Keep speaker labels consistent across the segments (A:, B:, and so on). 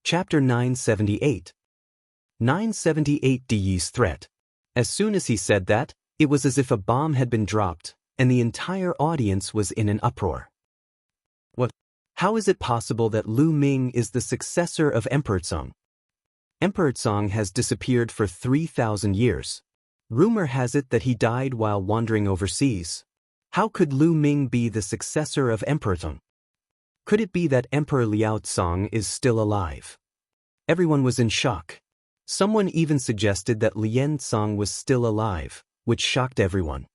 A: Chapter 978. 978 Di's threat. As soon as he said that, it was as if a bomb had been dropped, and the entire audience was in an uproar. What? How is it possible that Lu Ming is the successor of Emperor Song? Emperor Song has disappeared for 3,000 years. Rumor has it that he died while wandering overseas. How could Lu Ming be the successor of Emperor Song? Could it be that Emperor Liao Song is still alive? Everyone was in shock. Someone even suggested that Lian Song was still alive, which shocked everyone.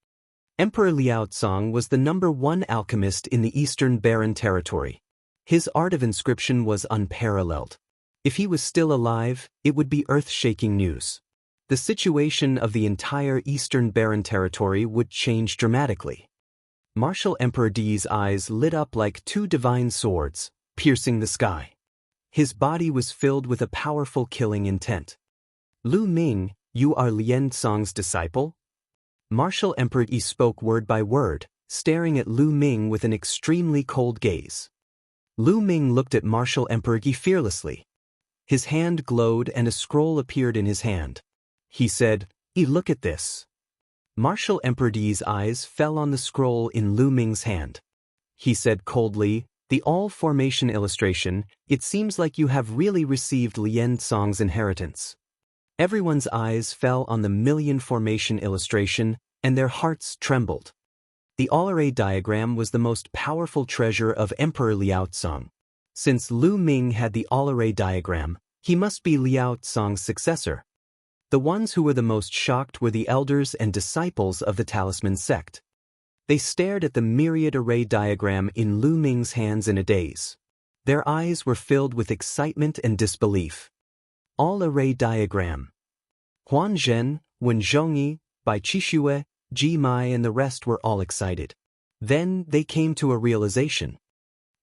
A: Emperor Liao Song was the #1 alchemist in the Eastern Barren Territory. His art of inscription was unparalleled. If he was still alive, it would be earth-shaking news. The situation of the entire Eastern Barren Territory would change dramatically. Martial Emperor Di's eyes lit up like two divine swords, piercing the sky. His body was filled with a powerful killing intent. Lu Ming, you are Lian Song's disciple? Martial Emperor Di spoke word by word, staring at Lu Ming with an extremely cold gaze. Lu Ming looked at Martial Emperor Di fearlessly. His hand glowed and a scroll appeared in his hand. He said, Look at this." Martial Emperor Di's eyes fell on the scroll in Lu Ming's hand. He said coldly, "The all-formation illustration, it seems like you have really received Lian Song's inheritance." Everyone's eyes fell on the million formation illustration, and their hearts trembled. The all-array diagram was the most powerful treasure of Emperor Liao Song. Since Lu Ming had the all-array diagram, he must be Liao Song's successor. The ones who were the most shocked were the elders and disciples of the Talisman sect. They stared at the myriad array diagram in Lu Ming's hands in a daze. Their eyes were filled with excitement and disbelief. All-array diagram. Huan Zhen, Wen Zhongyi, Bai Qixue, Ji Mai and the rest were all excited. Then they came to a realization.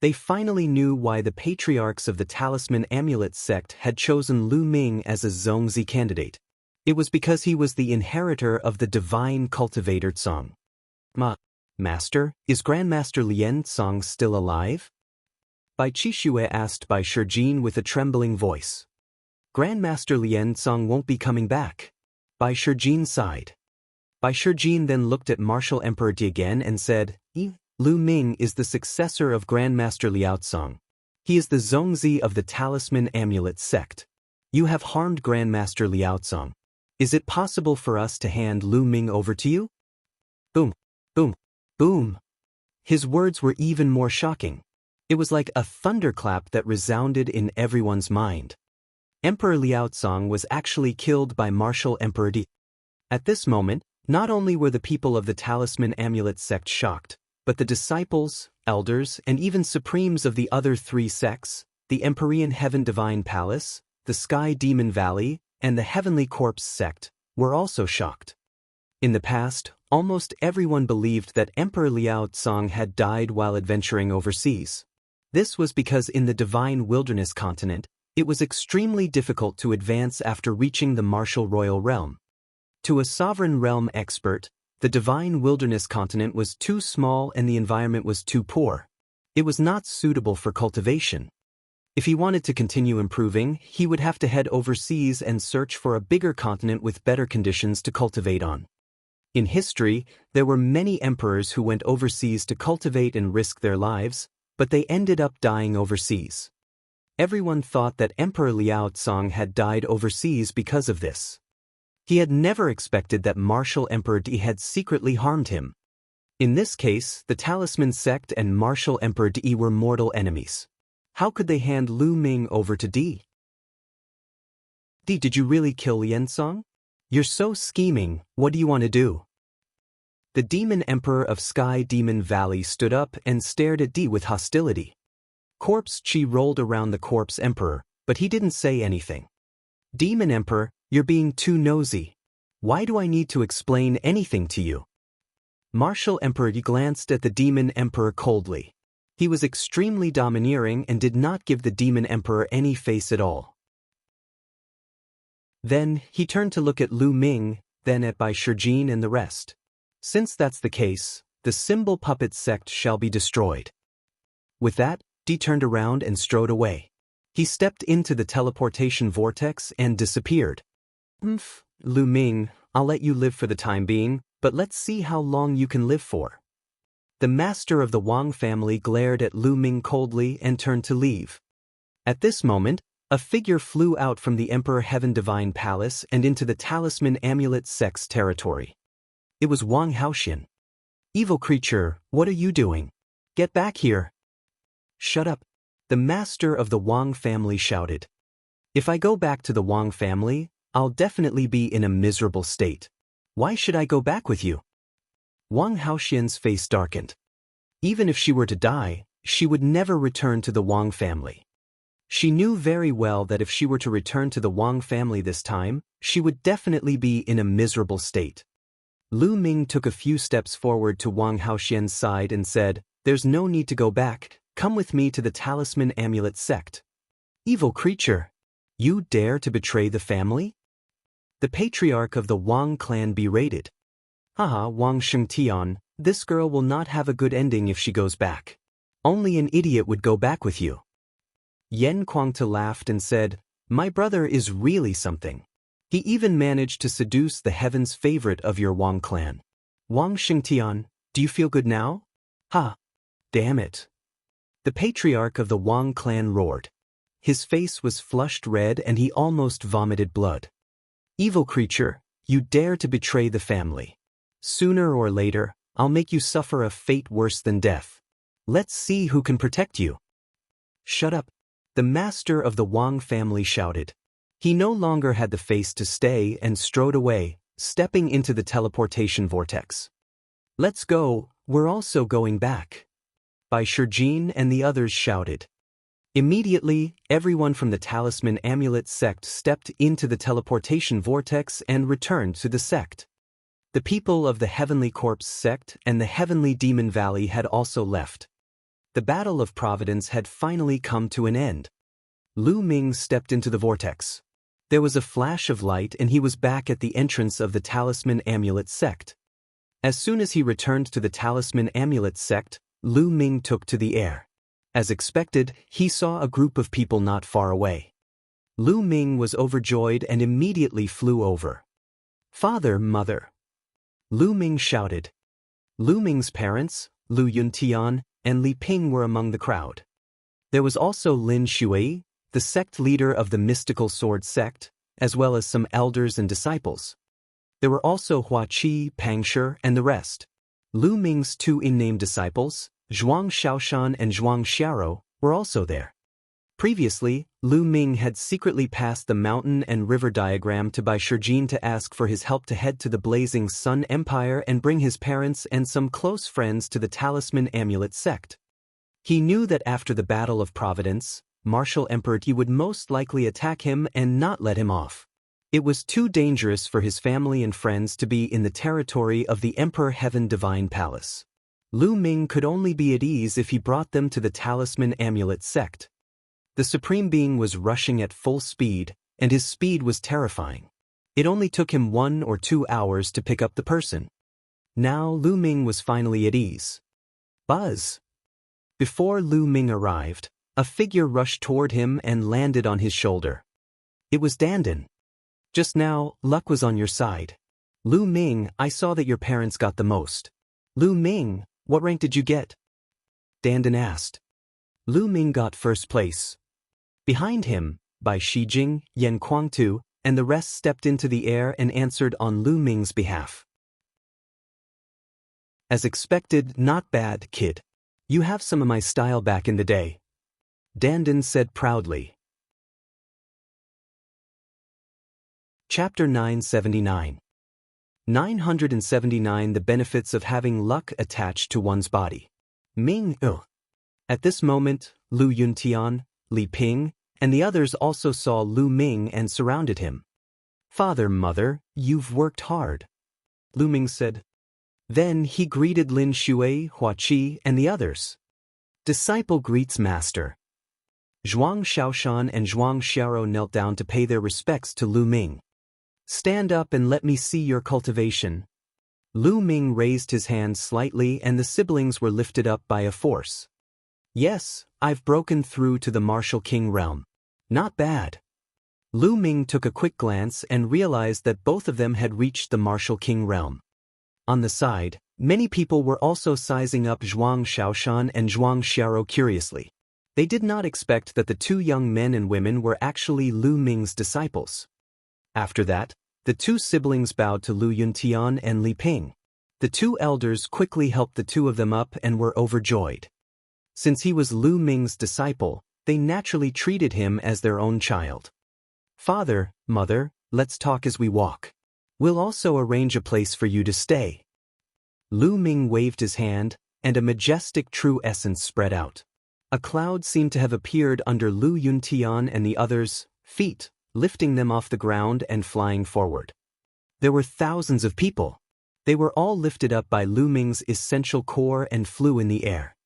A: They finally knew why the patriarchs of the Talisman Amulet sect had chosen Lu Ming as a Zongzi candidate. It was because he was the inheritor of the divine cultivator Song. Master, is Grandmaster Lian Song still alive? Bai Qixue asked Bai Shijin with a trembling voice. Grandmaster Lian Song won't be coming back. Bai Shijin sighed. Bai Shijin then looked at Martial Emperor Di again and said, Lu Ming is the successor of Grandmaster Liao Song. He is the Zongzi of the Talisman Amulet sect. You have harmed Grandmaster Liao Song. Is it possible for us to hand Lu Ming over to you? Boom, boom, boom. His words were even more shocking. It was like a thunderclap that resounded in everyone's mind. Emperor Liao Song was actually killed by Martial Emperor Di. At this moment, not only were the people of the Talisman Amulet sect shocked, but the disciples, elders, and even supremes of the other three sects, the Empyrean Heaven Divine Palace, the Sky Demon Valley, and the Heavenly Corpse sect, were also shocked. In the past, almost everyone believed that Emperor Liao Song had died while adventuring overseas. This was because in the Divine Wilderness continent, it was extremely difficult to advance after reaching the martial royal realm. To a sovereign realm expert, the Divine Wilderness continent was too small and the environment was too poor. It was not suitable for cultivation. If he wanted to continue improving, he would have to head overseas and search for a bigger continent with better conditions to cultivate on. In history, there were many emperors who went overseas to cultivate and risk their lives, but they ended up dying overseas. Everyone thought that Emperor Liao Song had died overseas because of this. He had never expected that Martial Emperor Di had secretly harmed him. In this case, the Talisman sect and Martial Emperor Di were mortal enemies. How could they hand Lu Ming over to Di? Di, did you really kill Lian Song? You're so scheming, what do you want to do? The Demon Emperor of Sky Demon Valley stood up and stared at Di with hostility. Corpse Chi rolled around the Corpse Emperor, but he didn't say anything. Demon Emperor, you're being too nosy. Why do I need to explain anything to you? Martial Emperor Di glanced at the Demon Emperor coldly. He was extremely domineering and did not give the Demon Emperor any face at all. Then, he turned to look at Lu Ming, then at Bai Shijin and the rest. Since that's the case, the symbol puppet sect shall be destroyed. With that, Di turned around and strode away. He stepped into the teleportation vortex and disappeared. Lu Ming, I'll let you live for the time being, but let's see how long you can live for. The master of the Wang family glared at Lu Ming coldly and turned to leave. At this moment, a figure flew out from the Emperor Heaven Divine Palace and into the Talisman Amulet Sect's territory. It was Wang Haoxian. Evil creature, what are you doing? Get back here. Shut up. The master of the Wang family shouted. If I go back to the Wang family, I'll definitely be in a miserable state. Why should I go back with you? Wang Haoxian's face darkened. Even if she were to die, she would never return to the Wang family. She knew very well that if she were to return to the Wang family this time, she would definitely be in a miserable state. Lu Ming took a few steps forward to Wang Haoxian's side and said, "There's no need to go back. Come with me to the Talisman Amulet Sect." Evil creature! You dare to betray the family? The patriarch of the Wang clan berated. Haha, Wang Shengtian, this girl will not have a good ending if she goes back. Only an idiot would go back with you. Yan Kuangta laughed and said, My brother is really something. He even managed to seduce the heaven's favorite of your Wang clan. Wang Shengtian, do you feel good now? Ha! Damn it. The patriarch of the Wang clan roared. His face was flushed red and he almost vomited blood. Evil creature, you dare to betray the family. Sooner or later, I'll make you suffer a fate worse than death. Let's see who can protect you. Shut up. The master of the Wang family shouted. He no longer had the face to stay and strode away, stepping into the teleportation vortex. Let's go, we're also going back. Bai Shijin and the others shouted. Immediately, everyone from the Talisman Amulet Sect stepped into the teleportation vortex and returned to the sect. The people of the Heavenly Corpse sect and the Heavenly Demon Valley had also left. The Battle of Providence had finally come to an end. Lu Ming stepped into the vortex. There was a flash of light and he was back at the entrance of the Talisman Amulet Sect. As soon as he returned to the Talisman Amulet Sect, Lu Ming took to the air. As expected, he saw a group of people not far away. Lu Ming was overjoyed and immediately flew over. Father, mother! Lu Ming shouted. Lu Ming's parents, Lu Yuntian, and Li Ping were among the crowd. There was also Lin Shui, the sect leader of the Mystical Sword sect, as well as some elders and disciples. There were also Hua Qi, Pang Shi, and the rest. Lu Ming's two unnamed disciples, Zhuang Shaoshan and Zhuang Xiaro, were also there. Previously, Lu Ming had secretly passed the mountain and river diagram to Bai Shijin to ask for his help to head to the Blazing Sun Empire and bring his parents and some close friends to the Talisman Amulet Sect. He knew that after the Battle of Providence, Martial Emperor Yi would most likely attack him and not let him off. It was too dangerous for his family and friends to be in the territory of the Emperor Heaven Divine Palace. Lu Ming could only be at ease if he brought them to the Talisman Amulet Sect. The Supreme Being was rushing at full speed, and his speed was terrifying. It only took him 1 or 2 hours to pick up the person. Now Lu Ming was finally at ease. Buzz! Before Lu Ming arrived, a figure rushed toward him and landed on his shoulder. It was Dandan. Just now, luck was on your side. Lu Ming, I saw that your parents got the most. Lu Ming, what rank did you get? Dandan asked. Lu Ming got first place. Behind him, Bai Shijing, Yan Kuangtu, and the rest stepped into the air and answered on Lu Ming's behalf. As expected, not bad, kid. You have some of my style back in the day. Dandan said proudly. Chapter 979. 979 The benefits of having luck attached to one's body. Ming. At this moment, Lu Yuntian, Li Ping, and the others also saw Lu Ming and surrounded him. Father, mother, you've worked hard. Lu Ming said. Then he greeted Lin Shui, Hua Qi, and the others. Disciple greets master. Zhuang Shaoshan and Zhuang Xiaro knelt down to pay their respects to Lu Ming. Stand up and let me see your cultivation. Lu Ming raised his hand slightly and the siblings were lifted up by a force. Yes, I've broken through to the Martial King realm. Not bad. Lu Ming took a quick glance and realized that both of them had reached the martial king realm. On the side, many people were also sizing up Zhuang Shaoshan and Zhuang Xiao curiously. They did not expect that the two young men and women were actually Lu Ming's disciples. After that, the two siblings bowed to Lu Yuntian and Li Ping. The two elders quickly helped the two of them up and were overjoyed. Since he was Lu Ming's disciple, they naturally treated him as their own child. Father, mother, let's talk as we walk. We'll also arrange a place for you to stay. Lu Ming waved his hand, and a majestic true essence spread out. A cloud seemed to have appeared under Lu Yuntian and the others' feet, lifting them off the ground and flying forward. There were thousands of people. They were all lifted up by Lu Ming's essential core and flew in the air.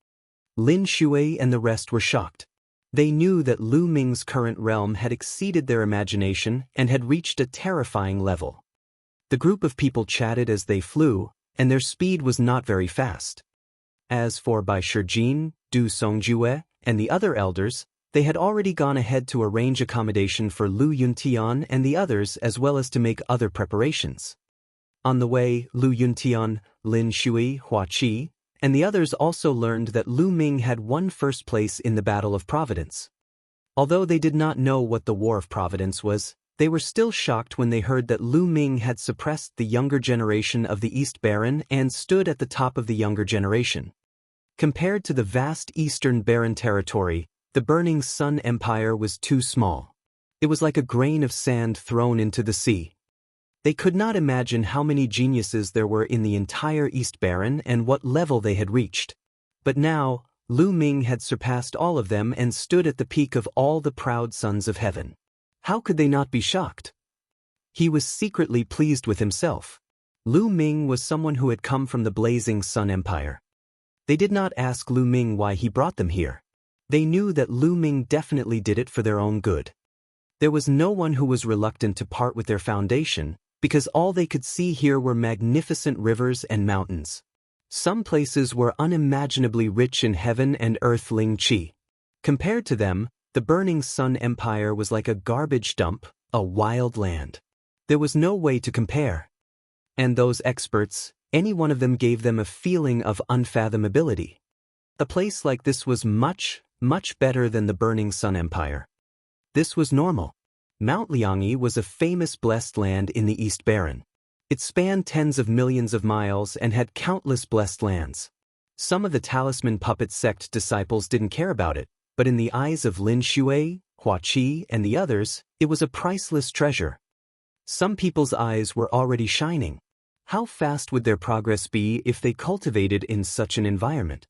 A: Lin Shui and the rest were shocked. They knew that Lu Ming's current realm had exceeded their imagination and had reached a terrifying level. The group of people chatted as they flew, and their speed was not very fast. As for Bai Shijin, Du Songjue, and the other elders, they had already gone ahead to arrange accommodation for Lu Yuntian and the others as well as to make other preparations. On the way, Lu Yuntian, Lin Shui, Hua Qi, and the others also learned that Lu Ming had won first place in the Battle of Providence. Although they did not know what the War of Providence was, they were still shocked when they heard that Lu Ming had suppressed the younger generation of the East Baron and stood at the top of the younger generation. Compared to the vast Eastern Baron territory, the Burning Sun Empire was too small. It was like a grain of sand thrown into the sea. They could not imagine how many geniuses there were in the entire East Baron and what level they had reached. But now, Lu Ming had surpassed all of them and stood at the peak of all the proud sons of heaven. How could they not be shocked? He was secretly pleased with himself. Lu Ming was someone who had come from the Blazing Sun Empire. They did not ask Lu Ming why he brought them here. They knew that Lu Ming definitely did it for their own good. There was no one who was reluctant to part with their foundation, because all they could see here were magnificent rivers and mountains. Some places were unimaginably rich in heaven and earth Ling Qi. Compared to them, the Burning Sun Empire was like a garbage dump, a wild land. There was no way to compare. And those experts, any one of them gave them a feeling of unfathomability. A place like this was much, much better than the Burning Sun Empire. This was normal. Mount Liangyi was a famous blessed land in the East Baron. It spanned tens of millions of miles and had countless blessed lands. Some of the talisman puppet sect disciples didn't care about it, but in the eyes of Lin Shui, Hua Qi, and the others, it was a priceless treasure. Some people's eyes were already shining. How fast would their progress be if they cultivated in such an environment?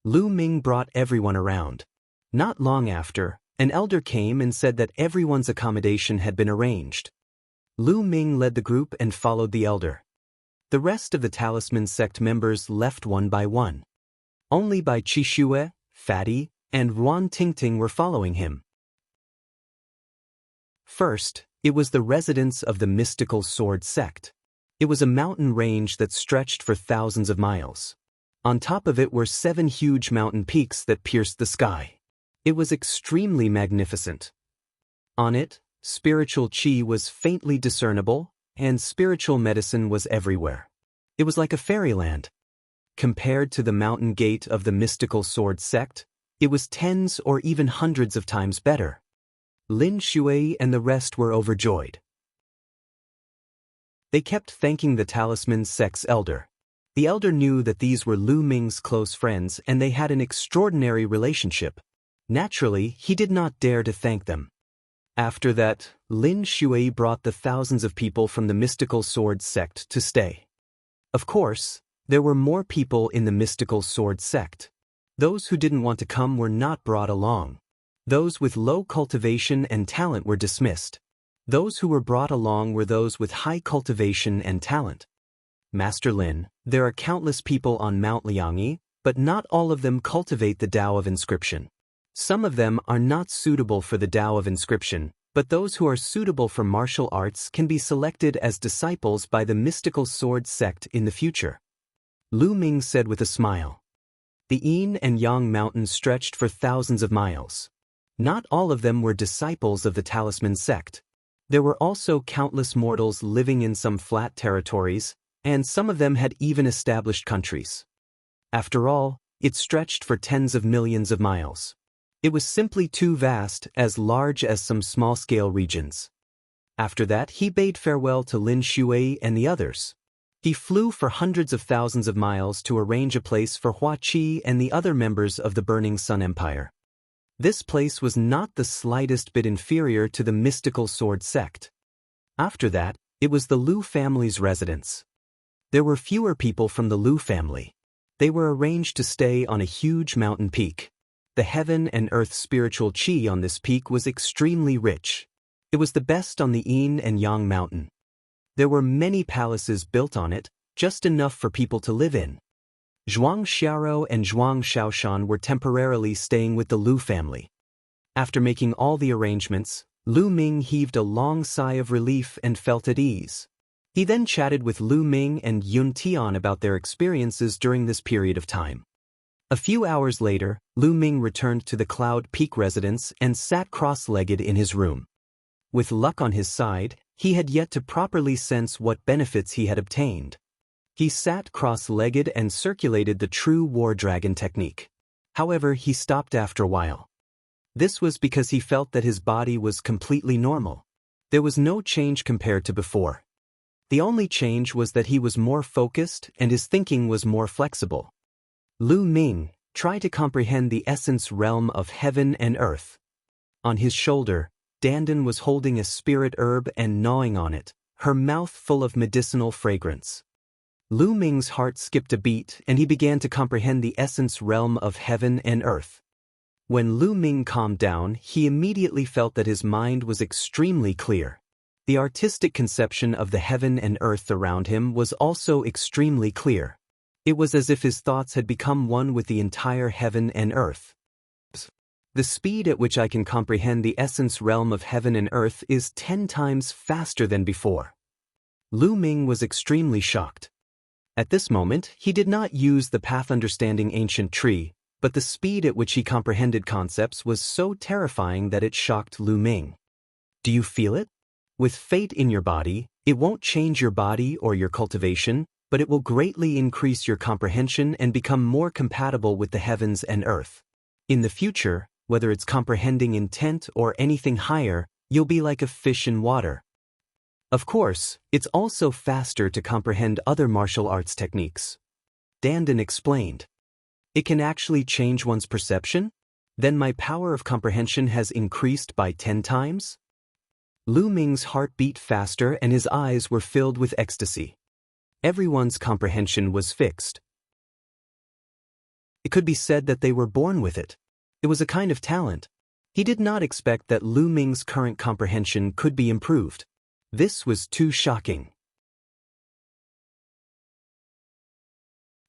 A: Lu Ming brought everyone around. Not long after, an elder came and said that everyone's accommodation had been arranged. Lu Ming led the group and followed the elder. The rest of the talisman sect members left one by one. Only Bai Qishue, Fatty, and Ruan Tingting were following him. First, it was the residence of the mystical sword sect. It was a mountain range that stretched for thousands of miles. On top of it were 7 huge mountain peaks that pierced the sky. It was extremely magnificent. On it, spiritual qi was faintly discernible, and spiritual medicine was everywhere. It was like a fairyland. Compared to the mountain gate of the mystical sword sect, it was tens or even hundreds of times better. Lin Shui and the rest were overjoyed. They kept thanking the talisman sect's elder. The elder knew that these were Lu Ming's close friends and they had an extraordinary relationship. Naturally, he did not dare to thank them. After that, Lin Shui brought the thousands of people from the mystical sword sect to stay. Of course, there were more people in the mystical sword sect. Those who didn't want to come were not brought along. Those with low cultivation and talent were dismissed. Those who were brought along were those with high cultivation and talent. Master Lin, there are countless people on Mount Liangyi, but not all of them cultivate the Tao of Inscription. Some of them are not suitable for the Tao of Inscription, but those who are suitable for martial arts can be selected as disciples by the mystical sword sect in the future. Lu Ming said with a smile. The Yin and Yang mountains stretched for thousands of miles. Not all of them were disciples of the Talisman sect. There were also countless mortals living in some flat territories, and some of them had even established countries. After all, it stretched for tens of millions of miles. It was simply too vast, as large as some small-scale regions. After that, he bade farewell to Lin Shui and the others. He flew for hundreds of thousands of miles to arrange a place for Hua Qi and the other members of the Burning Sun Empire. This place was not the slightest bit inferior to the mystical sword sect. After that, it was the Lu family's residence. There were fewer people from the Lu family. They were arranged to stay on a huge mountain peak. The heaven and earth spiritual qi on this peak was extremely rich. It was the best on the Yin and Yang mountain. There were many palaces built on it, just enough for people to live in. Zhuang Xiaorou and Zhuang Shaoshan were temporarily staying with the Lu family. After making all the arrangements, Lu Ming heaved a long sigh of relief and felt at ease. He then chatted with Lu Ming and Yun Tian about their experiences during this period of time. A few hours later, Lu Ming returned to the Cloud Peak residence and sat cross-legged in his room. With luck on his side, he had yet to properly sense what benefits he had obtained. He sat cross-legged and circulated the true war dragon technique. However, he stopped after a while. This was because he felt that his body was completely normal. There was no change compared to before. The only change was that he was more focused and his thinking was more flexible. Lu Ming, try to comprehend the essence realm of heaven and earth. On his shoulder, Dandan was holding a spirit herb and gnawing on it, her mouth full of medicinal fragrance. Lu Ming's heart skipped a beat and he began to comprehend the essence realm of heaven and earth. When Lu Ming calmed down, he immediately felt that his mind was extremely clear. The artistic conception of the heaven and earth around him was also extremely clear. It was as if his thoughts had become one with the entire heaven and earth. The speed at which I can comprehend the essence realm of heaven and earth is 10 times faster than before. Lu Ming was extremely shocked. At this moment, he did not use the path understanding ancient tree, but the speed at which he comprehended concepts was so terrifying that it shocked Lu Ming. Do you feel it? With fate in your body, it won't change your body or your cultivation, but it will greatly increase your comprehension and become more compatible with the heavens and earth. In the future, whether it's comprehending intent or anything higher, you'll be like a fish in water. Of course, it's also faster to comprehend other martial arts techniques. Dandan explained. It can actually change one's perception? Then my power of comprehension has increased by 10 times? Lu Ming's heart beat faster and his eyes were filled with ecstasy. Everyone's comprehension was fixed. It could be said that they were born with it. It was a kind of talent. He did not expect that Lu Ming's current comprehension could be improved. This was too shocking.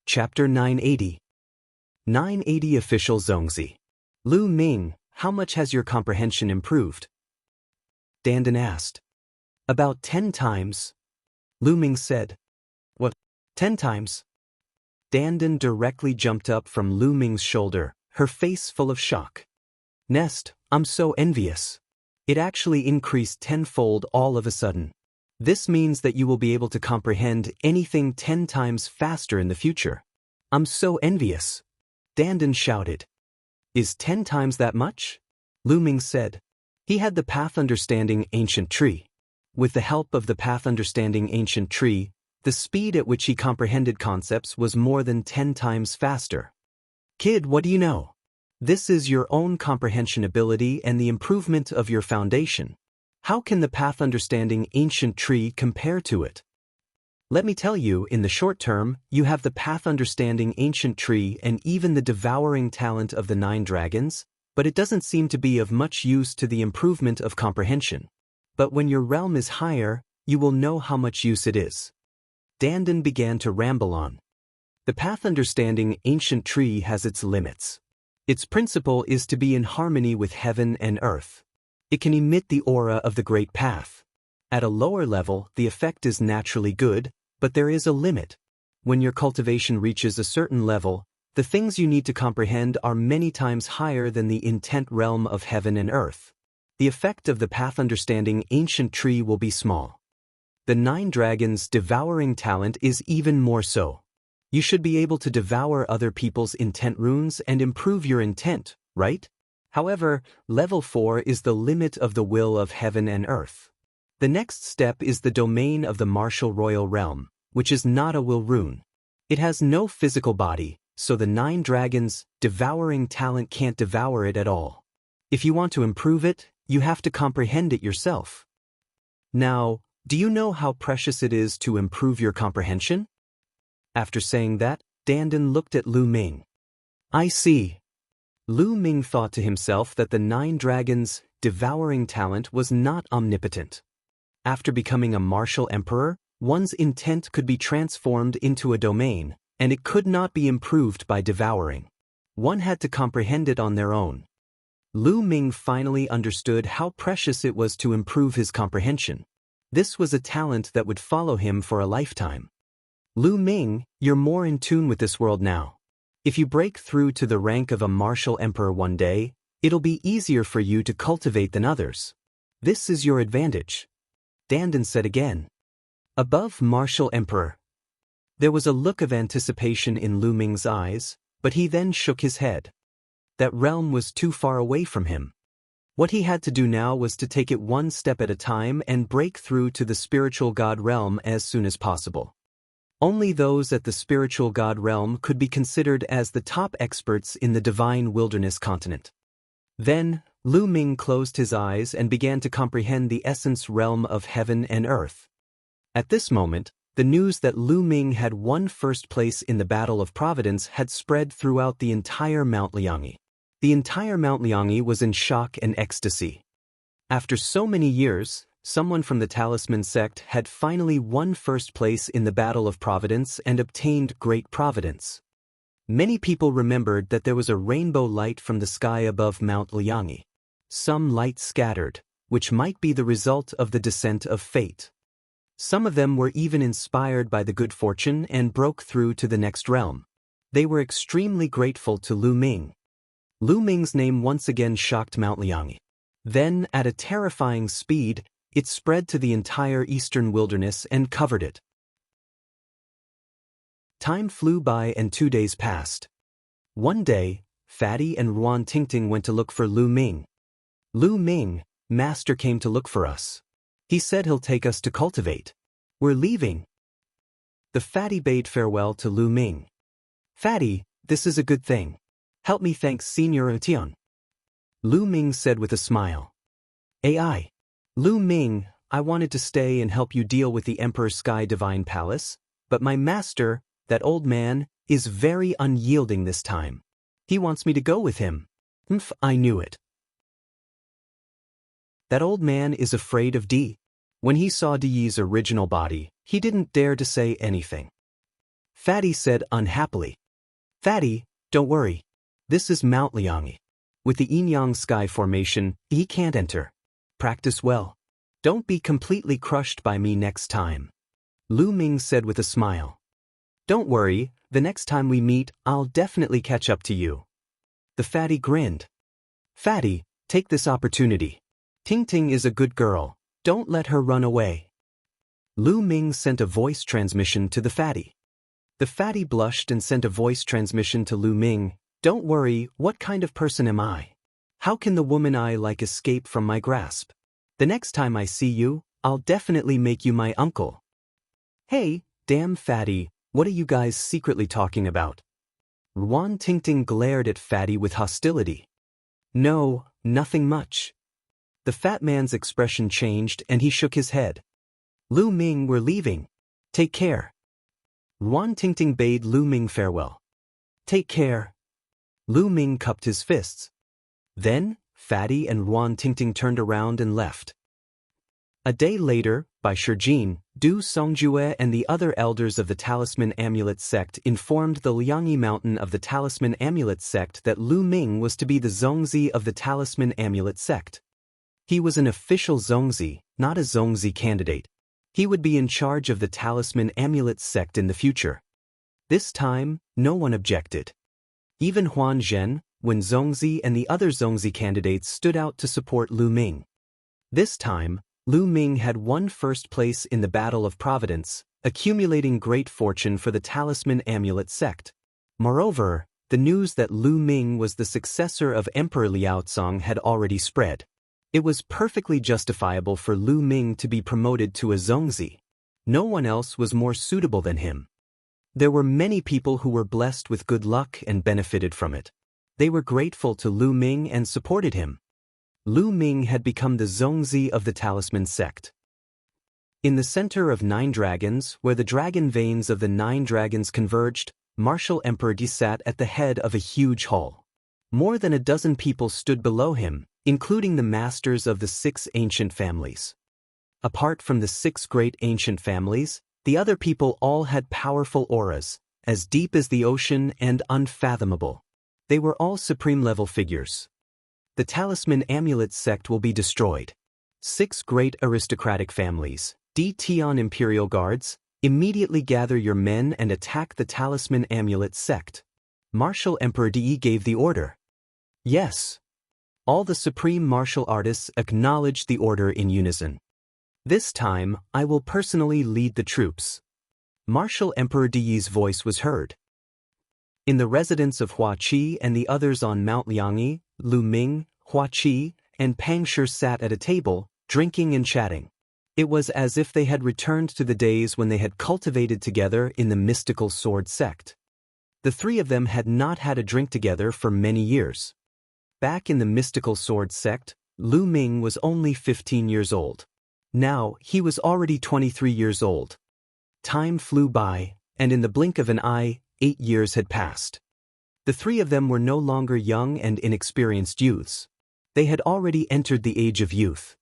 A: Chapter 980. 980 Official Zongzi. Lu Ming, how much has your comprehension improved? Dandan asked. About 10 times. Lu Ming said. What? 10 times? Dandan directly jumped up from Lu Ming's shoulder, her face full of shock. Nest, I'm so envious. It actually increased tenfold all of a sudden. This means that you will be able to comprehend anything 10 times faster in the future. I'm so envious. Dandan shouted. Is 10 times that much? Lu Ming said. He had the path understanding ancient tree. With the help of the path understanding ancient tree, the speed at which he comprehended concepts was more than 10 times faster. Kid, what do you know? This is your own comprehension ability and the improvement of your foundation. How can the path understanding ancient tree compare to it? Let me tell you, in the short term, you have the path understanding ancient tree and even the devouring talent of the 9 dragons, but it doesn't seem to be of much use to the improvement of comprehension. But when your realm is higher, you will know how much use it is. Dandan began to ramble on. The path understanding ancient tree has its limits. Its principle is to be in harmony with heaven and earth. It can emit the aura of the great path. At a lower level, the effect is naturally good, but there is a limit. When your cultivation reaches a certain level, The things you need to comprehend are many times higher than the intent realm of heaven and earth. The effect of the path understanding ancient tree will be small. The 9 dragons' devouring talent is even more so. You should be able to devour other people's intent runes and improve your intent, right? However, level 4 is the limit of the will of heaven and earth. The next step is the domain of the martial royal realm, which is not a will rune. It has no physical body, so the 9 dragons' devouring talent can't devour it at all. If you want to improve it, you have to comprehend it yourself. Now, do you know how precious it is to improve your comprehension? After saying that, Dandan looked at Lu Ming. I see. Lu Ming thought to himself that the 9 dragons' devouring talent was not omnipotent. After becoming a martial emperor, one's intent could be transformed into a domain, and it could not be improved by devouring. One had to comprehend it on their own. Lu Ming finally understood how precious it was to improve his comprehension. This was a talent that would follow him for a lifetime. Lu Ming, you're more in tune with this world now. If you break through to the rank of a martial emperor one day, it'll be easier for you to cultivate than others. This is your advantage. Dandan said again. Above martial emperor. There was a look of anticipation in Lu Ming's eyes, but he then shook his head. That realm was too far away from him. What he had to do now was to take it one step at a time and break through to the spiritual god realm as soon as possible. Only those at the spiritual god realm could be considered as the top experts in the divine wilderness continent. Then, Lu Ming closed his eyes and began to comprehend the essence realm of heaven and earth. At this moment, the news that Lu Ming had won first place in the Battle of Providence had spread throughout the entire Mount Liangyi. The entire Mount Liangyi was in shock and ecstasy. After so many years, someone from the Talisman sect had finally won first place in the Battle of Providence and obtained great providence. Many people remembered that there was a rainbow light from the sky above Mount Liangyi. Some light scattered, which might be the result of the descent of fate. Some of them were even inspired by the good fortune and broke through to the next realm. They were extremely grateful to Lu Ming. Lu Ming's name once again shocked Mount Liangyi. Then, at a terrifying speed, it spread to the entire eastern wilderness and covered it. Time flew by and 2 days passed. One day, Fatty and Ruan Tingting went to look for Lu Ming. Lu Ming, Master came to look for us. He said he'll take us to cultivate. We're leaving. The Fatty bade farewell to Lu Ming. Fatty, this is a good thing. Help me thank Senior Tian. Lu Ming said with a smile. AI. Lu Ming, I wanted to stay and help you deal with the Emperor's Sky Divine Palace, but my master, that old man, is very unyielding this time. He wants me to go with him. I knew it. That old man is afraid of Di. When he saw Di's original body, he didn't dare to say anything. Fatty said unhappily. Fatty, don't worry. This is Mount Liangyi. With the yin-yang sky formation, he can't enter. Practice well. Don't be completely crushed by me next time. Lu Ming said with a smile. Don't worry, the next time we meet, I'll definitely catch up to you. The Fatty grinned. Fatty, take this opportunity. Ting Ting is a good girl. Don't let her run away. Lu Ming sent a voice transmission to the Fatty. The Fatty blushed and sent a voice transmission to Lu Ming. Don't worry, what kind of person am I? How can the woman I like escape from my grasp? The next time I see you, I'll definitely make you my uncle. Hey, damn Fatty, what are you guys secretly talking about? Ruan Tingting glared at Fatty with hostility. No, nothing much. The fat man's expression changed and he shook his head. Lu Ming, we're leaving. Take care. Ruan Tingting bade Lu Ming farewell. Take care. Lu Ming cupped his fists. Then, Fatty and Ruan Tingting turned around and left. A day later, by Shijin, Du Songjue and the other elders of the Talisman Amulet sect informed the Liangyi Mountain of the Talisman Amulet sect that Lu Ming was to be the Zongzi of the Talisman Amulet sect. He was an official Zongzi, not a Zongzi candidate. He would be in charge of the Talisman Amulet sect in the future. This time, no one objected. Even Huan Zhen, Wen Zongzi and the other Zongzi candidates stood out to support Lu Ming. This time, Lu Ming had won first place in the Battle of Providence, accumulating great fortune for the Talisman Amulet sect. Moreover, the news that Lu Ming was the successor of Emperor Liaozong had already spread. It was perfectly justifiable for Lu Ming to be promoted to a Zongzi. No one else was more suitable than him. There were many people who were blessed with good luck and benefited from it. They were grateful to Lu Ming and supported him. Lu Ming had become the Zongzi of the Talisman sect. In the center of 9 dragons, where the dragon veins of the 9 dragons converged, Martial Emperor Di sat at the head of a huge hall. More than a dozen people stood below him, including the masters of the 6 ancient families. Apart from the 6 great ancient families, the other people all had powerful auras, as deep as the ocean and unfathomable. They were all supreme-level figures. The Talisman Amulet sect will be destroyed. 6 great aristocratic families, D. Tian Imperial Guards, immediately gather your men and attack the Talisman Amulet sect. Martial Emperor Di gave the order. Yes. All the supreme martial artists acknowledged the order in unison. This time, I will personally lead the troops. Martial Emperor Di's voice was heard. In the residence of Hua Qi and the others on Mount Liangyi, Lu Ming, Hua Qi, and Pang Shi sat at a table, drinking and chatting. It was as if they had returned to the days when they had cultivated together in the mystical sword sect. The 3 of them had not had a drink together for many years. Back in the mystical sword sect, Lu Ming was only 15 years old. Now, he was already 23 years old. Time flew by, and in the blink of an eye, 8 years had passed. The 3 of them were no longer young and inexperienced youths. They had already entered the age of youth.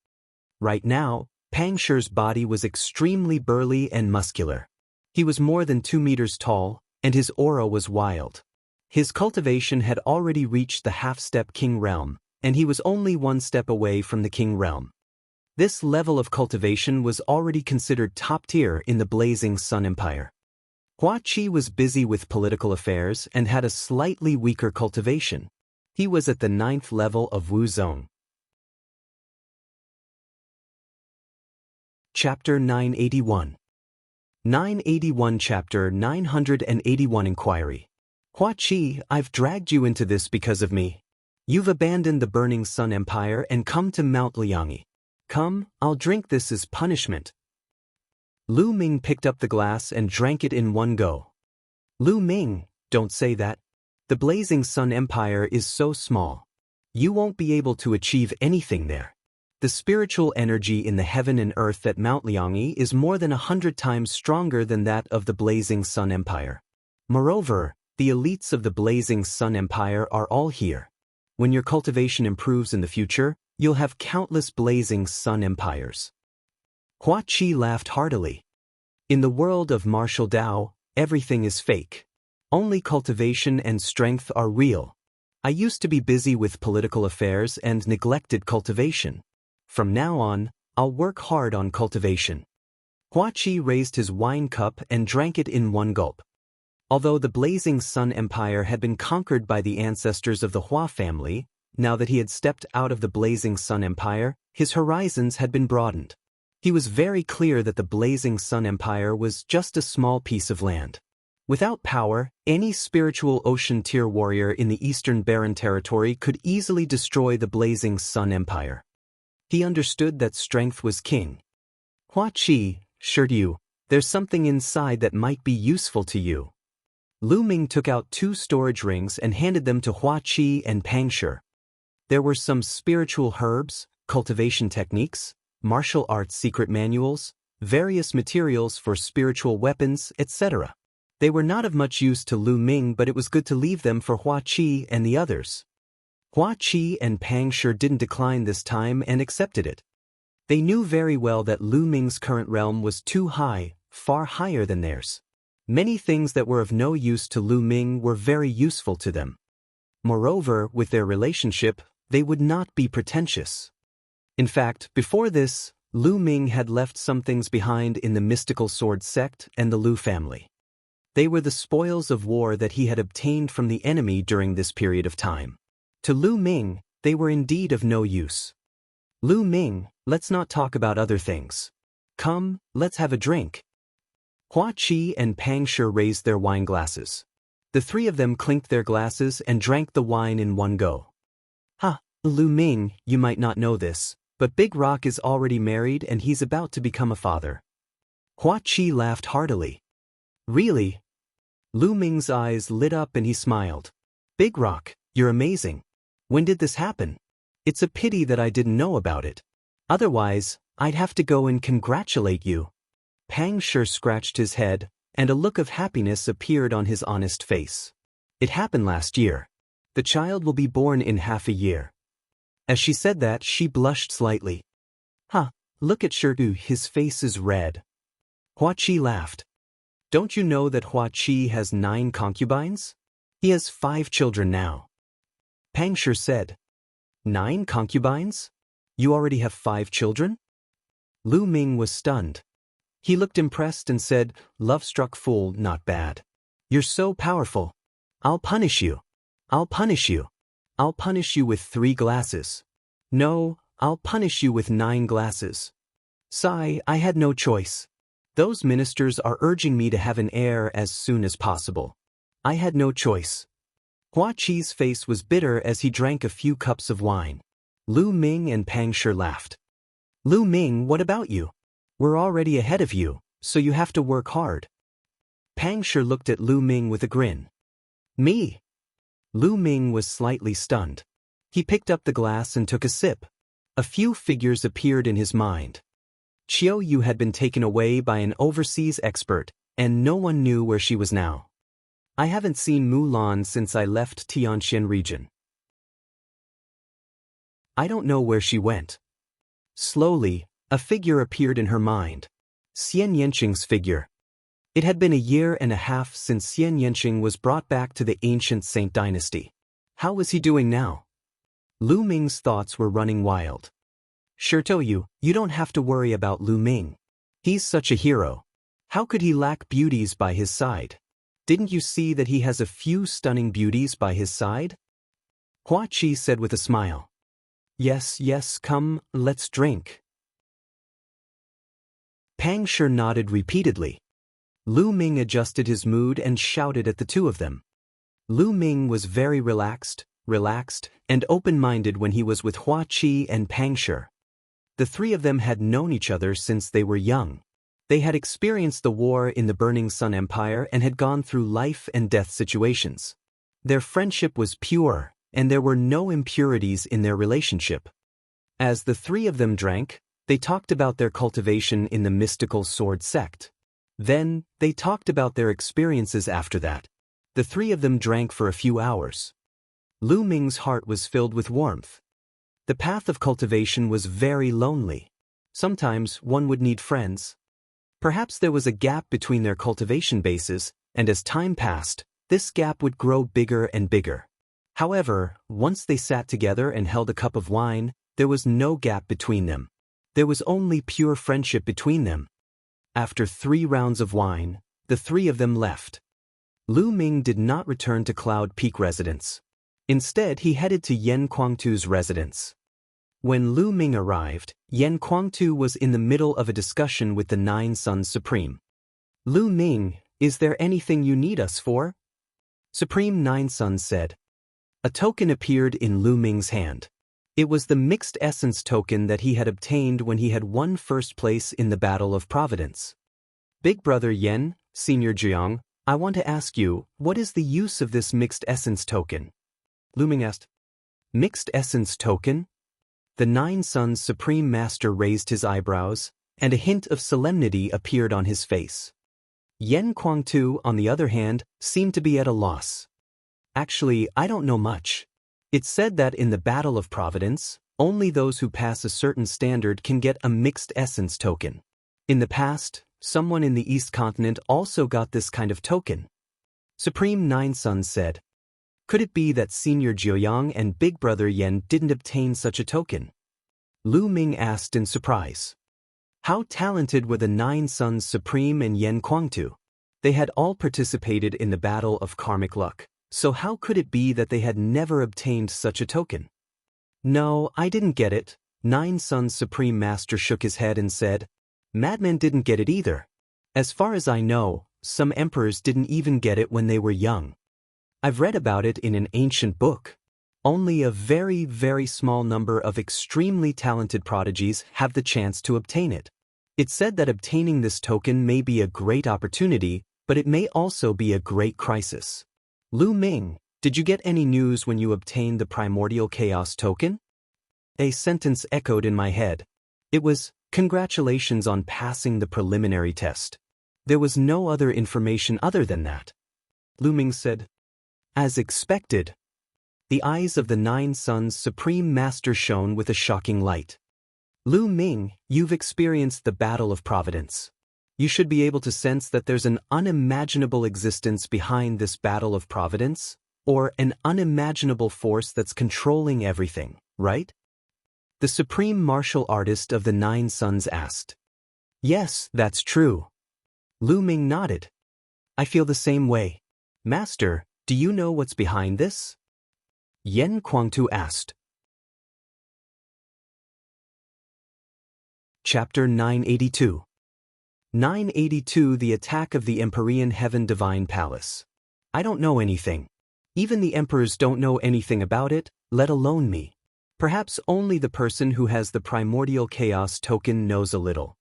A: Right now, Pang Shi's body was extremely burly and muscular. He was more than 2 meters tall, and his aura was wild. His cultivation had already reached the half-step king realm, and he was only 1 step away from the king realm. This level of cultivation was already considered top-tier in the Blazing Sun Empire. Hua Qi was busy with political affairs and had a slightly weaker cultivation. He was at the 9th level of Wu Zone. Chapter 981. 981 Chapter 981 Inquiry. Hua Qi, I've dragged you into this because of me. You've abandoned the Burning Sun Empire and come to Mount Liangyi. Come, I'll drink this as punishment. Lu Ming picked up the glass and drank it in one go. Lu Ming, don't say that. The Blazing Sun Empire is so small. You won't be able to achieve anything there. The spiritual energy in the heaven and earth at Mount Liangyi is more than 100 times stronger than that of the Blazing Sun Empire. Moreover, the elites of the Blazing Sun Empire are all here. When your cultivation improves in the future, you'll have countless Blazing Sun Empires. Hua Qi laughed heartily. In the world of martial Dao, everything is fake. Only cultivation and strength are real. I used to be busy with political affairs and neglected cultivation. From now on, I'll work hard on cultivation. Hua Qi raised his wine cup and drank it in one gulp. Although the Blazing Sun Empire had been conquered by the ancestors of the Hua family, now that he had stepped out of the Blazing Sun Empire, his horizons had been broadened. He was very clear that the Blazing Sun Empire was just a small piece of land. Without power, any spiritual ocean tier warrior in the Eastern Barren Territory could easily destroy the Blazing Sun Empire. He understood that strength was king. Hua Qi, sure you, there's something inside that might be useful to you. Lu Ming took out 2 storage rings and handed them to Hua Qi and Pang Shi. There were some spiritual herbs, cultivation techniques, martial arts secret manuals, various materials for spiritual weapons, etc. They were not of much use to Lu Ming, but it was good to leave them for Hua Qi and the others. Hua Qi and Pang Shi didn't decline this time and accepted it. They knew very well that Lu Ming's current realm was too high, far higher than theirs. Many things that were of no use to Lu Ming were very useful to them. Moreover, with their relationship, they would not be pretentious. In fact, before this, Lu Ming had left some things behind in the mystical sword sect and the Lu family. They were the spoils of war that he had obtained from the enemy during this period of time. To Lu Ming, they were indeed of no use. Lu Ming, let's not talk about other things. Come, let's have a drink. Hua Qi and Pang Shi raised their wine glasses. The three of them clinked their glasses and drank the wine in one go. Ha, Lu Ming, you might not know this, but Big Rock is already married and he's about to become a father. Hua Qi laughed heartily. Really? Lu Ming's eyes lit up and he smiled. Big Rock, you're amazing. When did this happen? It's a pity that I didn't know about it. Otherwise, I'd have to go and congratulate you. Pang Shi scratched his head, and a look of happiness appeared on his honest face. It happened last year. The child will be born in half a year. As she said that, she blushed slightly. Huh, look at Shi, his face is red. Hua Qi laughed. Don't you know that Hua Qi has 9 concubines? He has 5 children now. Pang Shi said. 9 concubines? You already have 5 children? Lu Ming was stunned. He looked impressed and said, Love-struck fool, not bad. You're so powerful. I'll punish you. I'll punish you. I'll punish you with 3 glasses. No, I'll punish you with 9 glasses. Sigh, I had no choice. Those ministers are urging me to have an heir as soon as possible. I had no choice. Hua Qi's face was bitter as he drank a few cups of wine. Lu Ming and Pang Shi laughed. Lu Ming, what about you? We're already ahead of you, so you have to work hard. Pang Shi looked at Lu Ming with a grin. Me? Lu Ming was slightly stunned. He picked up the glass and took a sip. A few figures appeared in his mind. Qiu Yu had been taken away by an overseas expert, and no one knew where she was now. I haven't seen Mulan since I left Tianxian region. I don't know where she went. Slowly, a figure appeared in her mind. Xian Yanqing's figure. It had been a year and a half since Xian Yanqing was brought back to the ancient Saint dynasty. How was he doing now? Lu Ming's thoughts were running wild. Shirtou, you don't have to worry about Lu Ming. He's such a hero. How could he lack beauties by his side? Didn't you see that he has a few stunning beauties by his side? Hua Qi said with a smile. Yes, yes, come, let's drink. Pang Shi nodded repeatedly. Lu Ming adjusted his mood and shouted at the two of them. Lu Ming was very relaxed, and open-minded when he was with Hua Qi and Pang Shi. The three of them had known each other since they were young. They had experienced the war in the Burning Sun Empire and had gone through life and death situations. Their friendship was pure, and there were no impurities in their relationship. As the three of them drank, they talked about their cultivation in the mystical sword sect. Then, they talked about their experiences after that. The three of them drank for a few hours. Lu Ming's heart was filled with warmth. The path of cultivation was very lonely. Sometimes one would need friends. Perhaps there was a gap between their cultivation bases, and as time passed, this gap would grow bigger and bigger. However, once they sat together and held a cup of wine, there was no gap between them. There was only pure friendship between them. After 3 rounds of wine, the three of them left. Lu Ming did not return to Cloud Peak residence. Instead, he headed to Yan Kuangtu's residence. When Lu Ming arrived, Yan Kuangtu was in the middle of a discussion with the 9 Sons Supreme. Lu Ming, is there anything you need us for? Supreme 9 Sons said. A token appeared in Lu Ming's hand. It was the mixed essence token that he had obtained when he had won first place in the Battle of Providence. Big Brother Yan, Senior Jiang, I want to ask you, what is the use of this mixed essence token? Lu Ming asked. Mixed essence token? The 9 Sons Supreme Master raised his eyebrows, and a hint of solemnity appeared on his face. Yan Kuangtu, on the other hand, seemed to be at a loss. Actually, I don't know much. It's said that in the Battle of Providence, only those who pass a certain standard can get a mixed essence token. In the past, someone in the East Continent also got this kind of token. Supreme 9 Sons said. Could it be that Senior Jiuyang and Big Brother Yan didn't obtain such a token? Lu Ming asked in surprise. How talented were the 9 Sons Supreme and Yan Kuangtu? They had all participated in the battle of karmic luck, so how could it be that they had never obtained such a token? No, I didn't get it. Nine Suns Supreme Master shook his head and said, Madman didn't get it either. As far as I know, some emperors didn't even get it when they were young. I've read about it in an ancient book. Only a very, very small number of extremely talented prodigies have the chance to obtain it. It's said that obtaining this token may be a great opportunity, but it may also be a great crisis. Lu Ming, did you get any news when you obtained the Primordial Chaos token? A sentence echoed in my head. It was, congratulations on passing the preliminary test. There was no other information other than that. Lu Ming said, as expected. The eyes of the Nine Suns Supreme Master shone with a shocking light. Lu Ming, you've experienced the battle of providence. You should be able to sense that there's an unimaginable existence behind this battle of providence, or an unimaginable force that's controlling everything, right? The supreme martial artist of the Nine Suns asked. Yes, that's true. Lu Ming nodded. I feel the same way. Master, do you know what's behind this? Yan Kuangtu asked. Chapter 982. 982 The Attack of the Empyrean Heaven Divine Palace. I don't know anything. Even the emperors don't know anything about it, let alone me. Perhaps only the person who has the Primordial Chaos token knows a little.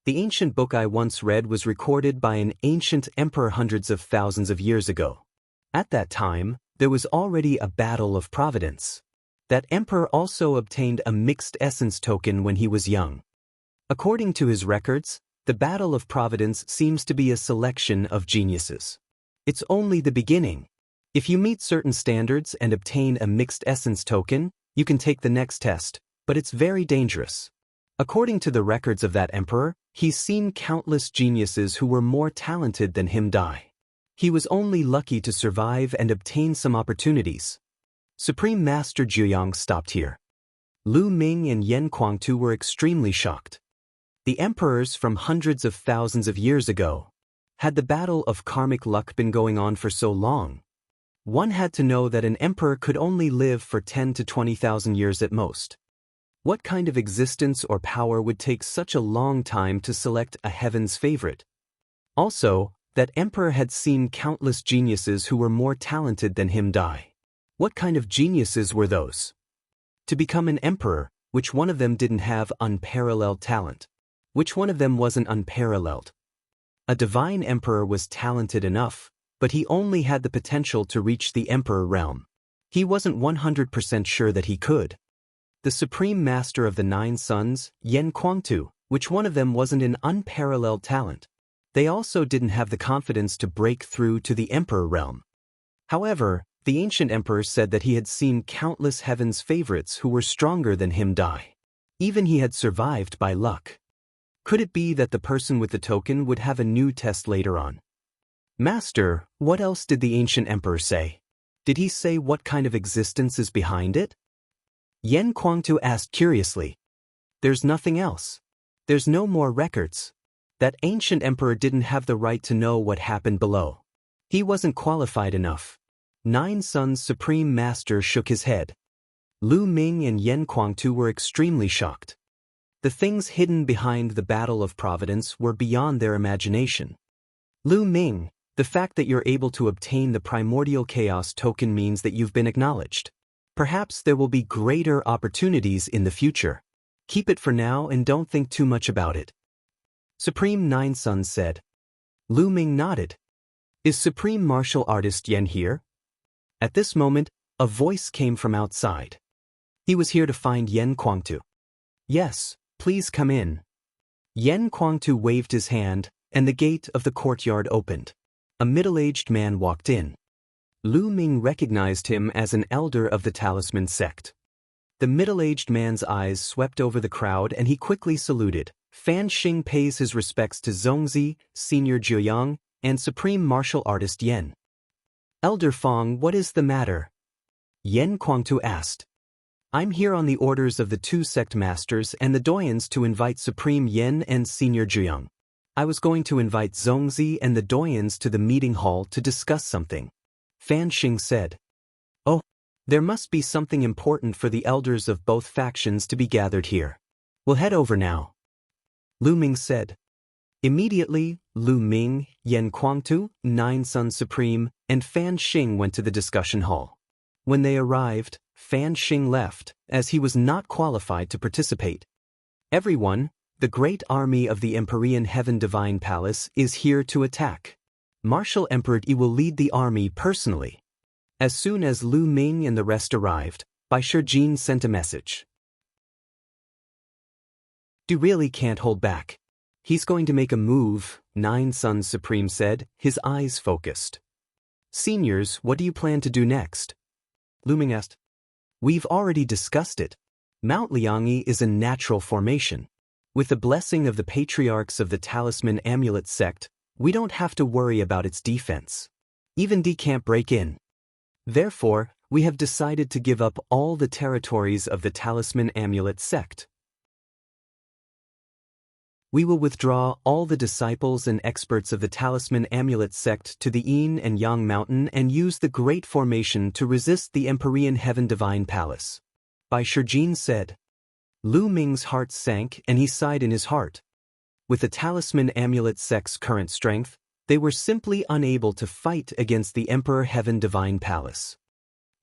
A: The ancient book I once read was recorded by an ancient emperor hundreds of thousands of years ago. At that time, there was already a battle of providence. That emperor also obtained a mixed essence token when he was young. According to his records, the battle of providence seems to be a selection of geniuses. It's only the beginning. If you meet certain standards and obtain a mixed essence token, you can take the next test, but it's very dangerous. According to the records of that emperor, he's seen countless geniuses who were more talented than him die. He was only lucky to survive and obtain some opportunities. Supreme Master Jianghu stopped here. Lu Ming and Yan Kuangtu were extremely shocked. The emperors from hundreds of thousands of years ago. Had the battle of karmic luck been going on for so long? One had to know that an emperor could only live for 10 to 20,000 years at most. What kind of existence or power would take such a long time to select a heaven's favorite? Also, that emperor had seen countless geniuses who were more talented than him die. What kind of geniuses were those? To become an emperor, which one of them didn't have unparalleled talent? Which one of them wasn't unparalleled? A divine emperor was talented enough, but he only had the potential to reach the emperor realm. He wasn't 100% sure that he could. The supreme master of the Nine Suns, Yan Kuangtu, which one of them wasn't an unparalleled talent? They also didn't have the confidence to break through to the emperor realm. However, the ancient emperor said that he had seen countless heaven's favorites who were stronger than him die. Even he had survived by luck. Could it be that the person with the token would have a new test later on? Master, what else did the ancient emperor say? Did he say what kind of existence is behind it? Yan Kuangtu asked curiously. There's nothing else. There's no more records. That ancient emperor didn't have the right to know what happened below. He wasn't qualified enough. Nine Suns Supreme Master shook his head. Lu Ming and Yan Kuangtu were extremely shocked. The things hidden behind the battle of providence were beyond their imagination. Lu Ming, the fact that you're able to obtain the Primordial Chaos token means that you've been acknowledged. Perhaps there will be greater opportunities in the future. Keep it for now and don't think too much about it. Supreme Nine Suns said. Lu Ming nodded. Is Supreme Martial Artist Yan here? At this moment, a voice came from outside. He was here to find Yan Kuangtu. Yes, please come in. Yan Kuangtu waved his hand, and the gate of the courtyard opened. A middle-aged man walked in. Lu Ming recognized him as an elder of the Talisman sect. The middle-aged man's eyes swept over the crowd and he quickly saluted. Fan Xing pays his respects to Zhongzi, Senior Jiuyang, and Supreme Martial Artist Yan. Elder Fong, what is the matter? Yan Kuangtu asked. I'm here on the orders of the two sect masters and the doyens to invite Supreme Yan and Senior Jiuyang. I was going to invite Zongzi and the Doyens to the meeting hall to discuss something. Fan Xing said. Oh, there must be something important for the elders of both factions to be gathered here. We'll head over now. Lu Ming said. Immediately, Lu Ming, Yan Kuangtu, Nine Sun Supreme, and Fan Xing went to the discussion hall. When they arrived, Fan Xing left, as he was not qualified to participate. Everyone, the great army of the Empyrean Heaven Divine Palace is here to attack. Martial Emperor Yi will lead the army personally. As soon as Lu Ming and the rest arrived, Bai Shijin sent a message. You really can't hold back. He's going to make a move, Nine Sun Supreme said, his eyes focused. Seniors, what do you plan to do next? Lu Ming asked. We've already discussed it. Mount Liangyi is a natural formation. With the blessing of the patriarchs of the Talisman Amulet sect, we don't have to worry about its defense. Even D can't break in. Therefore, we have decided to give up all the territories of the Talisman Amulet sect. We will withdraw all the disciples and experts of the Talisman Amulet sect to the Yin and Yang Mountain and use the Great Formation to resist the Empyrean Heaven Divine Palace. Bai Shijin said. Lu Ming's heart sank and he sighed in his heart. With the Talisman Amulet sect's current strength, they were simply unable to fight against the Emperor Heaven Divine Palace.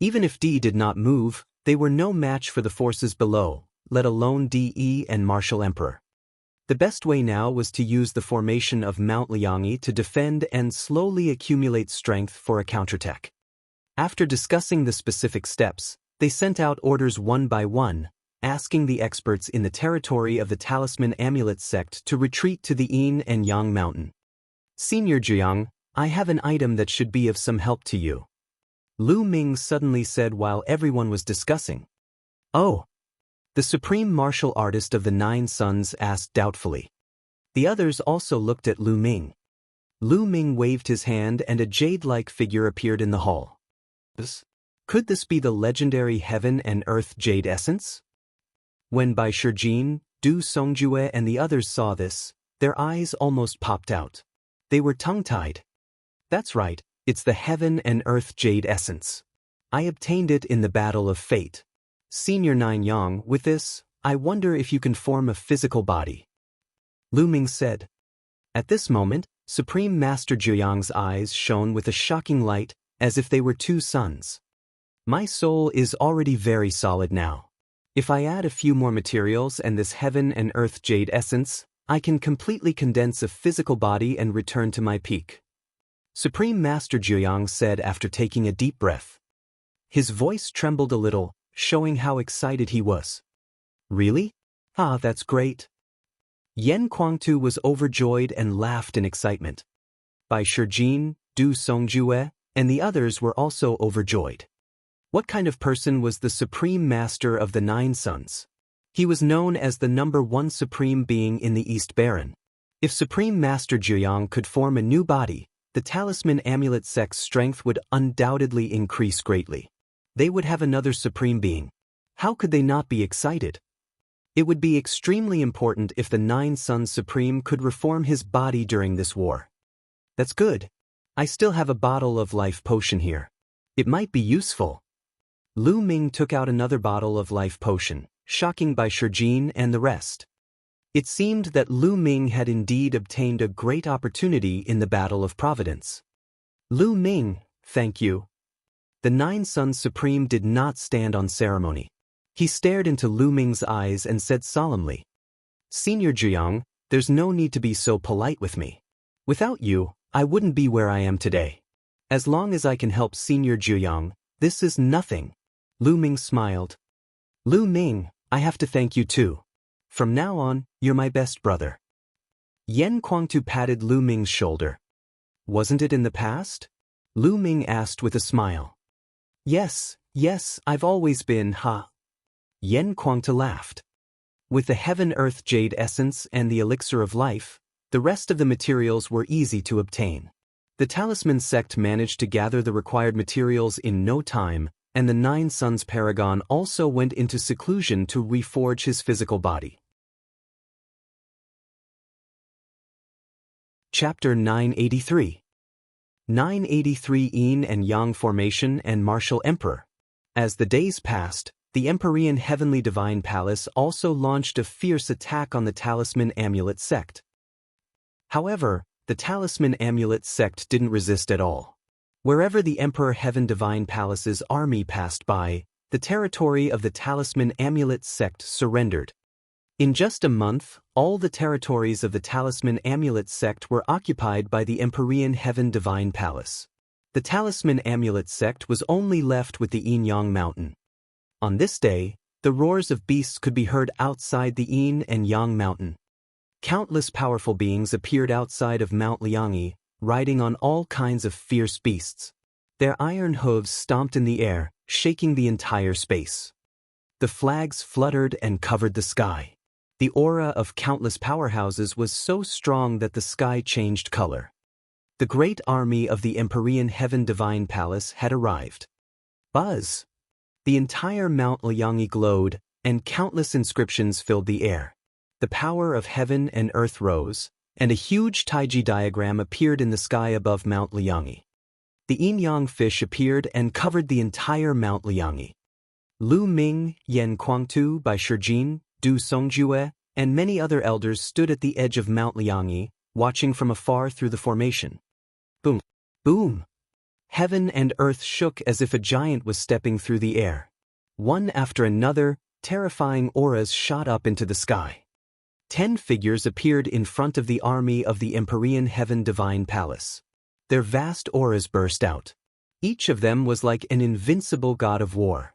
A: Even if D did not move, they were no match for the forces below, let alone DE and Martial Emperor. The best way now was to use the formation of Mount Liangyi to defend and slowly accumulate strength for a counterattack. After discussing the specific steps, they sent out orders one by one, asking the experts in the territory of the Talisman Amulet sect to retreat to the Yin and Yang Mountain. Senior Jiang, I have an item that should be of some help to you. Lu Ming suddenly said while everyone was discussing. Oh. The supreme martial artist of the Nine Suns asked doubtfully. The others also looked at Lu Ming. Lu Ming waved his hand and a jade-like figure appeared in the hall. Could this be the legendary Heaven and Earth Jade Essence? When Bai Shijin, Du Songjue and the others saw this, their eyes almost popped out. They were tongue-tied. That's right, it's the Heaven and Earth Jade Essence. I obtained it in the Battle of Fate. Senior Nine Yang, with this, I wonder if you can form a physical body. Lu Ming said. At this moment, Supreme Master Jiuyang's eyes shone with a shocking light, as if they were two suns. My soul is already very solid now. If I add a few more materials and this Heaven and Earth Jade Essence, I can completely condense a physical body and return to my peak. Supreme Master Jiuyang said after taking a deep breath. His voice trembled a little, showing how excited he was. Really? Ah, that's great. Yan Kuangtu was overjoyed and laughed in excitement. Bai Shijin, Du Songjue, and the others were also overjoyed. What kind of person was the Supreme Master of the Nine Suns? He was known as the #1 Supreme Being in the East Baron. If Supreme Master Jiuyang could form a new body, the Talisman Amulet sect's strength would undoubtedly increase greatly. They would have another Supreme Being. How could they not be excited? It would be extremely important if the Nine Suns Supreme could reform his body during this war. That's good. I still have a bottle of life potion here. It might be useful. Lu Ming took out another bottle of life potion, shocking Bai Shijin and the rest. It seemed that Lu Ming had indeed obtained a great opportunity in the Battle of Providence. Lu Ming, thank you. The Nine Suns Supreme did not stand on ceremony. He stared into Lu Ming's eyes and said solemnly, Senior Jiang, there's no need to be so polite with me. Without you, I wouldn't be where I am today. As long as I can help Senior Jiang, this is nothing. Lu Ming smiled. Lu Ming, I have to thank you too. From now on, you're my best brother. Yan Kuangtu patted Lu Ming's shoulder. Wasn't it in the past? Lu Ming asked with a smile. Yes, I've always been, ha. Yan Kuangtu laughed. With the Heaven-Earth Jade Essence and the Elixir of Life, the rest of the materials were easy to obtain. The Talisman sect managed to gather the required materials in no time, and the Nine Suns Paragon also went into seclusion to reforge his physical body. Chapter 983. 983 Yin and Yang Formation and Martial Emperor. As the days passed, the Empyrean Heavenly Divine Palace also launched a fierce attack on the Talisman Amulet sect. However, the Talisman Amulet sect didn't resist at all. Wherever the Emperor Heaven Divine Palace's army passed by, the territory of the Talisman Amulet sect surrendered. In just a month, all the territories of the Talisman Amulet sect were occupied by the Empyrean Heaven Divine Palace. The Talisman Amulet sect was only left with the Yin-Yang Mountain. On this day, the roars of beasts could be heard outside the Yin and Yang Mountain. Countless powerful beings appeared outside of Mount Liangyi, riding on all kinds of fierce beasts. Their iron hooves stomped in the air, shaking the entire space. The flags fluttered and covered the sky. The aura of countless powerhouses was so strong that the sky changed color. The great army of the Empyrean Heaven Divine Palace had arrived. Buzz! The entire Mount Liangyi glowed, and countless inscriptions filled the air. The power of heaven and earth rose, and a huge taiji diagram appeared in the sky above Mount Liangyi. The yin-yang fish appeared and covered the entire Mount Liangyi. Lu Ming, Yan Kuangtu by Shijin, Du Songjue, and many other elders stood at the edge of Mount Liangyi, watching from afar through the formation. Boom! Boom! Heaven and earth shook as if a giant was stepping through the air. One after another, terrifying auras shot up into the sky. 10 figures appeared in front of the army of the Empyrean Heaven Divine Palace. Their vast auras burst out. Each of them was like an invincible god of war.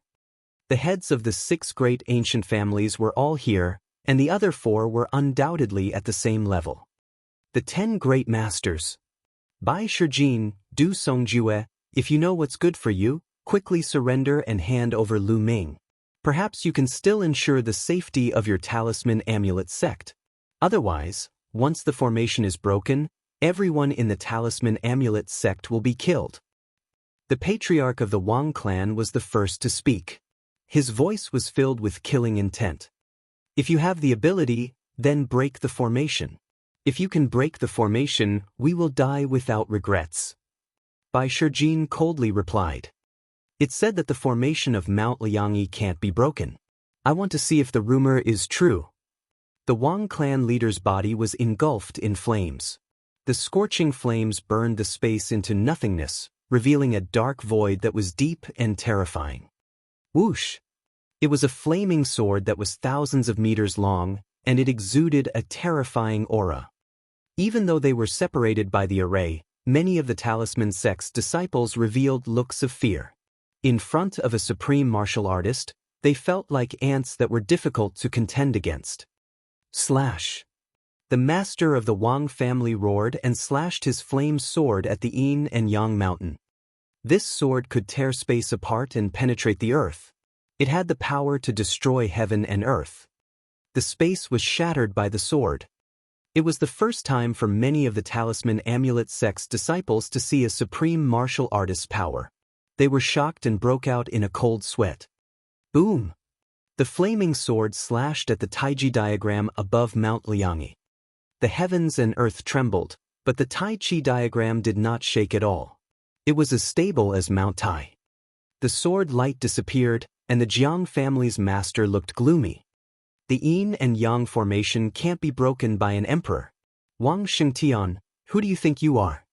A: The heads of the 6 great ancient families were all here, and the other 4 were undoubtedly at the same level. The 10 great masters. Bai Shijin, Du Songjue, if you know what's good for you, quickly surrender and hand over Lu Ming. Perhaps you can still ensure the safety of your Talisman Amulet sect. Otherwise, once the formation is broken, everyone in the Talisman Amulet sect will be killed. The patriarch of the Wang clan was the first to speak. His voice was filled with killing intent. If you have the ability, then break the formation. If you can break the formation, we will die without regrets. Bai Shijin coldly replied. It's said that the formation of Mount Liangyi can't be broken. I want to see if the rumor is true. The Wang clan leader's body was engulfed in flames. The scorching flames burned the space into nothingness, revealing a dark void that was deep and terrifying. Whoosh! It was a flaming sword that was thousands of meters long, and it exuded a terrifying aura. Even though they were separated by the array, many of the Talisman sect's disciples revealed looks of fear. In front of a supreme martial artist, they felt like ants that were difficult to contend against. Slash! The master of the Wang family roared and slashed his flame sword at the Yin and Yang mountain. This sword could tear space apart and penetrate the earth. It had the power to destroy heaven and earth. The space was shattered by the sword. It was the first time for many of the Talisman Amulet sect's disciples to see a supreme martial artist's power. They were shocked and broke out in a cold sweat. Boom! The flaming sword slashed at the taiji diagram above Mount Liangyi. The heavens and earth trembled, but the Tai Chi diagram did not shake at all. It was as stable as Mount Tai. The sword light disappeared, and the Jiang family's master looked gloomy. The Yin and Yang formation can't be broken by an emperor. Wang Xingtian, who do you think you are?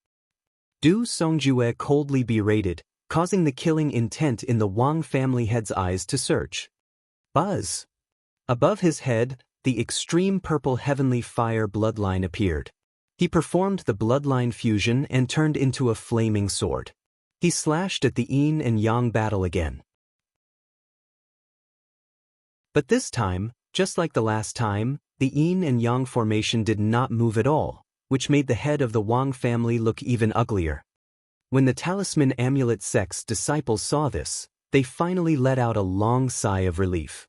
A: Du Songjue coldly berated, causing the killing intent in the Wang family head's eyes to surge. Buzz! Above his head, the extreme purple heavenly fire bloodline appeared. He performed the bloodline fusion and turned into a flaming sword. He slashed at the Yin and Yang battle again. But this time, just like the last time, the Yin and Yang formation did not move at all, which made the head of the Wang family look even uglier. When the Talisman Amulet sect's disciples saw this, they finally let out a long sigh of relief.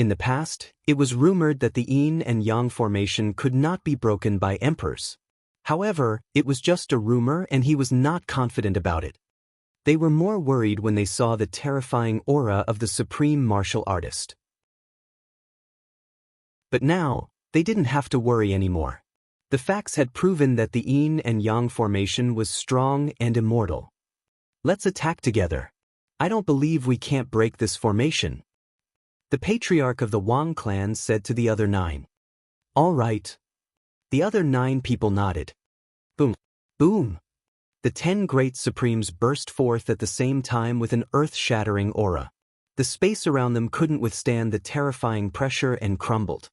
A: In the past, it was rumored that the Yin and Yang formation could not be broken by emperors. However, it was just a rumor and he was not confident about it. They were more worried when they saw the terrifying aura of the supreme martial artist. But now, they didn't have to worry anymore. The facts had proven that the yin and yang formation was strong and immortal. Let's attack together. I don't believe we can't break this formation. The patriarch of the Wang clan said to the other 9. All right. The other 9 people nodded. Boom. Boom. The 10 great supremes burst forth at the same time with an earth-shattering aura. The space around them couldn't withstand the terrifying pressure and crumbled.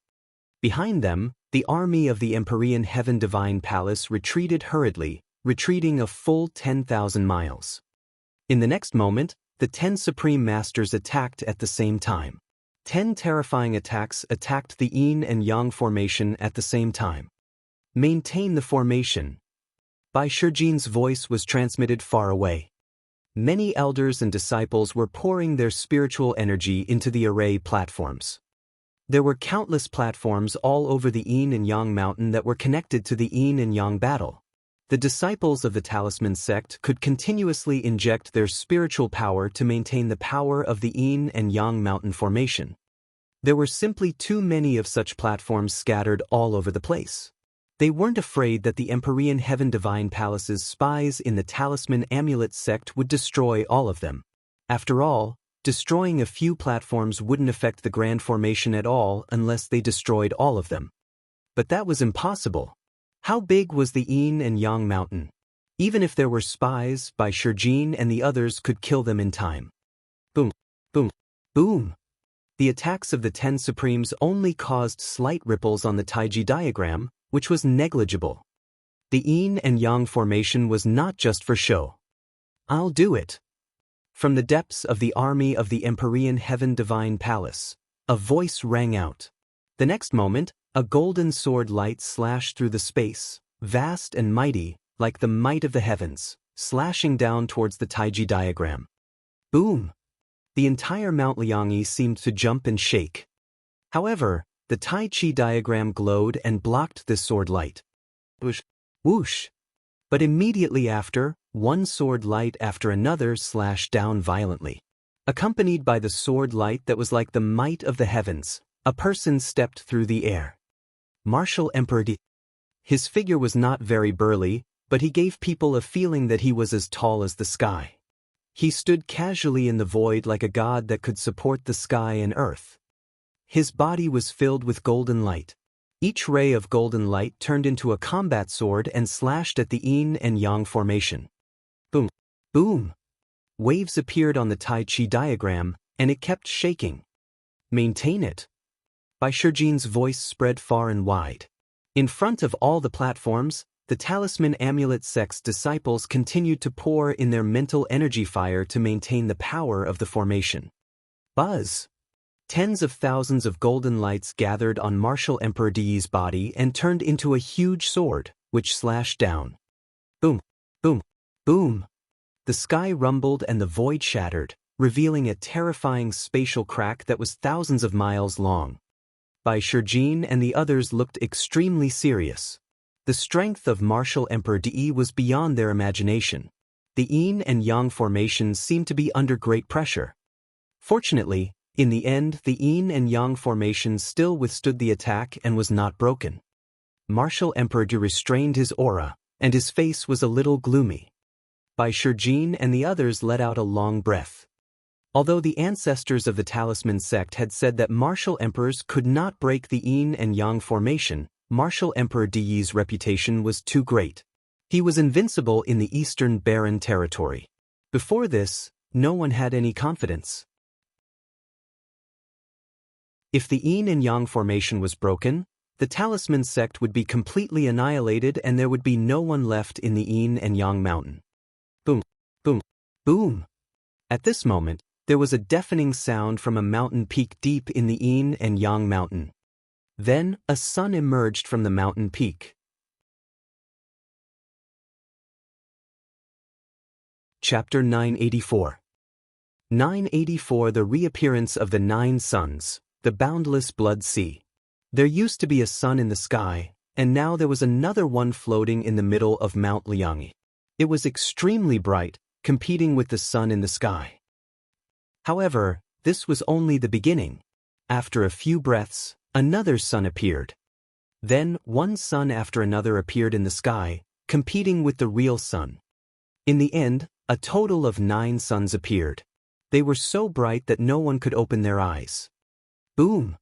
A: Behind them, the army of the Empyrean Heaven Divine Palace retreated hurriedly, retreating a full 10,000 miles. In the next moment, the 10 Supreme Masters attacked at the same time. 10 terrifying attacks attacked the yin and yang formation at the same time. Maintain the formation. Bai Shijin's voice was transmitted far away. Many elders and disciples were pouring their spiritual energy into the array platforms. There were countless platforms all over the yin and yang mountain that were connected to the yin and yang battle. The disciples of the Talisman sect could continuously inject their spiritual power to maintain the power of the yin and yang mountain formation. There were simply too many of such platforms scattered all over the place. They weren't afraid that the Empyrean Heaven Divine Palace's spies in the Talisman Amulet sect would destroy all of them. After all, destroying a few platforms wouldn't affect the grand formation at all unless they destroyed all of them. But that was impossible. How big was the yin and yang mountain? Even if there were spies, Bai Shijin and the others could kill them in time. Boom, boom, boom. The attacks of the 10 Supremes only caused slight ripples on the Taiji diagram, which was negligible. The yin and yang formation was not just for show. I'll do it. From the depths of the army of the Empyrean Heaven Divine Palace, a voice rang out. The next moment, a golden sword light slashed through the space, vast and mighty, like the might of the heavens, slashing down towards the Taiji diagram. Boom! The entire Mount Liangyi seemed to jump and shake. However, the Tai Chi diagram glowed and blocked this sword light. Whoosh! Whoosh! But immediately after, one sword light after another slashed down violently. Accompanied by the sword light that was like the might of the heavens, a person stepped through the air. Martial Emperor D. His figure was not very burly, but he gave people a feeling that he was as tall as the sky. He stood casually in the void like a god that could support the sky and earth. His body was filled with golden light. Each ray of golden light turned into a combat sword and slashed at the yin and yang formation. Boom! Boom! Waves appeared on the Tai Chi diagram, and it kept shaking. Maintain it. Bai Shijin's voice spread far and wide. In front of all the platforms, the Talisman Amulet sect's disciples continued to pour in their mental energy fire to maintain the power of the formation. Buzz! Tens of thousands of golden lights gathered on Martial Emperor Di's body and turned into a huge sword, which slashed down. Boom! Boom! Boom! The sky rumbled and the void shattered, revealing a terrifying spatial crack that was thousands of miles long. Bai Shijin and the others looked extremely serious. The strength of Martial Emperor Di was beyond their imagination. The yin and yang formations seemed to be under great pressure. Fortunately, in the end, the yin and yang formation still withstood the attack and was not broken. Martial Emperor Di restrained his aura, and his face was a little gloomy. Bai Shijin and the others let out a long breath. Although the ancestors of the Talisman sect had said that martial emperors could not break the yin and yang formation, Martial Emperor Di's reputation was too great. He was invincible in the Eastern Barren territory. Before this, no one had any confidence. If the yin and yang formation was broken, the Talisman sect would be completely annihilated and there would be no one left in the yin and yang mountain. Boom, boom, boom. At this moment, there was a deafening sound from a mountain peak deep in the yin and yang mountain. Then, a sun emerged from the mountain peak. Chapter 984. 984 The reappearance of the 9 suns, the boundless blood sea. There used to be a sun in the sky, and now there was another one floating in the middle of Mount Liangyi. It was extremely bright, competing with the sun in the sky. However, this was only the beginning. After a few breaths, another sun appeared. Then, one sun after another appeared in the sky, competing with the real sun. In the end, a total of 9 suns appeared. They were so bright that no one could open their eyes. Boom!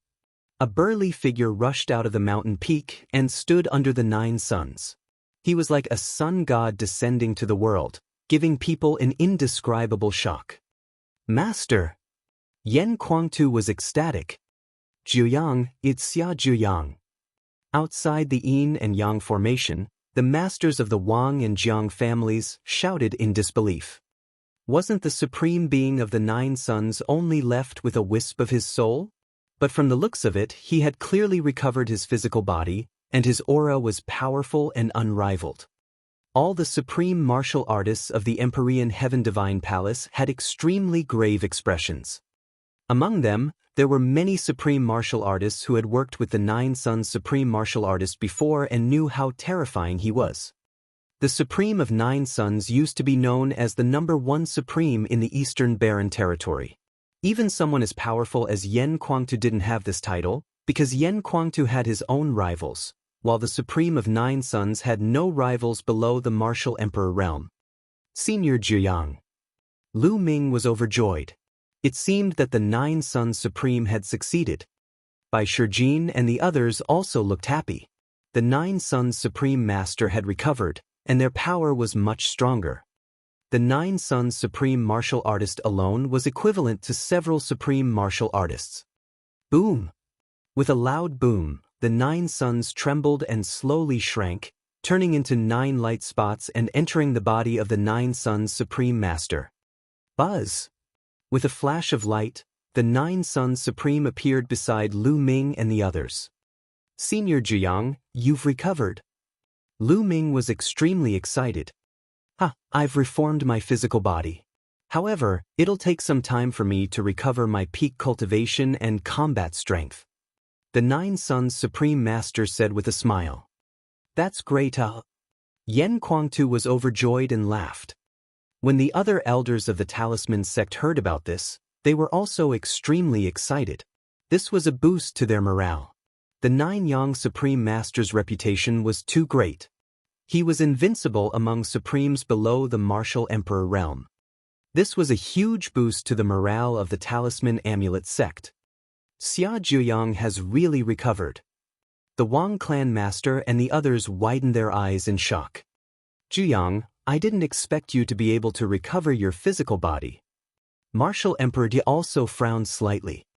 A: A burly figure rushed out of the mountain peak and stood under the 9 suns. He was like a sun god descending to the world, giving people an indescribable shock. Master! Yan Kuangtu was ecstatic. Jiuyang, it's Xia Jiuyang. Outside the Yin and Yang formation, the masters of the Wang and Jiang families shouted in disbelief. Wasn't the supreme being of the 9 suns only left with a wisp of his soul? But from the looks of it, he had clearly recovered his physical body, and his aura was powerful and unrivaled. All the supreme martial artists of the Empyrean Heaven Divine Palace had extremely grave expressions. Among them, there were many supreme martial artists who had worked with the 9 Suns supreme martial artist before and knew how terrifying he was. The supreme of 9 Suns used to be known as the #1 supreme in the Eastern Barren Territory. Even someone as powerful as Yan Kuangtu didn't have this title, because Yan Kuangtu had his own rivals, while the supreme of 9 Suns had no rivals below the martial emperor realm. Senior Jiuyang. Lu Ming was overjoyed. It seemed that the 9 Suns supreme had succeeded. Bai Shijin and the others also looked happy. The 9 Suns supreme master had recovered, and their power was much stronger. The 9 Suns supreme martial artist alone was equivalent to several supreme martial artists. Boom! With a loud boom, the 9 suns trembled and slowly shrank, turning into 9 light spots and entering the body of the 9 Suns Supreme Master. Buzz! With a flash of light, the 9 Suns Supreme appeared beside Lu Ming and the others. Senior Jiuyang, you've recovered. Lu Ming was extremely excited. I've reformed my physical body. However, it'll take some time for me to recover my peak cultivation and combat strength. The 9 Suns Supreme Master said with a smile. That's great, Yan Kuangtu was overjoyed and laughed. When the other elders of the Talisman sect heard about this, they were also extremely excited. This was a boost to their morale. The 9 Yang Supreme Master's reputation was too great. He was invincible among supremes below the martial emperor realm. This was a huge boost to the morale of the Talisman Amulet sect. Xia Jiuyang has really recovered. The Wang clan master and the others widened their eyes in shock. Jiuyang, I didn't expect you to be able to recover your physical body. Martial Emperor Di also frowned slightly.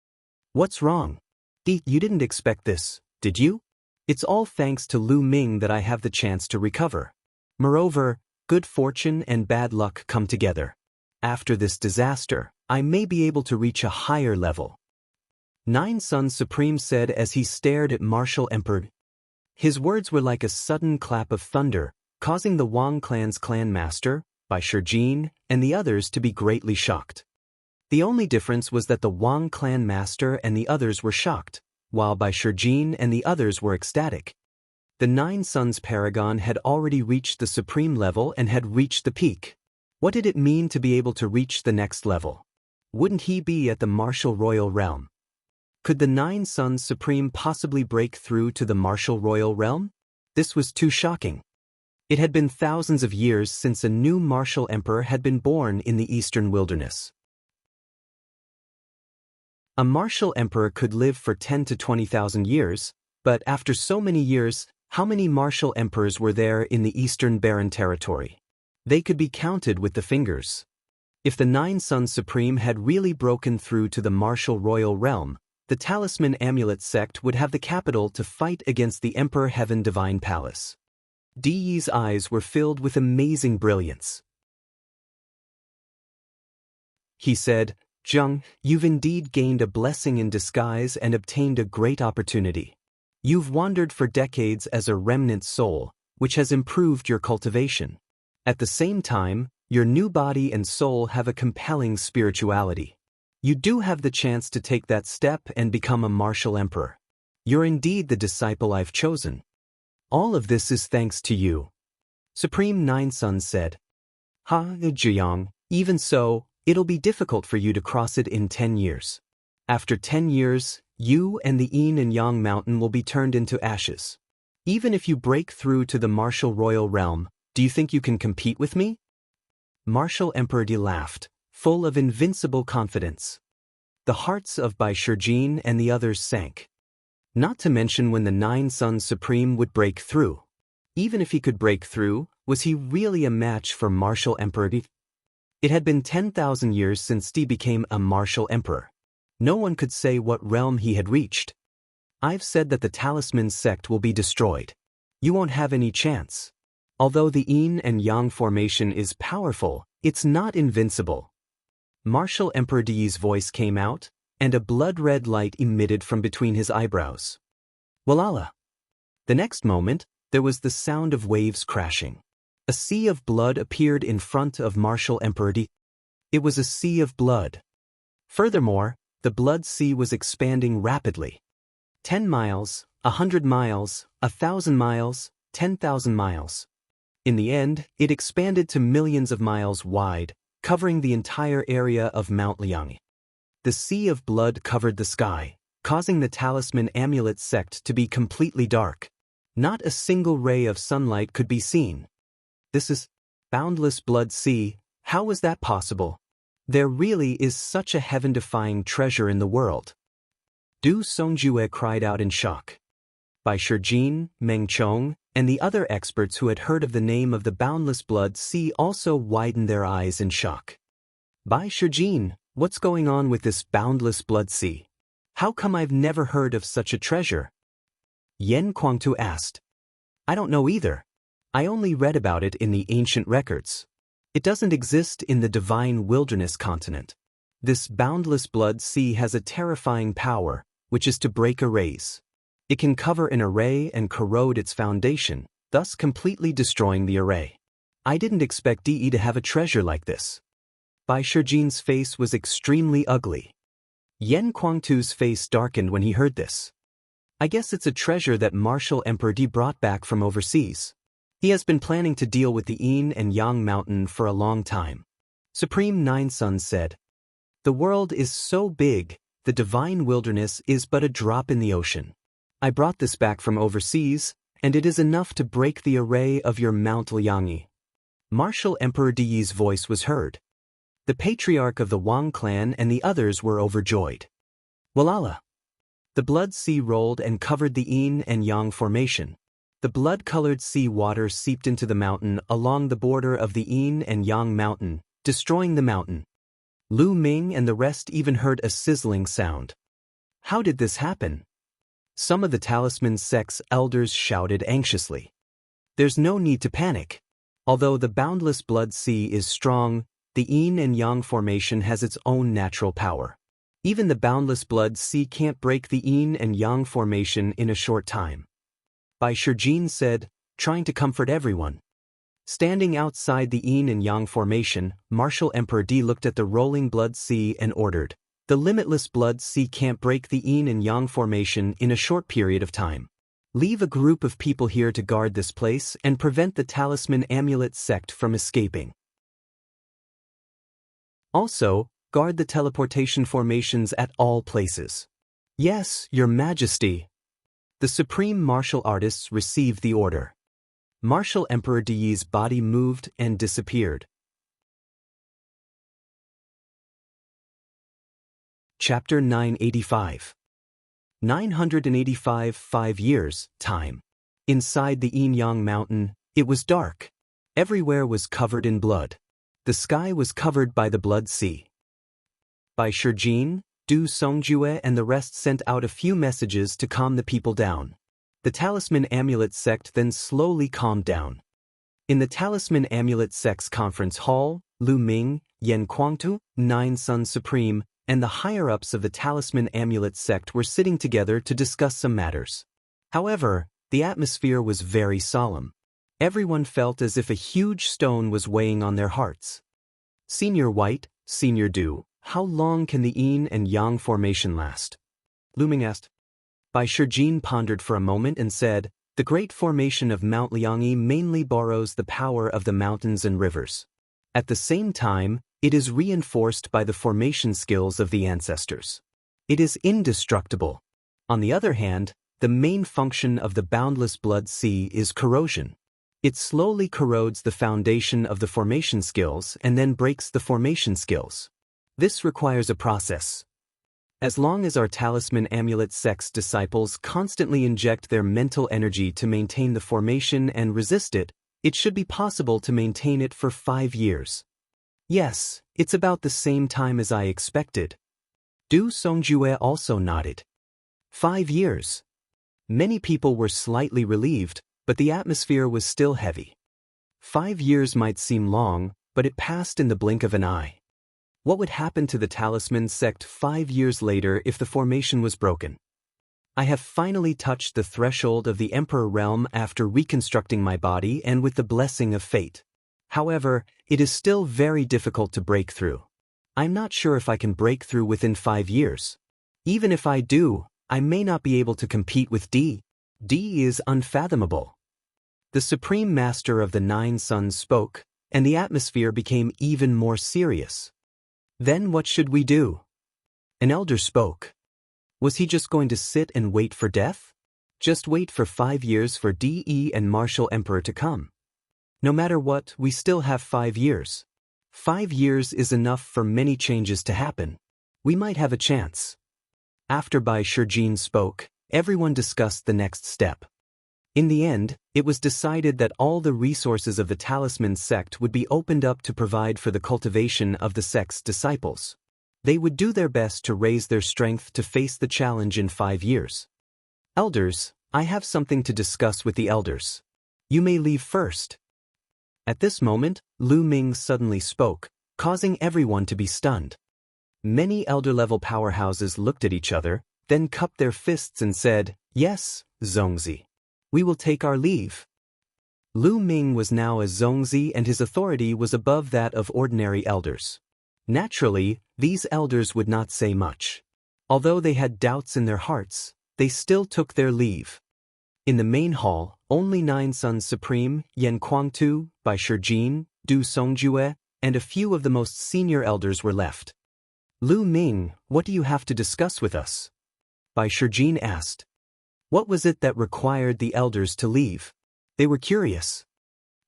A: What's wrong? Di, you didn't expect this, did you? It's all thanks to Lu Ming that I have the chance to recover. Moreover, good fortune and bad luck come together. After this disaster, I may be able to reach a higher level. 9 Suns Supreme said as he stared at Martial Emperor. His words were like a sudden clap of thunder, causing the Wang clan's clan master, Bai Shijin, and the others to be greatly shocked. The only difference was that the Wang clan master and the others were shocked, while Bai Shijin and the others were ecstatic. The 9 Suns Paragon had already reached the supreme level and had reached the peak. What did it mean to be able to reach the next level? Wouldn't he be at the martial royal realm? Could the 9 Suns Supreme possibly break through to the martial royal realm? This was too shocking. It had been thousands of years since a new martial emperor had been born in the eastern wilderness. A martial emperor could live for 10 to 20,000 years, but after so many years, how many martial emperors were there in the eastern barren territory? They could be counted with the fingers. If the 9 Suns Supreme had really broken through to the martial royal realm, the Talisman Amulet sect would have the capital to fight against the Emperor Heaven Divine Palace. Di Yi's eyes were filled with amazing brilliance. He said, Zheng, you've indeed gained a blessing in disguise and obtained a great opportunity. You've wandered for decades as a remnant soul, which has improved your cultivation. At the same time, your new body and soul have a compelling spirituality. You do have the chance to take that step and become a martial emperor. You're indeed the disciple I've chosen. All of this is thanks to you. Supreme 9 Suns said. Jiuyang, even so, it'll be difficult for you to cross it in 10 years. After 10 years, you and the Yin and Yang mountain will be turned into ashes. Even if you break through to the martial royal realm, do you think you can compete with me? Martial Emperor Di laughed, full of invincible confidence. The hearts of Bai Shijin and the others sank. Not to mention when the Nine Sons Supreme would break through. Even if he could break through, was he really a match for Martial Emperor Di? It had been 10,000 years since Di became a martial emperor. No one could say what realm he had reached. I've said that the Talisman sect will be destroyed. You won't have any chance. Although the Yin and Yang formation is powerful, it's not invincible. Martial Emperor Di's voice came out, and a blood-red light emitted from between his eyebrows. Walala! The next moment, there was the sound of waves crashing. A sea of blood appeared in front of Martial Emperor Di. It was a sea of blood. Furthermore, the blood sea was expanding rapidly. 10 miles, 100 miles, 1,000 miles, 10,000 miles. In the end, it expanded to millions of miles wide, covering the entire area of Mount Liang. The sea of blood covered the sky, causing the Talisman Amulet sect to be completely dark. Not a single ray of sunlight could be seen. This is boundless blood sea. How was that possible? There really is such a heaven-defying treasure in the world. Du Songjue cried out in shock. Bai Shijin, Meng Chong, and the other experts who had heard of the name of the boundless blood sea also widened their eyes in shock. Bai Shijin, what's going on with this boundless blood sea? How come I've never heard of such a treasure? Yan Kuangtu asked. I don't know either. I only read about it in the ancient records. It doesn't exist in the divine wilderness continent. This boundless blood sea has a terrifying power, which is to break arrays. It can cover an array and corrode its foundation, thus completely destroying the array. I didn't expect DE to have a treasure like this. Bai Shijin's face was extremely ugly. Yan Kuangtu's face darkened when he heard this. I guess it's a treasure that Martial Emperor Di brought back from overseas. He has been planning to deal with the Yin and Yang mountain for a long time. Supreme Nine Sons said, The world is so big, the divine wilderness is but a drop in the ocean. I brought this back from overseas, and it is enough to break the array of your Mount Liang. Martial Emperor Di's voice was heard. The patriarch of the Wang clan and the others were overjoyed. Walala! The blood sea rolled and covered the Yin and Yang formation. The blood-colored sea water seeped into the mountain along the border of the Yin and Yang mountain, destroying the mountain. Lu Ming and the rest even heard a sizzling sound. How did this happen? Some of the Talisman sect's elders shouted anxiously. There's no need to panic. Although the boundless blood sea is strong, the Yin and Yang formation has its own natural power. Even the boundless blood sea can't break the Yin and Yang formation in a short time. Bai Shijin said, trying to comfort everyone. Standing outside the Yin and Yang formation, Martial Emperor Di looked at the rolling blood sea and ordered, The limitless blood sea can't break the Yin and Yang formation in a short period of time. Leave a group of people here to guard this place and prevent the Talisman Amulet sect from escaping. Also, guard the teleportation formations at all places. Yes, Your Majesty. The supreme martial artists received the order. Martial Emperor Di's body moved and disappeared. Chapter 985. 985 5 years, time. Inside the Yin-Yang mountain, it was dark. Everywhere was covered in blood. The sky was covered by the blood sea. Bai Shijin, Du Songjue and the rest sent out a few messages to calm the people down. The Talisman Amulet sect then slowly calmed down. In the Talisman Amulet sect's conference hall, Lu Ming, Yan Kuangtu, Nine Sons Supreme, and the higher-ups of the Talisman Amulet sect were sitting together to discuss some matters. However, the atmosphere was very solemn. Everyone felt as if a huge stone was weighing on their hearts. Senior White, Senior Du, how long can the Yin and Yang formation last? Lu Ming asked. Bai Shijin pondered for a moment and said, The great formation of Mount Liang mainly borrows the power of the mountains and rivers. At the same time, it is reinforced by the formation skills of the ancestors. It is indestructible. On the other hand, the main function of the boundless blood sea is corrosion. It slowly corrodes the foundation of the formation skills and then breaks the formation skills. This requires a process. As long as our talisman amulet sect's disciples constantly inject their mental energy to maintain the formation and resist it, it should be possible to maintain it for 5 years. Yes, it's about the same time as I expected. Du Songjue also nodded. 5 years. Many people were slightly relieved, but the atmosphere was still heavy. 5 years might seem long, but it passed in the blink of an eye. What would happen to the talisman sect 5 years later if the formation was broken? I have finally touched the threshold of the Emperor realm after reconstructing my body and with the blessing of fate. However, it is still very difficult to break through. I'm not sure if I can break through within 5 years. Even if I do, I may not be able to compete with D. D is unfathomable. The Supreme Master of the Nine Suns spoke, and the atmosphere became even more serious. Then what should we do? An elder spoke. Was he just going to sit and wait for death? Just wait for 5 years for DE and Martial Emperor to come. No matter what, we still have 5 years. 5 years is enough for many changes to happen. We might have a chance. After Bai Shijin spoke, everyone discussed the next step. In the end, it was decided that all the resources of the Talisman sect would be opened up to provide for the cultivation of the sect's disciples. They would do their best to raise their strength to face the challenge in 5 years. Elders, I have something to discuss with the elders. You may leave first. At this moment, Lu Ming suddenly spoke, causing everyone to be stunned. Many elder-level powerhouses looked at each other, then cupped their fists and said, "Yes, Zongzi. We will take our leave." Lu Ming was now a Zongzi and his authority was above that of ordinary elders. Naturally, these elders would not say much. Although they had doubts in their hearts, they still took their leave. In the main hall, only Nine Suns Supreme, Yan Kuangtu, Bai Shijin, Du Songjue, and a few of the most senior elders were left. Lu Ming, what do you have to discuss with us? Bai Shijin asked. What was it that required the elders to leave? They were curious.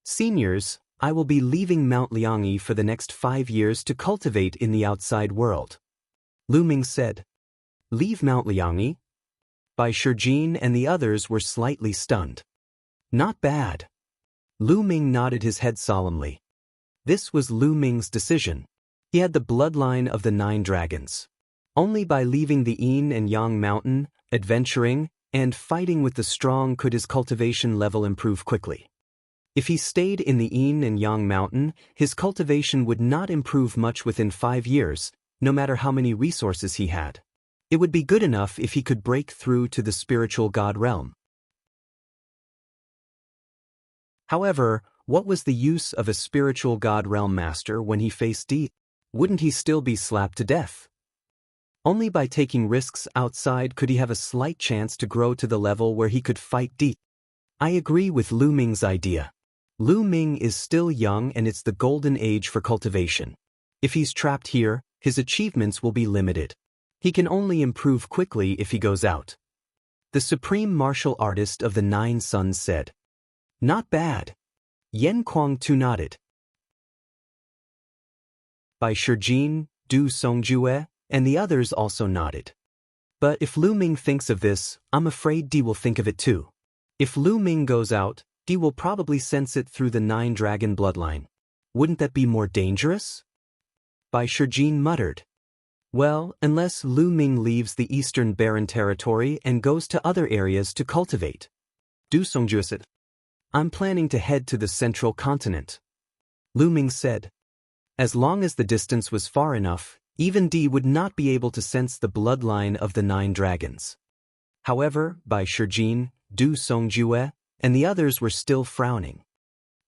A: Seniors, I will be leaving Mount Liangyi for the next 5 years to cultivate in the outside world. Lu Ming said. Leave Mount Liangyi? Bai Shijin and the others were slightly stunned. Not bad. Lu Ming nodded his head solemnly. This was Lu Ming's decision. He had the bloodline of the 9 dragons. Only by leaving the Yin and Yang mountain, adventuring, and fighting with the strong could his cultivation level improve quickly. If he stayed in the Yin and Yang mountain, his cultivation would not improve much within 5 years, no matter how many resources he had. It would be good enough if he could break through to the spiritual god realm. However, what was the use of a spiritual god realm master when he faced D? Wouldn't he still be slapped to death? Only by taking risks outside could he have a slight chance to grow to the level where he could fight D. I agree with Lu Ming's idea. Lu Ming is still young and it's the golden age for cultivation. If he's trapped here, his achievements will be limited. He can only improve quickly if he goes out. The supreme martial artist of the 9 Suns said. Not bad. Yan Kuangtu nodded. Bai Shijin, Du Songjue, and the others also nodded. But if Lu Ming thinks of this, I'm afraid Di will think of it too. If Lu Ming goes out, Di will probably sense it through the 9 dragon bloodline. Wouldn't that be more dangerous? Bai Shijin muttered. Well, unless Lu Ming leaves the Eastern Barren territory and goes to other areas to cultivate. Du Songjue said. I'm planning to head to the central continent. Lu Ming said. As long as the distance was far enough, even Di would not be able to sense the bloodline of the 9 dragons. However, Bai Shijin, Du Songjue, and the others were still frowning.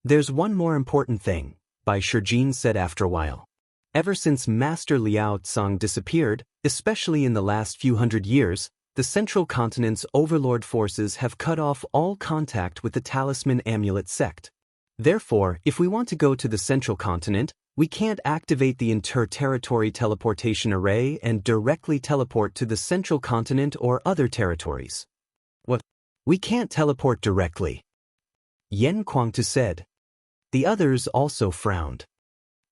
A: There's one more important thing, Bai Shijin said after a while. Ever since Master Liao Tsang disappeared, especially in the last few hundred years, the Central Continent's overlord forces have cut off all contact with the Talisman Amulet sect. Therefore, if we want to go to the Central Continent, we can't activate the inter-territory teleportation array and directly teleport to the Central Continent or other territories. What? We can't teleport directly, Yan Kuangtu said. The others also frowned.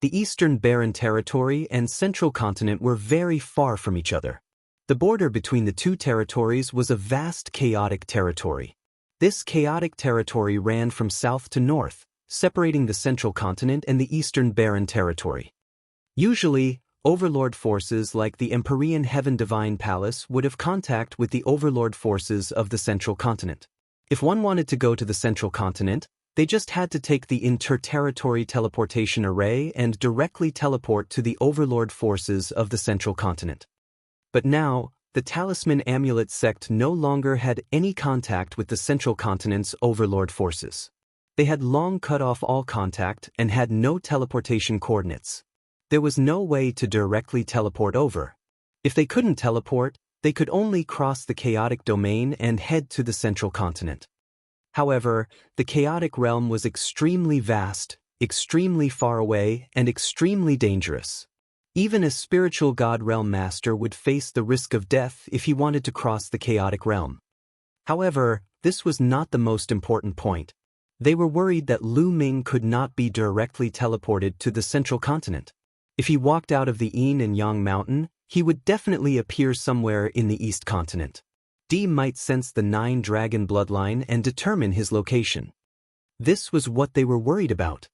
A: The Eastern Barren Territory and Central Continent were very far from each other. The border between the two territories was a vast chaotic territory. This chaotic territory ran from south to north, separating the Central Continent and the Eastern Barren Territory. Usually, overlord forces like the Empyrean Heaven Divine Palace would have contact with the overlord forces of the Central Continent. If one wanted to go to the Central Continent, they just had to take the inter-territory teleportation array and directly teleport to the overlord forces of the Central Continent. But now, the Talisman Amulet sect no longer had any contact with the Central Continent's overlord forces. They had long cut off all contact and had no teleportation coordinates. There was no way to directly teleport over. If they couldn't teleport, they could only cross the chaotic domain and head to the Central Continent. However, the chaotic realm was extremely vast, extremely far away, and extremely dangerous. Even a spiritual God Realm Master would face the risk of death if he wanted to cross the chaotic realm. However, this was not the most important point. They were worried that Lu Ming could not be directly teleported to the Central Continent. If he walked out of the Yin and Yang Mountain, he would definitely appear somewhere in the East Continent. D might sense the 9-dragon bloodline and determine his location. This was what they were worried about.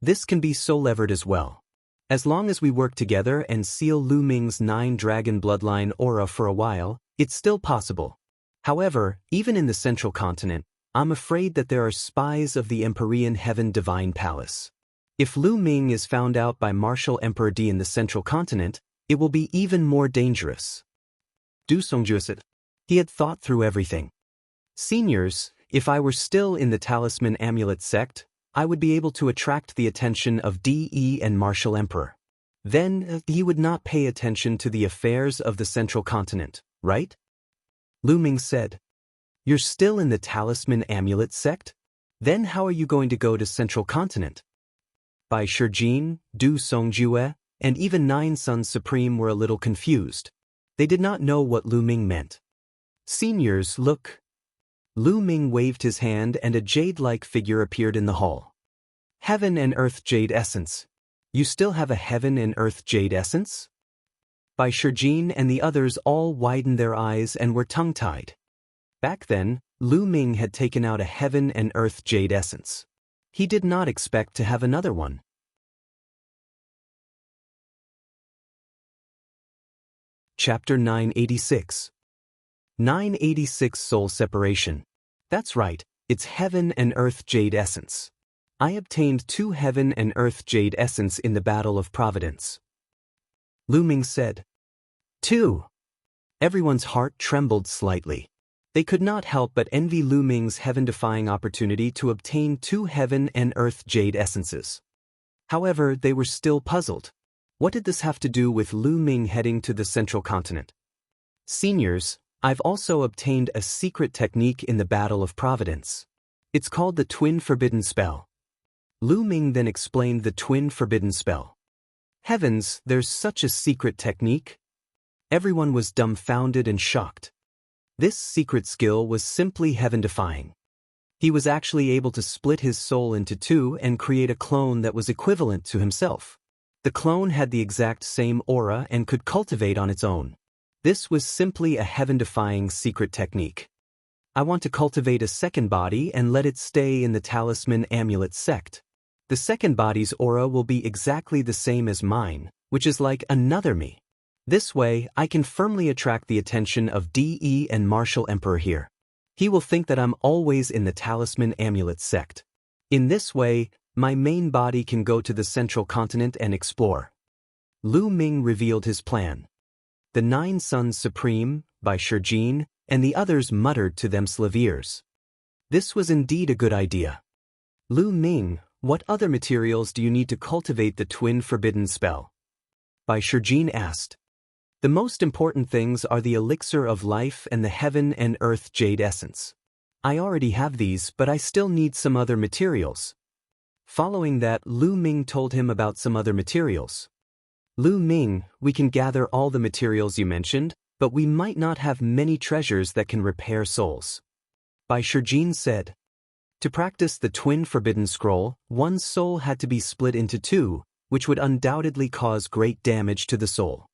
A: This can be so levered as well. As long as we work together and seal Lu Ming's 9-dragon bloodline aura for a while, it's still possible. However, even in the Central Continent, I'm afraid that there are spies of the Empyrean Heaven Divine Palace. If Lu Ming is found out by Martial Emperor D in the Central Continent, it will be even more dangerous. Du Songju said. He had thought through everything. Seniors, if I were still in the Talisman Amulet sect, I would be able to attract the attention of DE and Martial Emperor. Then, he would not pay attention to the affairs of the Central Continent, right? Lu Ming said. You're still in the Talisman Amulet sect? Then how are you going to go to Central Continent? Bai Shijin, Du Songjue, and even Nine Sons Supreme were a little confused. They did not know what Lu Ming meant. Seniors, look. Lu Ming waved his hand and a jade-like figure appeared in the hall. Heaven and Earth Jade Essence. You still have a Heaven and Earth Jade Essence? Bai Shijin and the others all widened their eyes and were tongue-tied. Back then, Lu Ming had taken out a Heaven and Earth Jade Essence. He did not expect to have another one. Chapter 986. 986 Soul Separation. That's right, it's Heaven and Earth Jade Essence. I obtained 2 Heaven and Earth Jade Essence in the Battle of Providence. Lu Ming said. 2. Everyone's heart trembled slightly. They could not help but envy Lu Ming's heaven-defying opportunity to obtain 2 Heaven and Earth Jade Essences. However, they were still puzzled. What did this have to do with Lu Ming heading to the Central Continent? Seniors, I've also obtained a secret technique in the Battle of Providence. It's called the Twin Forbidden Spell. Lu Ming then explained the Twin Forbidden Spell. Heavens, there's such a secret technique? Everyone was dumbfounded and shocked. This secret skill was simply heaven-defying. He was actually able to split his soul into 2 and create a clone that was equivalent to himself. The clone had the exact same aura and could cultivate on its own. This was simply a heaven-defying secret technique. I want to cultivate a second body and let it stay in the Talisman Amulet sect. The second body's aura will be exactly the same as mine, which is like another me. This way, I can firmly attract the attention of DE and Martial Emperor here. He will think that I'm always in the Talisman Amulet sect. In this way, my main body can go to the Central Continent and explore. Lu Ming revealed his plan. The 9 Sons Supreme, Bai Shijin, and the others muttered to themselves ears. This was indeed a good idea. Lu Ming, what other materials do you need to cultivate the Twin Forbidden Spell? Bai Shijin asked. The most important things are the Elixir of Life and the Heaven and Earth Jade Essence. I already have these, but I still need some other materials. Following that, Lu Ming told him about some other materials. Lu Ming, we can gather all the materials you mentioned, but we might not have many treasures that can repair souls. Bai Shijin said. To practice the twin forbidden scroll, one's soul had to be split into two, which would undoubtedly cause great damage to the soul.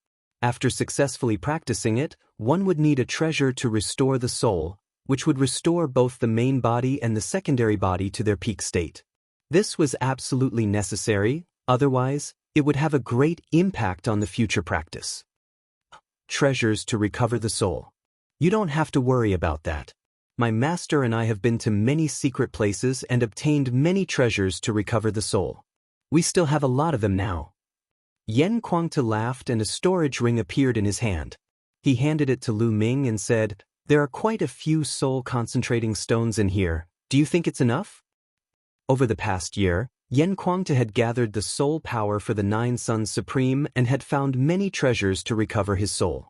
A: After successfully practicing it, one would need a treasure to restore the soul, which would restore both the main body and the secondary body to their peak state. This was absolutely necessary, otherwise, it would have a great impact on the future practice. Treasures to recover the soul. You don't have to worry about that. My master and I have been to many secret places and obtained many treasures to recover the soul. We still have a lot of them now. Yan Kuangta laughed and a storage ring appeared in his hand. He handed it to Lu Ming and said, "There are quite a few soul-concentrating stones in here. Do you think it's enough?" Over the past year, Yan Kuangta had gathered the soul power for the 9 Sons Supreme and had found many treasures to recover his soul.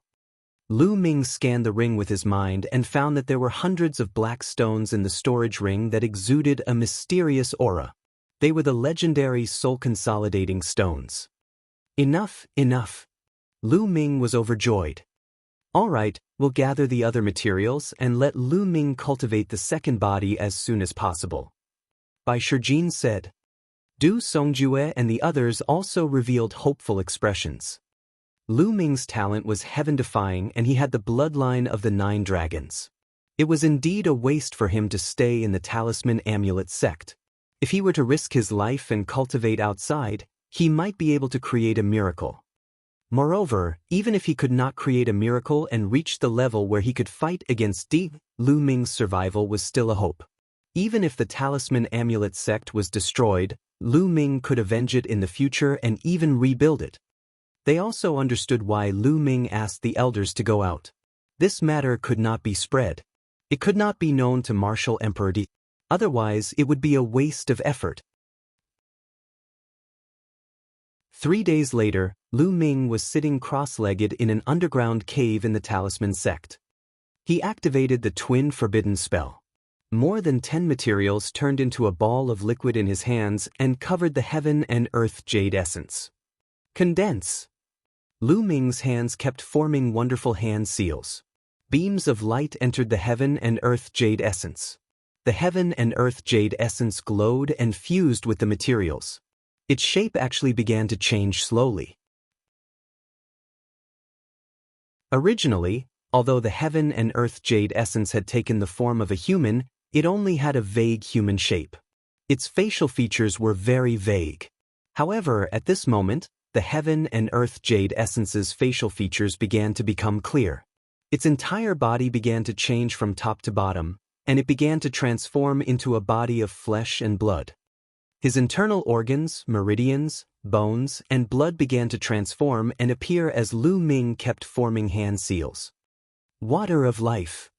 A: Lu Ming scanned the ring with his mind and found that there were hundreds of black stones in the storage ring that exuded a mysterious aura. They were the legendary soul-consolidating stones. Enough, enough. Lu Ming was overjoyed. All right, we'll gather the other materials and let Lu Ming cultivate the second body as soon as possible. Bai Shijin said. Du Songjue and the others also revealed hopeful expressions. Lu Ming's talent was heaven-defying and he had the bloodline of the 9 dragons. It was indeed a waste for him to stay in the Talisman Amulet sect. If he were to risk his life and cultivate outside, he might be able to create a miracle. Moreover, even if he could not create a miracle and reach the level where he could fight against Lu Ming's survival was still a hope. Even if the Talisman Amulet sect was destroyed, Lu Ming could avenge it in the future and even rebuild it. They also understood why Lu Ming asked the elders to go out. This matter could not be spread. It could not be known to Martial Emperor Di. Otherwise, it would be a waste of effort. 3 days later, Lu Ming was sitting cross-legged in an underground cave in the Talisman sect. He activated the twin forbidden spell. More than 10 materials turned into a ball of liquid in his hands and covered the heaven and earth jade essence. Condense. Lu Ming's hands kept forming wonderful hand seals. Beams of light entered the heaven and earth jade essence. The heaven and earth jade essence glowed and fused with the materials. Its shape actually began to change slowly. Originally, although the heaven and earth jade essence had taken the form of a human, it only had a vague human shape. Its facial features were very vague. However, at this moment, the heaven and earth jade essence's facial features began to become clear. Its entire body began to change from top to bottom, and it began to transform into a body of flesh and blood. His internal organs, meridians, bones, and blood began to transform and appear as Lu Ming kept forming hand seals. Water of life.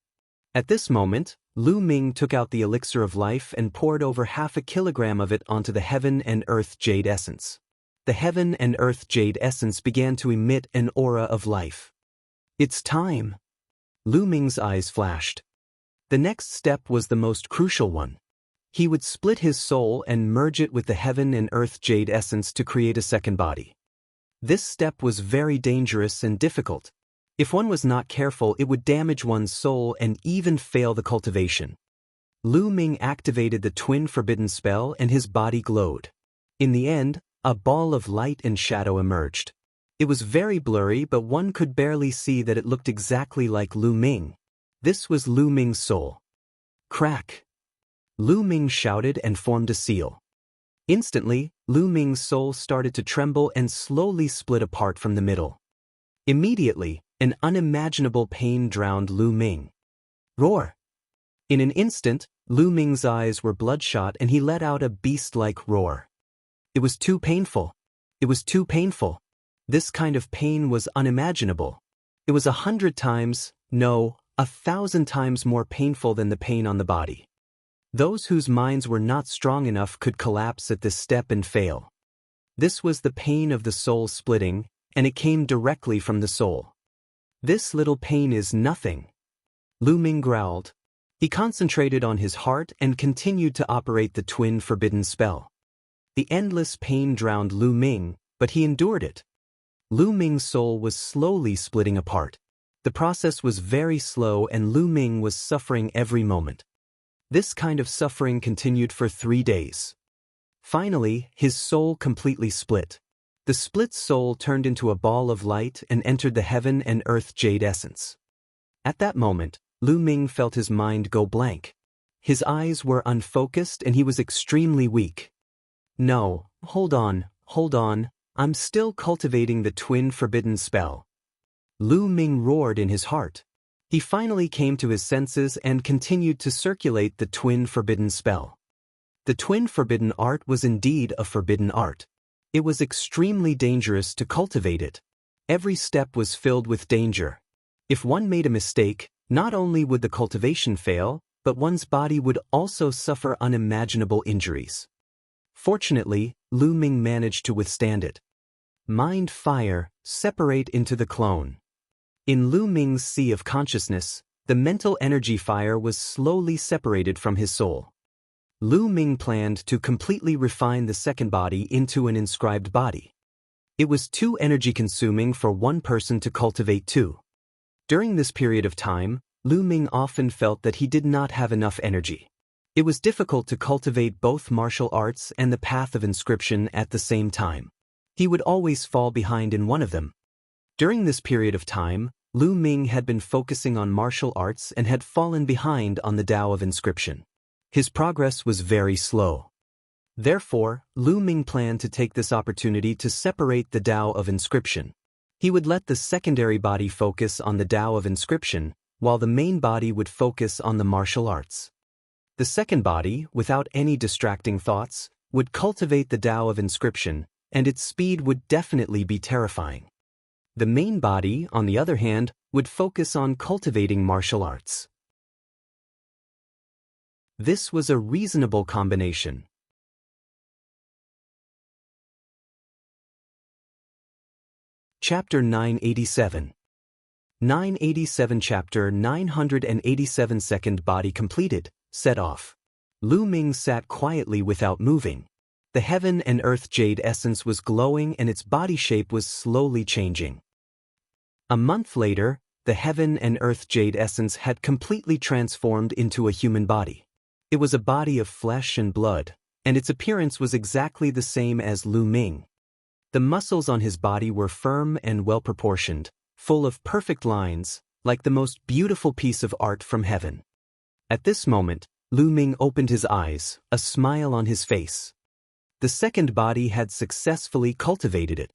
A: At this moment, Lu Ming took out the elixir of life and poured over 1/2 kilogram of it onto the heaven and earth jade essence. The heaven and earth jade essence began to emit an aura of life. It's time. Lu Ming's eyes flashed. The next step was the most crucial one. He would split his soul and merge it with the heaven and earth jade essence to create a second body. This step was very dangerous and difficult. If one was not careful, it would damage one's soul and even fail the cultivation. Lu Ming activated the twin forbidden spell and his body glowed. In the end, a ball of light and shadow emerged. It was very blurry, but one could barely see that it looked exactly like Lu Ming. This was Lu Ming's soul. Crack! Lu Ming shouted and formed a seal. Instantly, Lu Ming's soul started to tremble and slowly split apart from the middle. Immediately, an unimaginable pain drowned Lu Ming. Roar! In an instant, Lu Ming's eyes were bloodshot and he let out a beast-like roar. It was too painful. It was too painful. This kind of pain was unimaginable. It was 100 times, no, 1,000 times more painful than the pain on the body. Those whose minds were not strong enough could collapse at this step and fail. This was the pain of the soul splitting, and it came directly from the soul. This little pain is nothing. Lu Ming growled. He concentrated on his heart and continued to operate the twin forbidden spell. The endless pain drowned Lu Ming, but he endured it. Lu Ming's soul was slowly splitting apart. The process was very slow and Lu Ming was suffering every moment. This kind of suffering continued for 3 days. Finally, his soul completely split. The split soul turned into a ball of light and entered the heaven and earth jade essence. At that moment, Lu Ming felt his mind go blank. His eyes were unfocused and he was extremely weak. No, hold on, I'm still cultivating the twin forbidden spell. Lu Ming roared in his heart. He finally came to his senses and continued to circulate the twin forbidden spell. The twin forbidden art was indeed a forbidden art. It was extremely dangerous to cultivate it. Every step was filled with danger. If one made a mistake, not only would the cultivation fail, but one's body would also suffer unimaginable injuries. Fortunately, Lu Ming managed to withstand it. Mind fire, separate into the clone. In Lu Ming's sea of consciousness, the mental energy fire was slowly separated from his soul. Lu Ming planned to completely refine the second body into an inscribed body. It was too energy-consuming for one person to cultivate two. During this period of time, Lu Ming often felt that he did not have enough energy. It was difficult to cultivate both martial arts and the path of inscription at the same time. He would always fall behind in one of them. During this period of time, Lu Ming had been focusing on martial arts and had fallen behind on the Tao of inscription. His progress was very slow. Therefore, Lu Ming planned to take this opportunity to separate the Tao of inscription. He would let the secondary body focus on the Tao of inscription, while the main body would focus on the martial arts. The second body, without any distracting thoughts, would cultivate the Tao of inscription, and its speed would definitely be terrifying. The main body, on the other hand, would focus on cultivating martial arts. This was a reasonable combination. Chapter 987. 987 Chapter 987 Second body completed, set off. Lu Ming sat quietly without moving. The heaven and earth jade essence was glowing and its body shape was slowly changing. A month later, the heaven and earth jade essence had completely transformed into a human body. It was a body of flesh and blood, and its appearance was exactly the same as Lu Ming. The muscles on his body were firm and well-proportioned, full of perfect lines, like the most beautiful piece of art from heaven. At this moment, Lu Ming opened his eyes, a smile on his face. The second body had successfully cultivated it.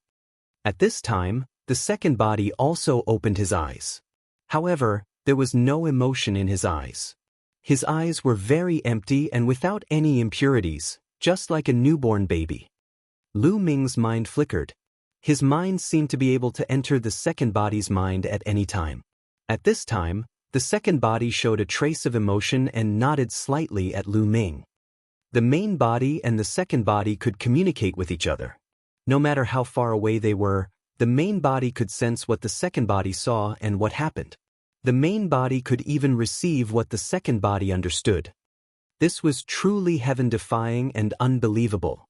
A: At this time, the second body also opened his eyes. However, there was no emotion in his eyes. His eyes were very empty and without any impurities, just like a newborn baby. Lu Ming's mind flickered. His mind seemed to be able to enter the second body's mind at any time. At this time, the second body showed a trace of emotion and nodded slightly at Lu Ming. The main body and the second body could communicate with each other. No matter how far away they were, the main body could sense what the second body saw and what happened. The main body could even receive what the second body understood. This was truly heaven-defying and unbelievable.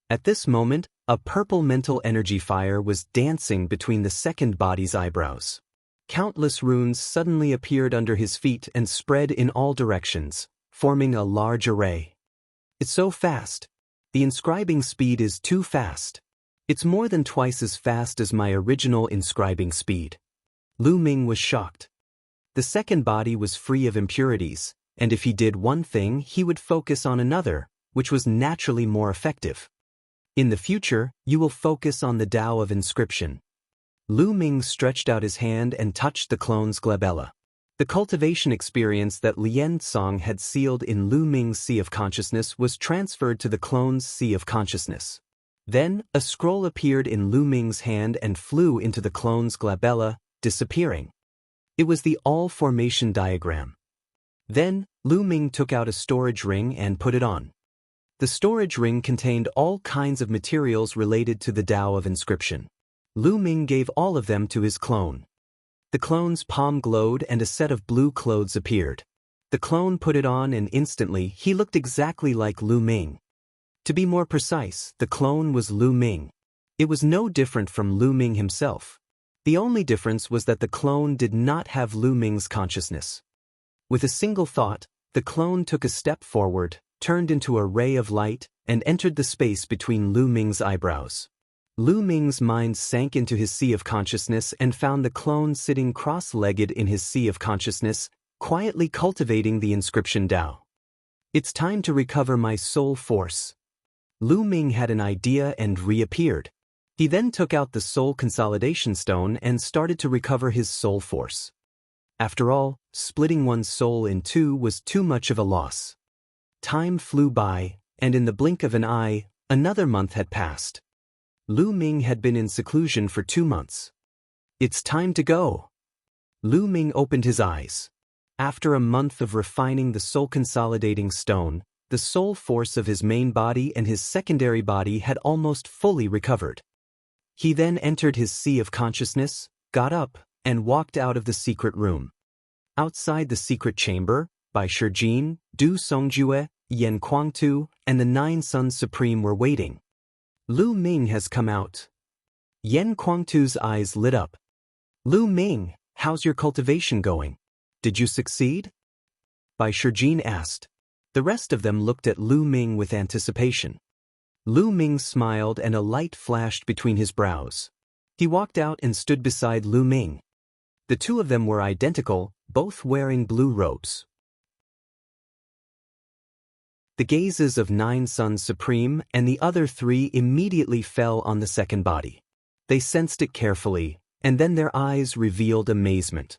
A: At this moment, a purple mental energy fire was dancing between the second body's eyebrows. Countless runes suddenly appeared under his feet and spread in all directions, forming a large array. It's so fast. The inscribing speed is too fast. It's more than twice as fast as my original inscribing speed. Lu Ming was shocked. The second body was free of impurities, and if he did one thing, he would focus on another, which was naturally more effective. In the future, you will focus on the Tao of inscription. Lu Ming stretched out his hand and touched the clone's glabella. The cultivation experience that Lian Song had sealed in Lu Ming's sea of consciousness was transferred to the clone's sea of consciousness. Then, a scroll appeared in Lu Ming's hand and flew into the clone's glabella, disappearing. It was the all-formation diagram. Then, Lu Ming took out a storage ring and put it on. The storage ring contained all kinds of materials related to the Tao of inscription. Lu Ming gave all of them to his clone. The clone's palm glowed and a set of blue clothes appeared. The clone put it on and instantly he looked exactly like Lu Ming. To be more precise, the clone was Lu Ming. It was no different from Lu Ming himself. The only difference was that the clone did not have Lu Ming's consciousness. With a single thought, The clone took a step forward, turned into a ray of light, and entered the space between Lu Ming's eyebrows. Lu Ming's mind sank into his sea of consciousness and found the clone sitting cross-legged in his sea of consciousness, quietly cultivating the inscription Dao. It's time to recover my soul force. Lu Ming had an idea and reappeared. He then took out the soul consolidation stone and started to recover his soul force. After all, splitting one's soul in two was too much of a loss. Time flew by, and in the blink of an eye, another month had passed. Lu Ming had been in seclusion for 2 months. It's time to go. Lu Ming opened his eyes. After a month of refining the soul-consolidating stone, the soul force of his main body and his secondary body had almost fully recovered. He then entered his sea of consciousness, got up, and walked out of the secret room. Outside the secret chamber, Bai Shijin, Du Songjue, Yan Kuangtu, and the 9 Sons Supreme were waiting. Lu Ming has come out. Yan Kuangtu's eyes lit up. Lu Ming, how's your cultivation going? Did you succeed? Bai Shijin asked. The rest of them looked at Lu Ming with anticipation. Lu Ming smiled and a light flashed between his brows. He walked out and stood beside Lu Ming. The two of them were identical, both wearing blue robes. The gazes of 9 Sons Supreme and the other 3 immediately fell on the second body. They sensed it carefully, and then their eyes revealed amazement.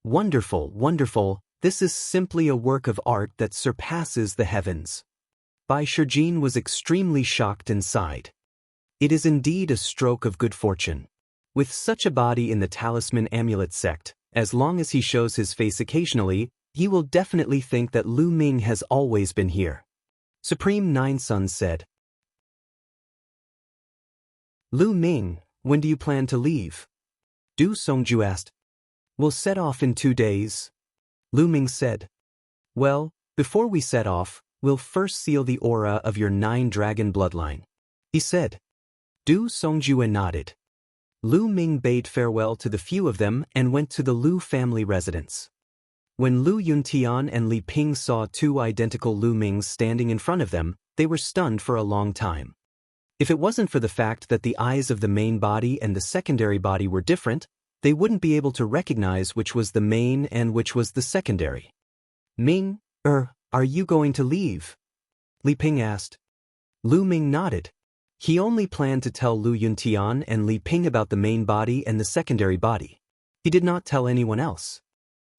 A: Wonderful, wonderful, this is simply a work of art that surpasses the heavens. Bai Shijin was extremely shocked and sighed. It is indeed a stroke of good fortune. With such a body in the Talisman Amulet sect, as long as he shows his face occasionally, he will definitely think that Lu Ming has always been here. Supreme 9 Sons said. Lu Ming, when do you plan to leave? Du Songju asked. We'll set off in 2 days. Lu Ming said. Well, before we set off, we'll first seal the aura of your 9-dragon bloodline. He said. Du Songjue nodded. Lu Ming bade farewell to the few of them and went to the Lu family residence. When Lu Yuntian and Li Ping saw 2 identical Lu Mings standing in front of them, they were stunned for a long time. If it wasn't for the fact that the eyes of the main body and the secondary body were different, they wouldn't be able to recognize which was the main and which was the secondary. Ming, are you going to leave? Li Ping asked. Lu Ming nodded. He only planned to tell Lu Yuntian and Li Ping about the main body and the secondary body. He did not tell anyone else.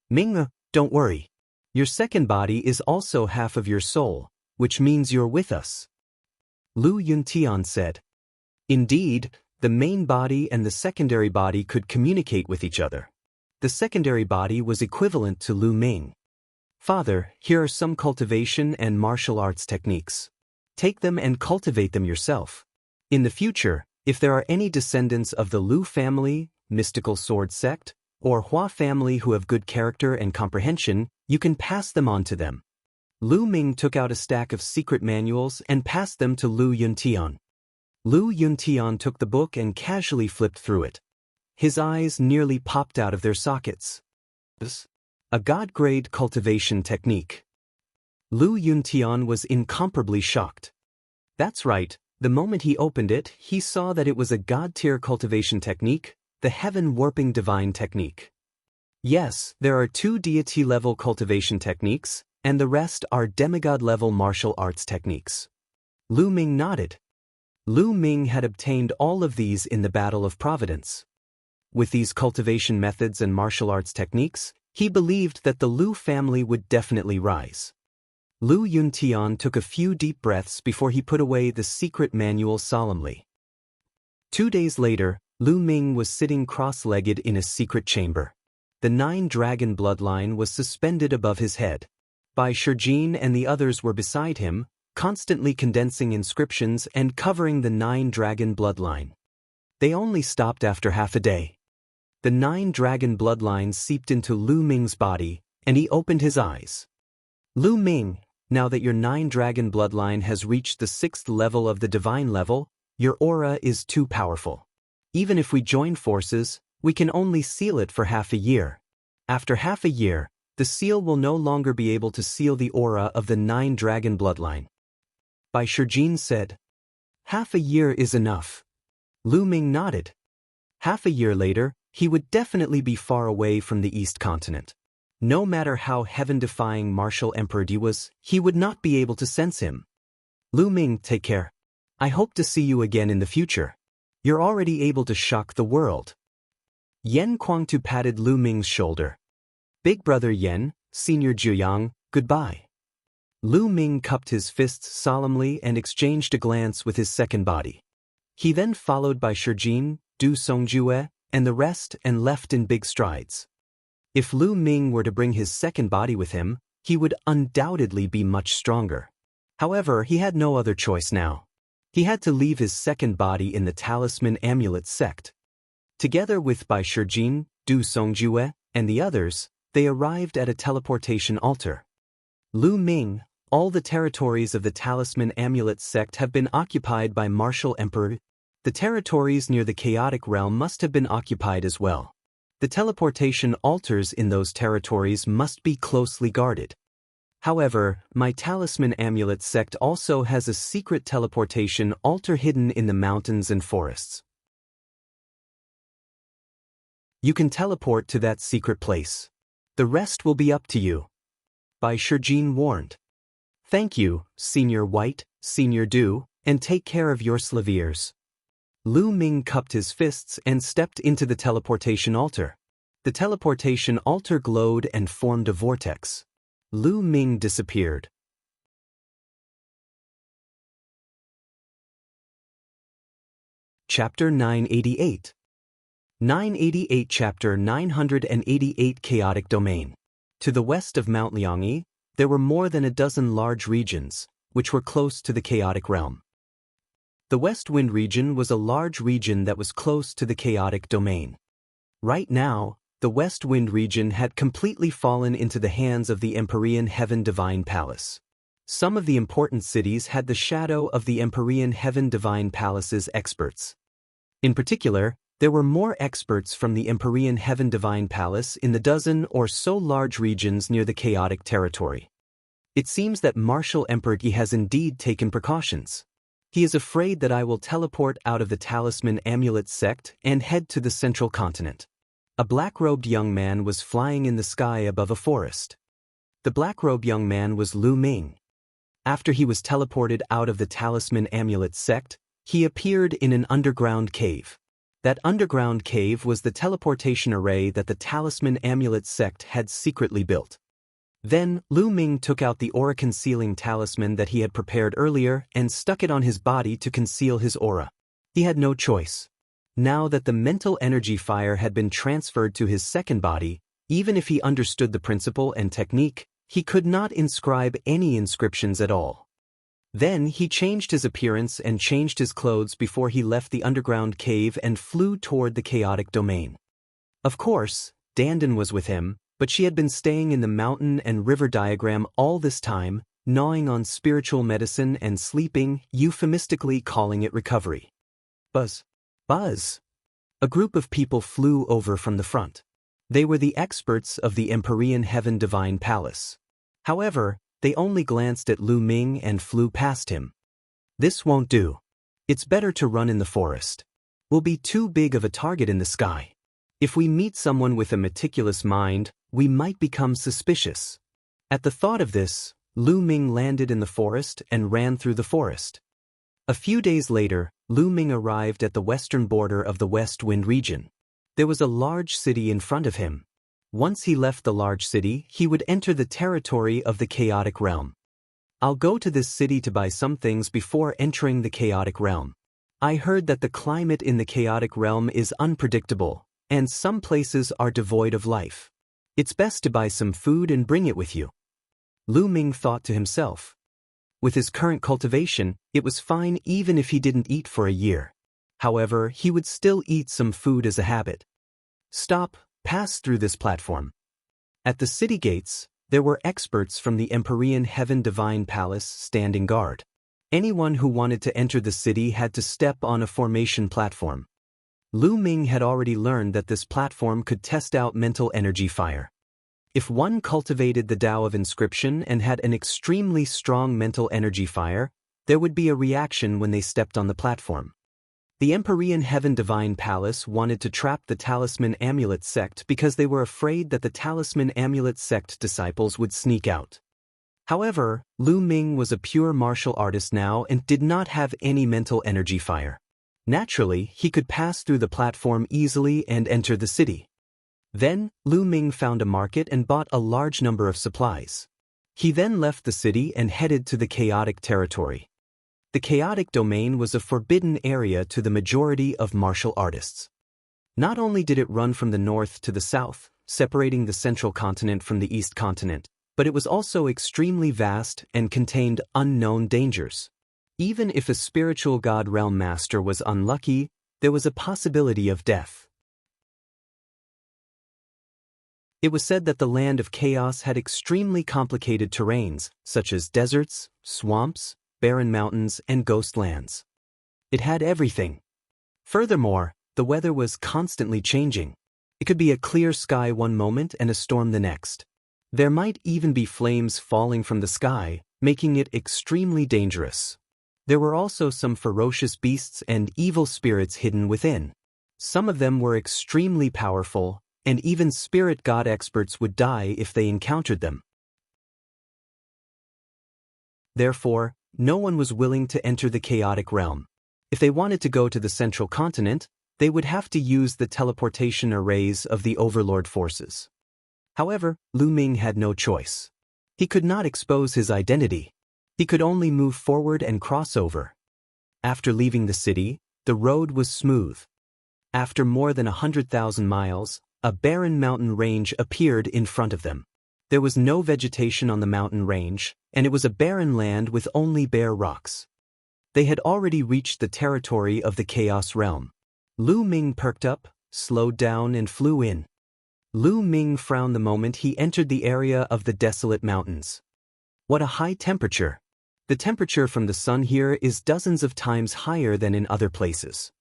A: Ming, don't worry. Your second body is also half of your soul, which means you're with us. Lu Yuntian said. Indeed, the main body and the secondary body could communicate with each other. The secondary body was equivalent to Lu Ming. Father, here are some cultivation and martial arts techniques. Take them and cultivate them yourself. In the future, if there are any descendants of the Lu family, mystical sword sect, or Hua family who have good character and comprehension, you can pass them on to them. Lu Ming took out a stack of secret manuals and passed them to Lu Yuntian. Lu Yuntian took the book and casually flipped through it. His eyes nearly popped out of their sockets. A God-grade cultivation technique. Lu Yuntian was incomparably shocked. That's right, the moment he opened it, he saw that it was a God-tier cultivation technique, the heaven-warping divine technique. Yes, there are 2 deity-level cultivation techniques, and the rest are demigod-level martial arts techniques. Lu Ming nodded. Lu Ming had obtained all of these in the Battle of Providence. With these cultivation methods and martial arts techniques, he believed that the Lu family would definitely rise. Lu Yuntian took a few deep breaths before he put away the secret manual solemnly. 2 days later, Lu Ming was sitting cross-legged in a secret chamber. The 9-dragon bloodline was suspended above his head. Bai Shijin and the others were beside him, constantly condensing inscriptions and covering the 9-dragon bloodline. They only stopped after half a day. The 9-dragon bloodline seeped into Lu Ming's body, and he opened his eyes. Lu Ming, now that your 9-dragon bloodline has reached the 6th level of the divine level, your aura is too powerful. Even if we join forces, we can only seal it for half a year. After half a year, The seal will no longer be able to seal the aura of the 9-dragon bloodline. Bai Shijin said. Half a year is enough. Lu Ming nodded. Half a year later, he would definitely be far away from the East Continent. No matter how heaven-defying Martial Emperor Di was, he would not be able to sense him. Lu Ming, take care. I hope to see you again in the future. You're already able to shock the world. Yen Kuangtu patted Lu Ming's shoulder. Big brother Yen, Senior Jianghu, goodbye. Lu Ming cupped his fists solemnly and exchanged a glance with his second body. He then followed by Shijin, Du Songjue, and the rest and left in big strides. If Lu Ming were to bring his second body with him, he would undoubtedly be much stronger. However, he had no other choice now. He had to leave his second body in the Talisman Amulet sect. Together with Bai Shijin, Du Songjue, and the others, they arrived at a teleportation altar. Lu Ming, all the territories of the Talisman Amulet sect have been occupied by Martial Emperor. The territories near the chaotic realm must have been occupied as well. The teleportation altars in those territories must be closely guarded. However, my Talisman Amulet sect also has a secret teleportation altar hidden in the mountains and forests. You can teleport to that secret place. The rest will be up to you. Bai Shijin warned. Thank you, Senior White, Senior Du, and take care of your slaviers. Lu Ming cupped his fists and stepped into the teleportation altar. The teleportation altar glowed and formed a vortex. Lu Ming disappeared. Chapter 988. 988 Chapter 988 Chaotic Domain. To the west of Mount Liangyi, there were more than a dozen large regions, which were close to the chaotic realm. The West Wind region was a large region that was close to the chaotic domain. Right now, the West Wind region had completely fallen into the hands of the Empyrean Heaven Divine Palace. Some of the important cities had the shadow of the Empyrean Heaven Divine Palace's experts. In particular, there were more experts from the Empyrean Heaven Divine Palace in the dozen or so large regions near the chaotic territory. It seems that Martial Emperor Yi has indeed taken precautions. He is afraid that I will teleport out of the Talisman Amulet sect and head to the central continent. A black-robed young man was flying in the sky above a forest. The black-robed young man was Lu Ming. After he was teleported out of the Talisman Amulet sect, he appeared in an underground cave. That underground cave was the teleportation array that the Talisman Amulet sect had secretly built. Then, Lu Ming took out the aura-concealing talisman that he had prepared earlier and stuck it on his body to conceal his aura. He had no choice. Now that the mental energy fire had been transferred to his second body, even if he understood the principle and technique, he could not inscribe any inscriptions at all. Then he changed his appearance and changed his clothes before he left the underground cave and flew toward the chaotic domain. Of course, Dandan was with him, but she had been staying in the mountain and river diagram all this time, gnawing on spiritual medicine and sleeping, euphemistically calling it recovery. Buzz. Buzz. A group of people flew over from the front. They were the experts of the Empyrean Heaven Divine Palace. However, they only glanced at Lu Ming and flew past him. This won't do. It's better to run in the forest. We'll be too big of a target in the sky. If we meet someone with a meticulous mind, we might become suspicious. At the thought of this, Lu Ming landed in the forest and ran through the forest. A few days later, Lu Ming arrived at the western border of the West Wind region. There was a large city in front of him. Once he left the large city, he would enter the territory of the chaotic realm. I'll go to this city to buy some things before entering the chaotic realm. I heard that the climate in the chaotic realm is unpredictable, and some places are devoid of life. It's best to buy some food and bring it with you. Lu Ming thought to himself. With his current cultivation, it was fine even if he didn't eat for a year. However, he would still eat some food as a habit. Stop, pass through this platform. At the city gates, there were experts from the Empyrean Heaven Divine Palace standing guard. Anyone who wanted to enter the city had to step on a formation platform. Lu Ming had already learned that this platform could test out mental energy fire. If one cultivated the Tao of inscription and had an extremely strong mental energy fire, there would be a reaction when they stepped on the platform. The Empyrean Heaven Divine Palace wanted to trap the Talisman Amulet sect because they were afraid that the Talisman Amulet sect disciples would sneak out. However, Lu Ming was a pure martial artist now and did not have any mental energy fire. Naturally, he could pass through the platform easily and enter the city. Then, Lu Ming found a market and bought a large number of supplies. He then left the city and headed to the chaotic territory. The chaotic domain was a forbidden area to the majority of martial artists. Not only did it run from the north to the south, separating the central continent from the east continent, but it was also extremely vast and contained unknown dangers. Even if a spiritual god realm master was unlucky, there was a possibility of death. It was said that the land of chaos had extremely complicated terrains, such as deserts, swamps, barren mountains, and ghost lands. It had everything. Furthermore, the weather was constantly changing. It could be a clear sky one moment and a storm the next. There might even be flames falling from the sky, making it extremely dangerous. There were also some ferocious beasts and evil spirits hidden within. Some of them were extremely powerful, and even spirit god experts would die if they encountered them. Therefore, no one was willing to enter the chaotic realm. If they wanted to go to the central continent, they would have to use the teleportation arrays of the overlord forces. However, Lu Ming had no choice. He could not expose his identity. He could only move forward and cross over. After leaving the city, the road was smooth. After more than 100,000 miles, a barren mountain range appeared in front of them. There was no vegetation on the mountain range, and it was a barren land with only bare rocks. They had already reached the territory of the Chaos Realm. Lu Ming perked up, slowed down, and flew in. Lu Ming frowned the moment he entered the area of the desolate mountains. What a high temperature! The temperature from the sun here is dozens of times higher than in other places.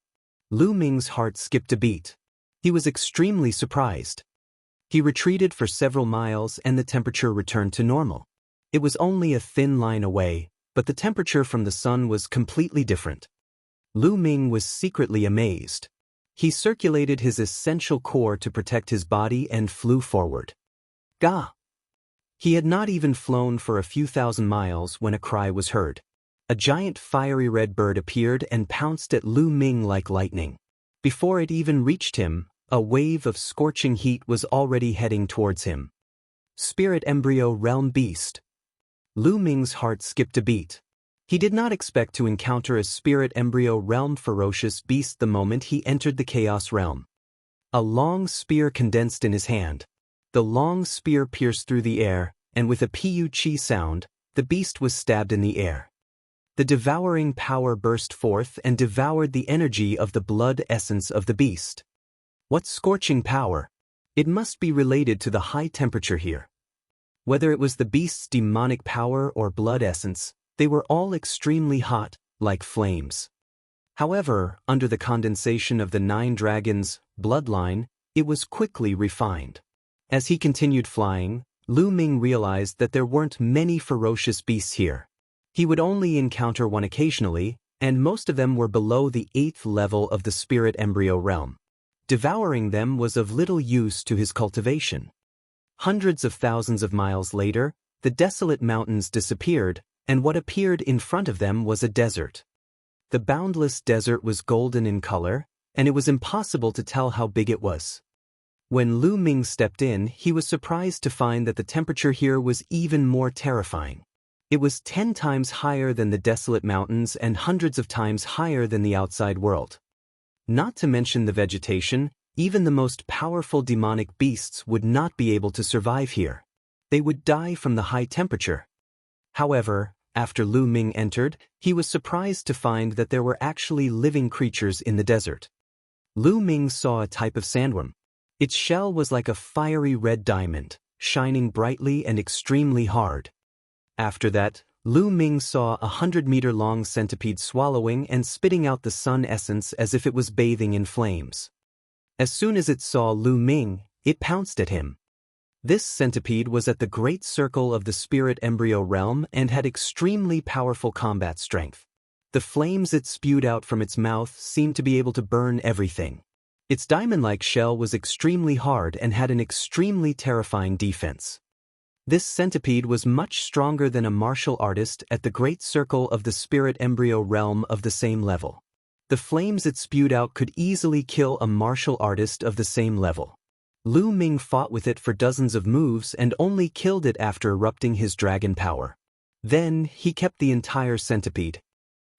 A: Lu Ming's heart skipped a beat. He was extremely surprised. He retreated for several miles and the temperature returned to normal. It was only a thin line away, but the temperature from the sun was completely different. Lu Ming was secretly amazed. He circulated his essential core to protect his body and flew forward. Gah! He had not even flown for a few thousand miles when a cry was heard. A giant fiery red bird appeared and pounced at Lu Ming like lightning. Before it even reached him, a wave of scorching heat was already heading towards him. Spirit Embryo Realm Beast. Lu Ming's heart skipped a beat. He did not expect to encounter a Spirit Embryo Realm ferocious beast the moment he entered the Chaos Realm. A long spear condensed in his hand. The long spear pierced through the air, and with a pu-chi sound, the beast was stabbed in the air. The devouring power burst forth and devoured the energy of the blood essence of the beast. What scorching power! It must be related to the high temperature here. Whether it was the beast's demonic power or blood essence, they were all extremely hot, like flames. However, under the condensation of the 9 dragons' bloodline, it was quickly refined. As he continued flying, Lu Ming realized that there weren't many ferocious beasts here. He would only encounter one occasionally, and most of them were below the 8th level of the Spirit Embryo Realm. Devouring them was of little use to his cultivation. Hundreds of thousands of miles later, the desolate mountains disappeared, and what appeared in front of them was a desert. The boundless desert was golden in color, and it was impossible to tell how big it was. When Lu Ming stepped in, he was surprised to find that the temperature here was even more terrifying. It was 10 times higher than the desolate mountains and hundreds of times higher than the outside world. Not to mention the vegetation, even the most powerful demonic beasts would not be able to survive here. They would die from the high temperature. However, after Lu Ming entered, he was surprised to find that there were actually living creatures in the desert. Lu Ming saw a type of sandworm. Its shell was like a fiery red diamond, shining brightly and extremely hard. After that, Lu Ming saw a 100-meter-long centipede swallowing and spitting out the sun essence as if it was bathing in flames. As soon as it saw Lu Ming, it pounced at him. This centipede was at the great circle of the spirit embryo realm and had extremely powerful combat strength. The flames it spewed out from its mouth seemed to be able to burn everything. Its diamond-like shell was extremely hard and had an extremely terrifying defense. This centipede was much stronger than a martial artist at the great circle of the spirit embryo realm of the same level. The flames it spewed out could easily kill a martial artist of the same level. Lu Ming fought with it for dozens of moves and only killed it after erupting his dragon power. Then, he kept the entire centipede.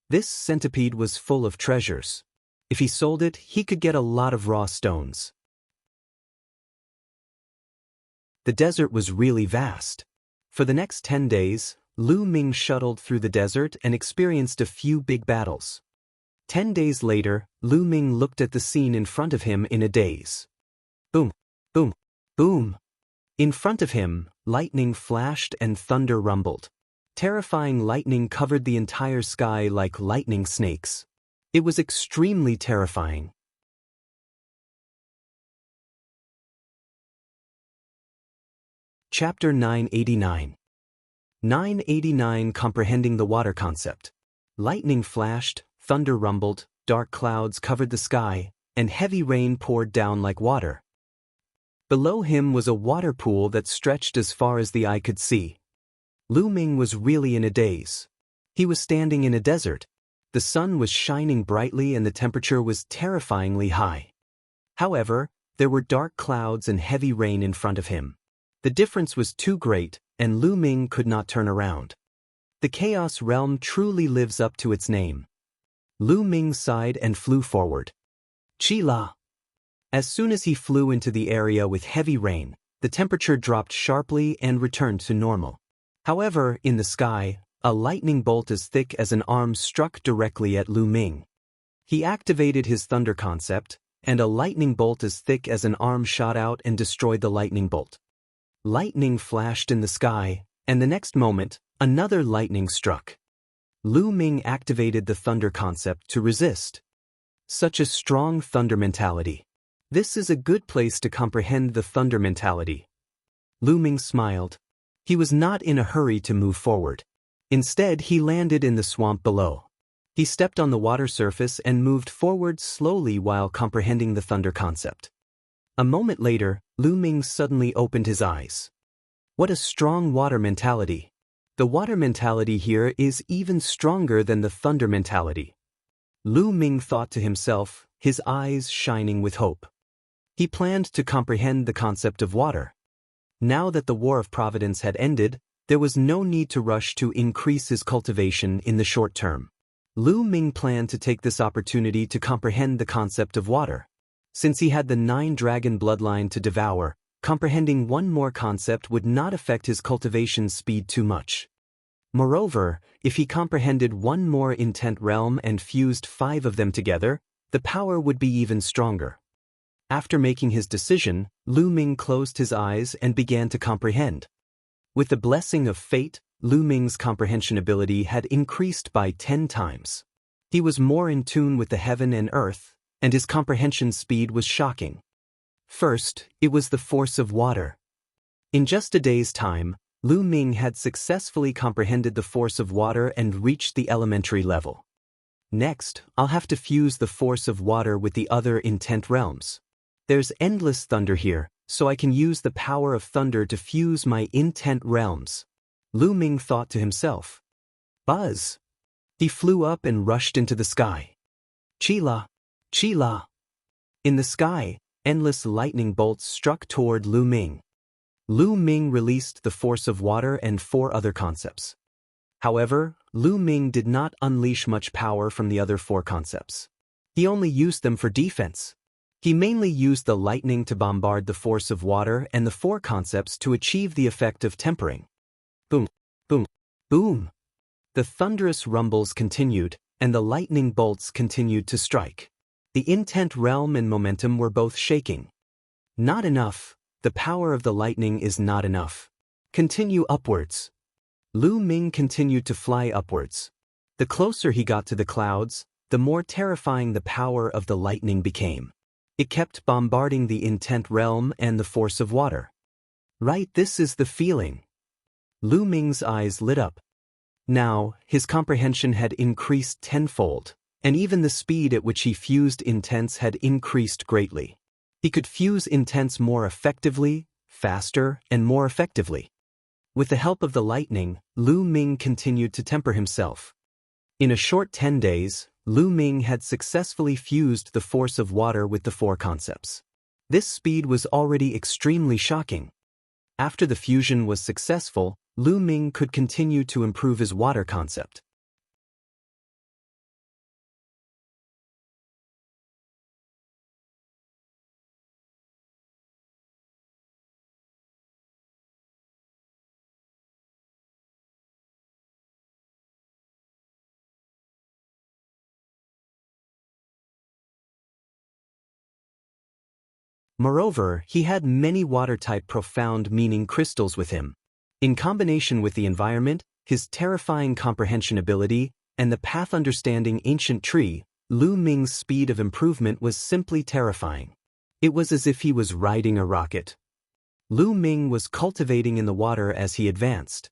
A: This centipede was full of treasures. If he sold it, he could get a lot of raw stones. The desert was really vast. For the next 10 days, Lu Ming shuttled through the desert and experienced a few big battles. 10 days later, Lu Ming looked at the scene in front of him in a daze. Boom, boom, boom. In front of him, lightning flashed and thunder rumbled. Terrifying lightning covered the entire sky like lightning snakes. It was extremely terrifying. Chapter 989. 989 Comprehending the Water Concept. Lightning flashed, thunder rumbled, dark clouds covered the sky, and heavy rain poured down like water. Below him was a water pool that stretched as far as the eye could see. Lu Ming was really in a daze. He was standing in a desert. The sun was shining brightly and the temperature was terrifyingly high. However, there were dark clouds and heavy rain in front of him. The difference was too great, and Lu Ming could not turn around. The Chaos Realm truly lives up to its name. Lu Ming sighed and flew forward. Chila. As soon as he flew into the area with heavy rain, the temperature dropped sharply and returned to normal. However, in the sky, a lightning bolt as thick as an arm struck directly at Lu Ming. He activated his thunder concept, and a lightning bolt as thick as an arm shot out and destroyed the lightning bolt. Lightning flashed in the sky, and the next moment, another lightning struck. Lu Ming activated the thunder concept to resist. Such a strong thunder mentality. This is a good place to comprehend the thunder mentality. Lu Ming smiled. He was not in a hurry to move forward. Instead, he landed in the swamp below. He stepped on the water surface and moved forward slowly while comprehending the thunder concept. A moment later, Lu Ming suddenly opened his eyes. What a strong water mentality. The water mentality here is even stronger than the thunder mentality. Lu Ming thought to himself, his eyes shining with hope. He planned to comprehend the concept of water. Now that the War of Providence had ended, there was no need to rush to increase his cultivation in the short term. Lu Ming planned to take this opportunity to comprehend the concept of water. Since he had the 9-dragon bloodline to devour, comprehending one more concept would not affect his cultivation speed too much. Moreover, if he comprehended one more intent realm and fused 5 of them together, the power would be even stronger. After making his decision, Lu Ming closed his eyes and began to comprehend. With the blessing of fate, Lu Ming's comprehension ability had increased by 10 times. He was more in tune with the heaven and earth, and his comprehension speed was shocking. First, it was the force of water. In just a day's time, Lu Ming had successfully comprehended the force of water and reached the elementary level. Next, I'll have to fuse the force of water with the other intent realms. There's endless thunder here, so I can use the power of thunder to fuse my intent realms. Lu Ming thought to himself. Buzz! He flew up and rushed into the sky. Chila! Chila! In the sky, endless lightning bolts struck toward Lu Ming. Lu Ming released the force of water and 4 other concepts. However, Lu Ming did not unleash much power from the other 4 concepts. He only used them for defense. He mainly used the lightning to bombard the force of water and the 4 concepts to achieve the effect of tempering. Boom, boom, boom. The thunderous rumbles continued, and the lightning bolts continued to strike. The intent realm and momentum were both shaking. Not enough. The power of the lightning is not enough. Continue upwards. Lu Ming continued to fly upwards. The closer he got to the clouds, the more terrifying the power of the lightning became. It kept bombarding the intent realm and the force of water. Right, this is the feeling. Lu Ming's eyes lit up. Now, his comprehension had increased tenfold, and even the speed at which he fused intents had increased greatly. He could fuse intents more effectively, faster, and more effectively. With the help of the lightning, Lu Ming continued to temper himself. In a short 10 days, Lu Ming had successfully fused the force of water with the four concepts. This speed was already extremely shocking. After the fusion was successful, Lu Ming could continue to improve his water concept. Moreover, he had many water-type profound meaning crystals with him. In combination with the environment, his terrifying comprehension ability, and the path understanding ancient tree, Lu Ming's speed of improvement was simply terrifying. It was as if he was riding a rocket. Lu Ming was cultivating in the water as he advanced.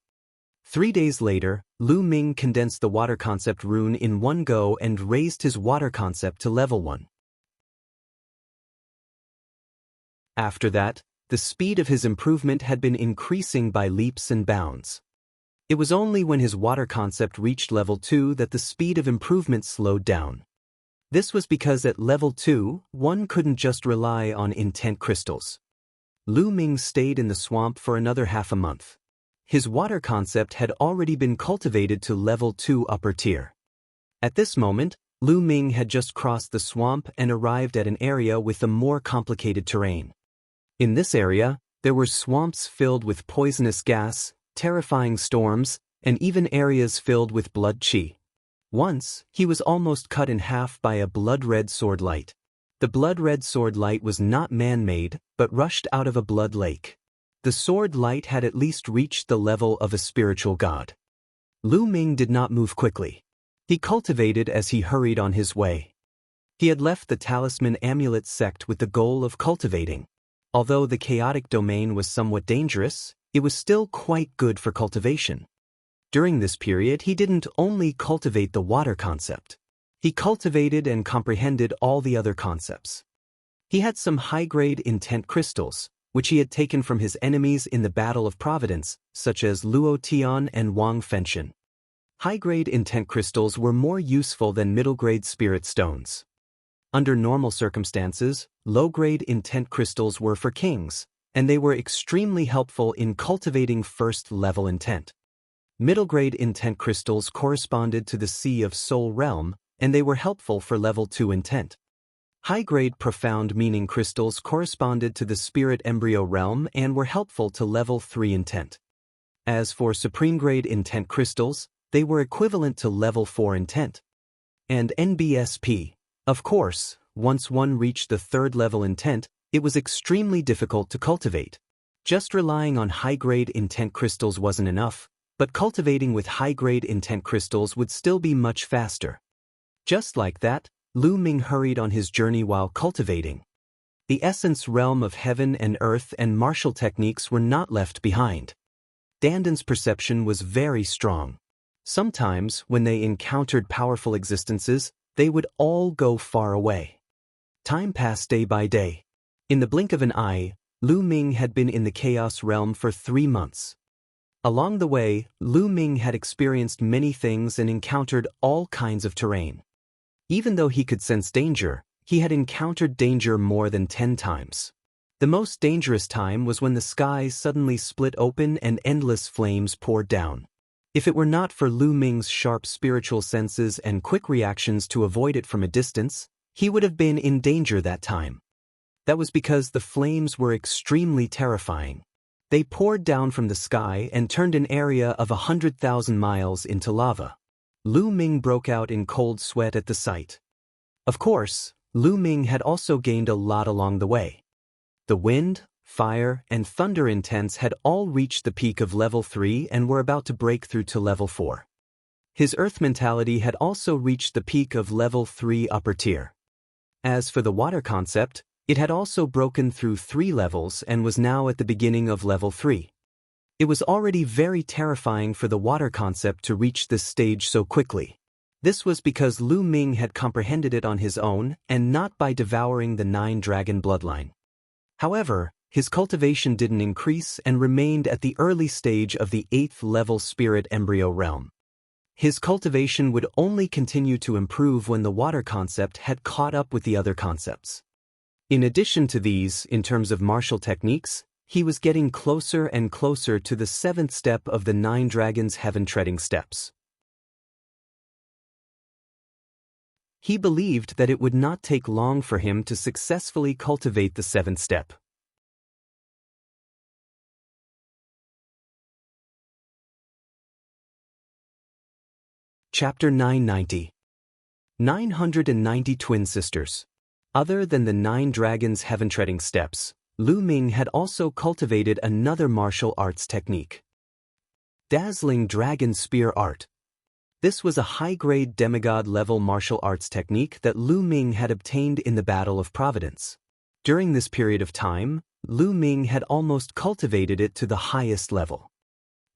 A: 3 days later, Lu Ming condensed the water concept rune in one go and raised his water concept to level 1. After that, the speed of his improvement had been increasing by leaps and bounds. It was only when his water concept reached level 2 that the speed of improvement slowed down. This was because at level 2, one couldn't just rely on intent crystals. Lu Ming stayed in the swamp for another half a month. His water concept had already been cultivated to level 2 upper tier. At this moment, Lu Ming had just crossed the swamp and arrived at an area with a more complicated terrain. In this area, there were swamps filled with poisonous gas, terrifying storms, and even areas filled with blood chi. Once, he was almost cut in half by a blood-red sword light. The blood-red sword light was not man-made, but rushed out of a blood lake. The sword light had at least reached the level of a spiritual god. Lu Ming did not move quickly. He cultivated as he hurried on his way. He had left the talisman amulet sect with the goal of cultivating. Although the chaotic domain was somewhat dangerous, it was still quite good for cultivation. During this period, he didn't only cultivate the water concept. He cultivated and comprehended all the other concepts. He had some high-grade intent crystals, which he had taken from his enemies in the Battle of Providence, such as Luo Tian and Wang Fenshin. High-grade intent crystals were more useful than middle-grade spirit stones. Under normal circumstances, low-grade intent crystals were for kings, and they were extremely helpful in cultivating first-level intent. Middle-grade intent crystals corresponded to the Sea of Soul realm, and they were helpful for level 2 intent. High-grade profound meaning crystals corresponded to the Spirit Embryo realm and were helpful to level 3 intent. As for supreme-grade intent crystals, they were equivalent to level 4 intent. And NBSP. Of course, once one reached the third-level intent, it was extremely difficult to cultivate. Just relying on high-grade intent crystals wasn't enough, but cultivating with high-grade intent crystals would still be much faster. Just like that, Lu Ming hurried on his journey while cultivating. The essence realm of heaven and earth and martial techniques were not left behind. Danden's perception was very strong. Sometimes, when they encountered powerful existences, they would all go far away. Time passed day by day. In the blink of an eye, Lu Ming had been in the Chaos Realm for 3 months. Along the way, Lu Ming had experienced many things and encountered all kinds of terrain. Even though he could sense danger, he had encountered danger more than 10 times. The most dangerous time was when the skies suddenly split open and endless flames poured down. If it were not for Lu Ming's sharp spiritual senses and quick reactions to avoid it from a distance, he would have been in danger that time. That was because the flames were extremely terrifying. They poured down from the sky and turned an area of 100,000 miles into lava. Lu Ming broke out in cold sweat at the sight. Of course, Lu Ming had also gained a lot along the way. The wind, fire, and thunder intents had all reached the peak of level 3 and were about to break through to level 4. His earth mentality had also reached the peak of level 3 upper tier. As for the water concept, It had also broken through 3 levels and was now at the beginning of level 3. It was already very terrifying for the water concept to reach this stage so quickly. This was because Lu Ming had comprehended it on his own and not by devouring the 9-dragon bloodline. However, his cultivation didn't increase and remained at the early stage of the 8th level spirit embryo realm. His cultivation would only continue to improve when the water concept had caught up with the other concepts. In addition to these, in terms of martial techniques, he was getting closer and closer to the 7th step of the 9 dragons' heaven-treading steps. He believed that it would not take long for him to successfully cultivate the 7th step. Chapter 990. 990 Twin Sisters. Other than the 9 dragons' heaven-treading steps, Lu Ming had also cultivated another martial arts technique. Dazzling Dragon Spear Art. This was a high-grade demigod-level martial arts technique that Lu Ming had obtained in the Battle of Providence. During this period of time, Lu Ming had almost cultivated it to the highest level.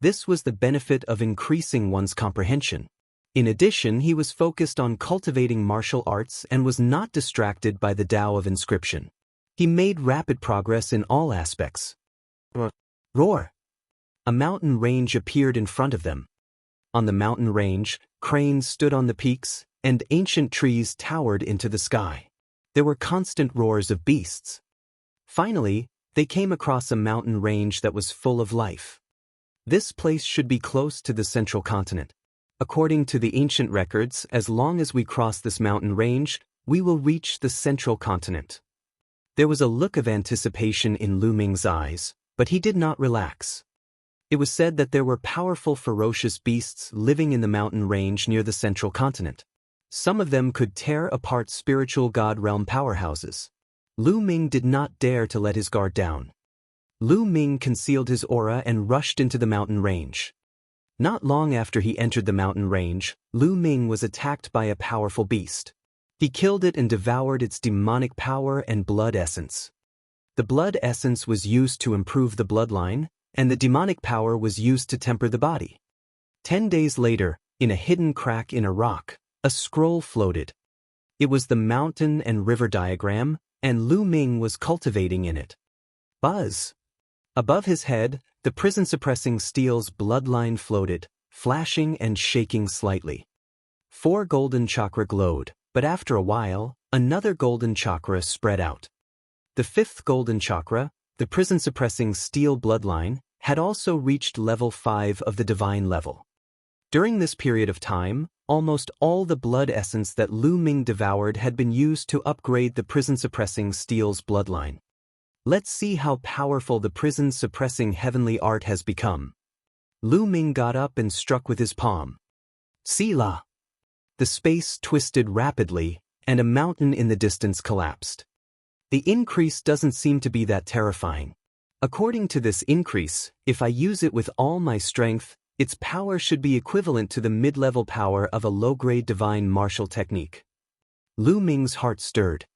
A: This was the benefit of increasing one's comprehension. In addition, he was focused on cultivating martial arts and was not distracted by the Tao of inscription. He made rapid progress in all aspects. Roar! A mountain range appeared in front of them. On the mountain range, cranes stood on the peaks, and ancient trees towered into the sky. There were constant roars of beasts. Finally, they came across a mountain range that was full of life. This place should be close to the central continent. According to the ancient records, as long as we cross this mountain range, we will reach the central continent. There was a look of anticipation in Lu Ming's eyes, but he did not relax. It was said that there were powerful ferocious beasts living in the mountain range near the central continent. Some of them could tear apart spiritual god realm powerhouses. Lu Ming did not dare to let his guard down. Lu Ming concealed his aura and rushed into the mountain range. Not long after he entered the mountain range, Lu Ming was attacked by a powerful beast. He killed it and devoured its demonic power and blood essence. The blood essence was used to improve the bloodline, and the demonic power was used to temper the body. 10 days later, in a hidden crack in a rock, a scroll floated. It was the mountain and river diagram, and Lu Ming was cultivating in it. Buzz! Above his head, the prison-suppressing steel's bloodline floated, flashing and shaking slightly. 4 golden chakra glowed, but after a while, another golden chakra spread out. The 5th golden chakra, the prison-suppressing steel bloodline, had also reached level 5 of the divine level. During this period of time, almost all the blood essence that Lu Ming devoured had been used to upgrade the prison-suppressing steel's bloodline. Let's see how powerful the prison-suppressing heavenly art has become. Lu Ming got up and struck with his palm. Sila! The space twisted rapidly, and a mountain in the distance collapsed. The increase doesn't seem to be that terrifying. According to this increase, if I use it with all my strength, its power should be equivalent to the mid-level power of a low-grade divine martial technique. Lu Ming's heart stirred.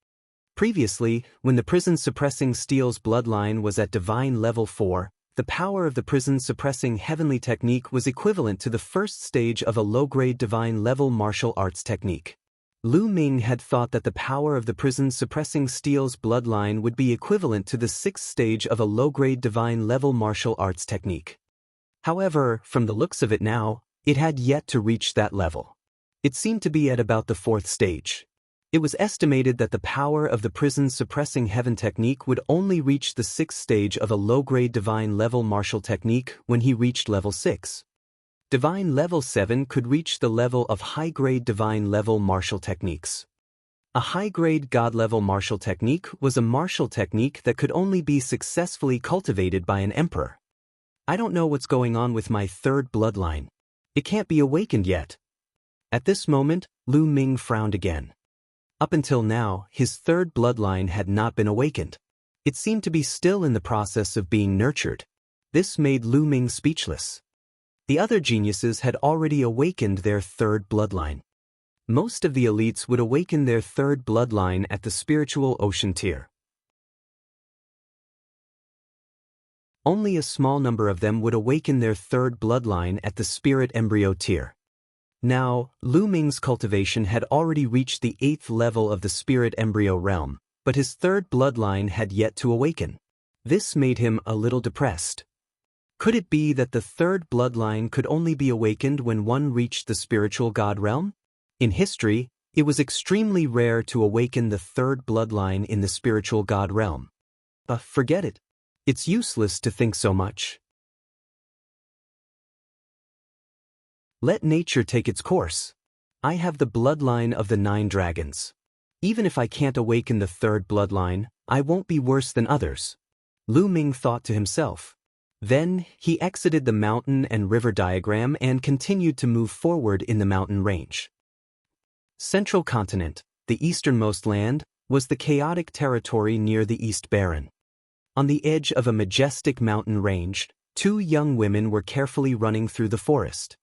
A: Previously, when the prison-suppressing steel's bloodline was at divine level 4, the power of the prison-suppressing heavenly technique was equivalent to the first stage of a low-grade divine level martial arts technique. Lu Ming had thought that the power of the prison-suppressing steel's bloodline would be equivalent to the 6th stage of a low-grade divine level martial arts technique. However, from the looks of it now, it had yet to reach that level. It seemed to be at about the 4th stage. It was estimated that the power of the prison-suppressing heaven technique would only reach the 6th stage of a low-grade divine level martial technique when he reached level 6. Divine level 7 could reach the level of high-grade divine level martial techniques. A high-grade god-level martial technique was a martial technique that could only be successfully cultivated by an emperor. I don't know what's going on with my 3rd bloodline. It can't be awakened yet. At this moment, Lu Ming frowned again. Up until now, his 3rd bloodline had not been awakened. It seemed to be still in the process of being nurtured. This made Lu Ming speechless. The other geniuses had already awakened their 3rd bloodline. Most of the elites would awaken their 3rd bloodline at the spiritual ocean tier. Only a small number of them would awaken their third bloodline at the spirit embryo tier. Now, Lu Ming's cultivation had already reached the 8th level of the spirit embryo realm, but his third bloodline had yet to awaken. This made him a little depressed. Could it be that the third bloodline could only be awakened when one reached the spiritual god realm? In history, it was extremely rare to awaken the third bloodline in the spiritual god realm. Forget it. It's useless to think so much. Let nature take its course. I have the bloodline of the 9 dragons. Even if I can't awaken the third bloodline, I won't be worse than others. Lu Ming thought to himself. Then, he exited the mountain and river diagram and continued to move forward in the mountain range. Central Continent, the easternmost land, was the chaotic territory near the East Baron. On the edge of a majestic mountain range, 2 young women were carefully running through the forest.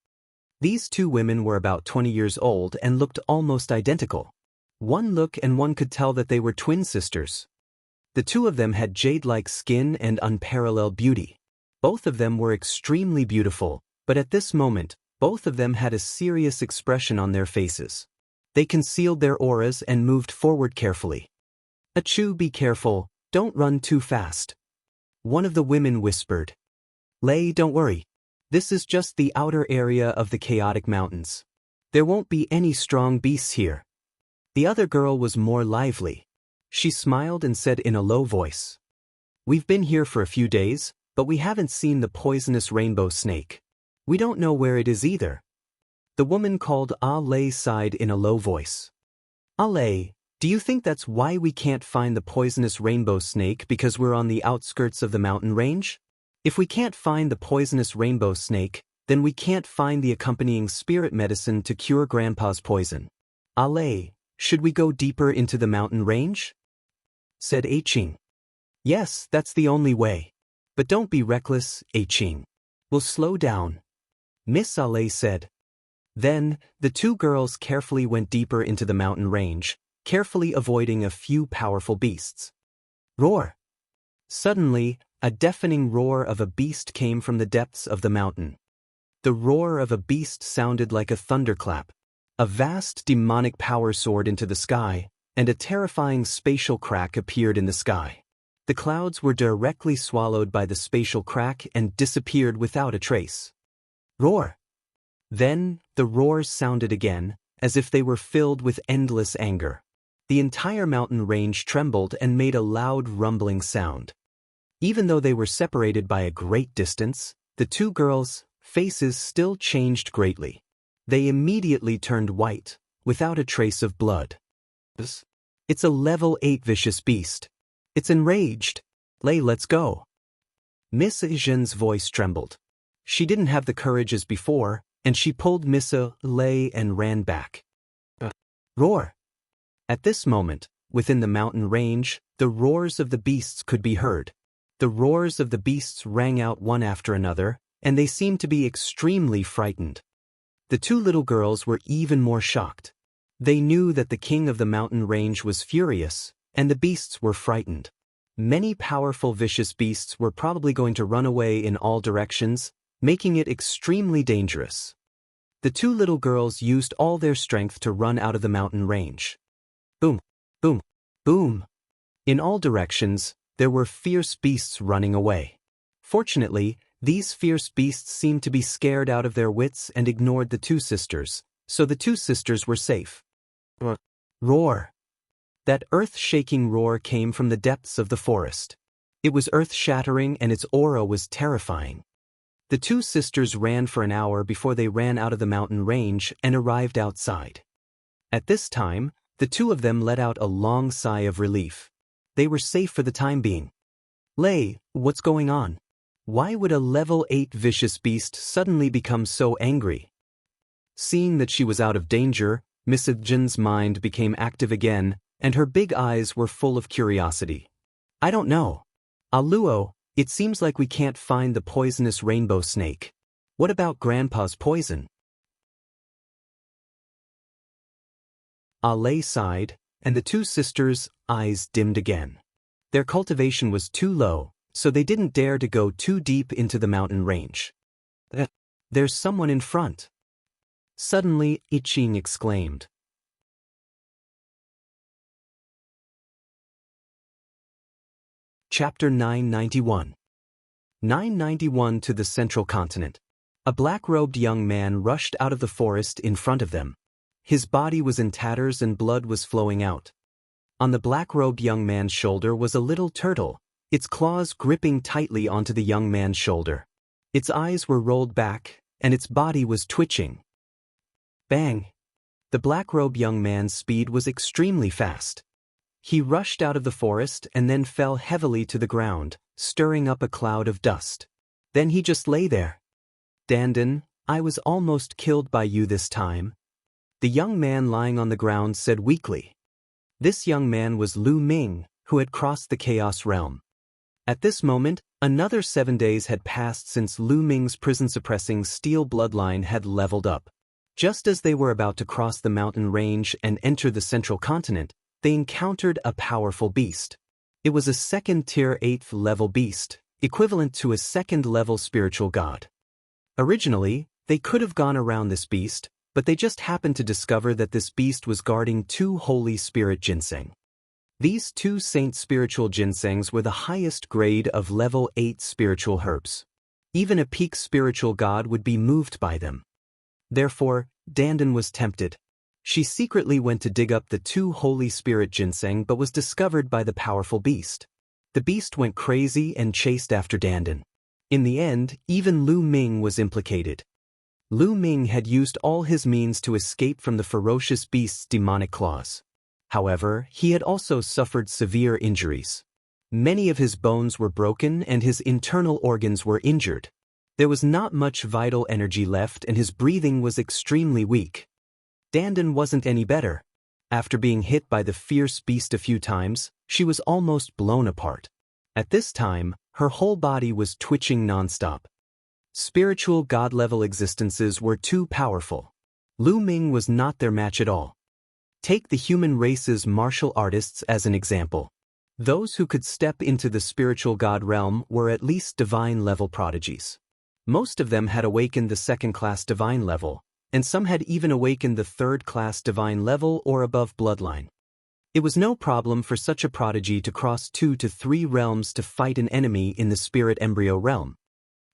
A: These 2 women were about 20 years old and looked almost identical. One look and one could tell that they were twin sisters. The 2 of them had jade-like skin and unparalleled beauty. Both of them were extremely beautiful, but at this moment, both of them had a serious expression on their faces. They concealed their auras and moved forward carefully. "Achoo, be careful, don't run too fast," one of the women whispered. "Lei, don't worry. This is just the outer area of the chaotic mountains. There won't be any strong beasts here." The other girl was more lively. She smiled and said in a low voice, "We've been here for a few days, but we haven't seen the poisonous rainbow snake. We don't know where it is either." The woman called Lei sighed in a low voice. "Lei, do you think that's why we can't find the poisonous rainbow snake because we're on the outskirts of the mountain range? If we can't find the poisonous rainbow snake, then we can't find the accompanying spirit medicine to cure Grandpa's poison. Lei, should we go deeper into the mountain range?" said Qing. "Yes, that's the only way. But don't be reckless, Qing. We'll slow down," Miss Lei said. Then, the 2 girls carefully went deeper into the mountain range, carefully avoiding a few powerful beasts. Roar! Suddenly, a deafening roar of a beast came from the depths of the mountain. The roar of a beast sounded like a thunderclap. A vast demonic power soared into the sky, and a terrifying spatial crack appeared in the sky. The clouds were directly swallowed by the spatial crack and disappeared without a trace. Roar! Then, the roars sounded again, as if they were filled with endless anger. The entire mountain range trembled and made a loud rumbling sound. Even though they were separated by a great distance, the 2 girls' faces still changed greatly. They immediately turned white, without a trace of blood. "It's a level 8 vicious beast. It's enraged. Lei, let's go." Miss Zhen's voice trembled. She didn't have the courage as before, and she pulled Miss Lei and ran back. Roar! At this moment, within the mountain range, the roars of the beasts could be heard. The roars of the beasts rang out one after another, and they seemed to be extremely frightened. The 2 little girls were even more shocked. They knew that the king of the mountain range was furious, and the beasts were frightened. Many powerful vicious beasts were probably going to run away in all directions, making it extremely dangerous. The 2 little girls used all their strength to run out of the mountain range. Boom, boom, boom. In all directions, there were fierce beasts running away. Fortunately, these fierce beasts seemed to be scared out of their wits and ignored the 2 sisters, so the 2 sisters were safe. Roar! That earth-shaking roar came from the depths of the forest. It was earth-shattering and its aura was terrifying. The 2 sisters ran for an hour before they ran out of the mountain range and arrived outside. At this time, the 2 of them let out a long sigh of relief. They were safe for the time being. "Lei, what's going on? Why would a level 8 vicious beast suddenly become so angry?" Seeing that she was out of danger, Miss Zhen's mind became active again, and her big eyes were full of curiosity. "I don't know. Luo, it seems like we can't find the poisonous rainbow snake. What about Grandpa's poison?" Lei sighed, and the 2 sisters' eyes dimmed again. Their cultivation was too low, so they didn't dare to go too deep into the mountain range. There's someone in front. Suddenly, Iching exclaimed. Chapter 991. 991 to the Central Continent. A black-robed young man rushed out of the forest in front of them. His body was in tatters and blood was flowing out. On the black-robed young man's shoulder was a little turtle, its claws gripping tightly onto the young man's shoulder. Its eyes were rolled back, and its body was twitching. Bang! The black-robed young man's speed was extremely fast. He rushed out of the forest and then fell heavily to the ground, stirring up a cloud of dust. Then he just lay there. Dandan, I was almost killed by you this time. The young man lying on the ground said weakly. This young man was Lu Ming, who had crossed the Chaos Realm. At this moment, another 7 days had passed since Lu Ming's prison-suppressing steel bloodline had leveled up. Just as they were about to cross the mountain range and enter the Central Continent, they encountered a powerful beast. It was a second-tier 8th-level beast, equivalent to a second-level spiritual god. Originally, they could have gone around this beast, but they just happened to discover that this beast was guarding 2 holy spirit ginseng. These 2 saint spiritual ginsengs were the highest grade of level 8 spiritual herbs. Even a peak spiritual god would be moved by them. Therefore, Dandan was tempted. She secretly went to dig up the 2 holy spirit ginseng but was discovered by the powerful beast. The beast went crazy and chased after Dandan. In the end, even Lu Ming was implicated. Lu Ming had used all his means to escape from the ferocious beast's demonic claws. However, he had also suffered severe injuries. Many of his bones were broken and his internal organs were injured. There was not much vital energy left and his breathing was extremely weak. Dandan wasn't any better. After being hit by the fierce beast a few times, she was almost blown apart. At this time, her whole body was twitching nonstop. Spiritual god-level existences were too powerful. Lu Ming was not their match at all. Take the human race's martial artists as an example. Those who could step into the spiritual god realm were at least divine-level prodigies. Most of them had awakened the second-class divine level, and some had even awakened the third-class divine level or above bloodline. It was no problem for such a prodigy to cross 2 to 3 realms to fight an enemy in the spirit embryo realm.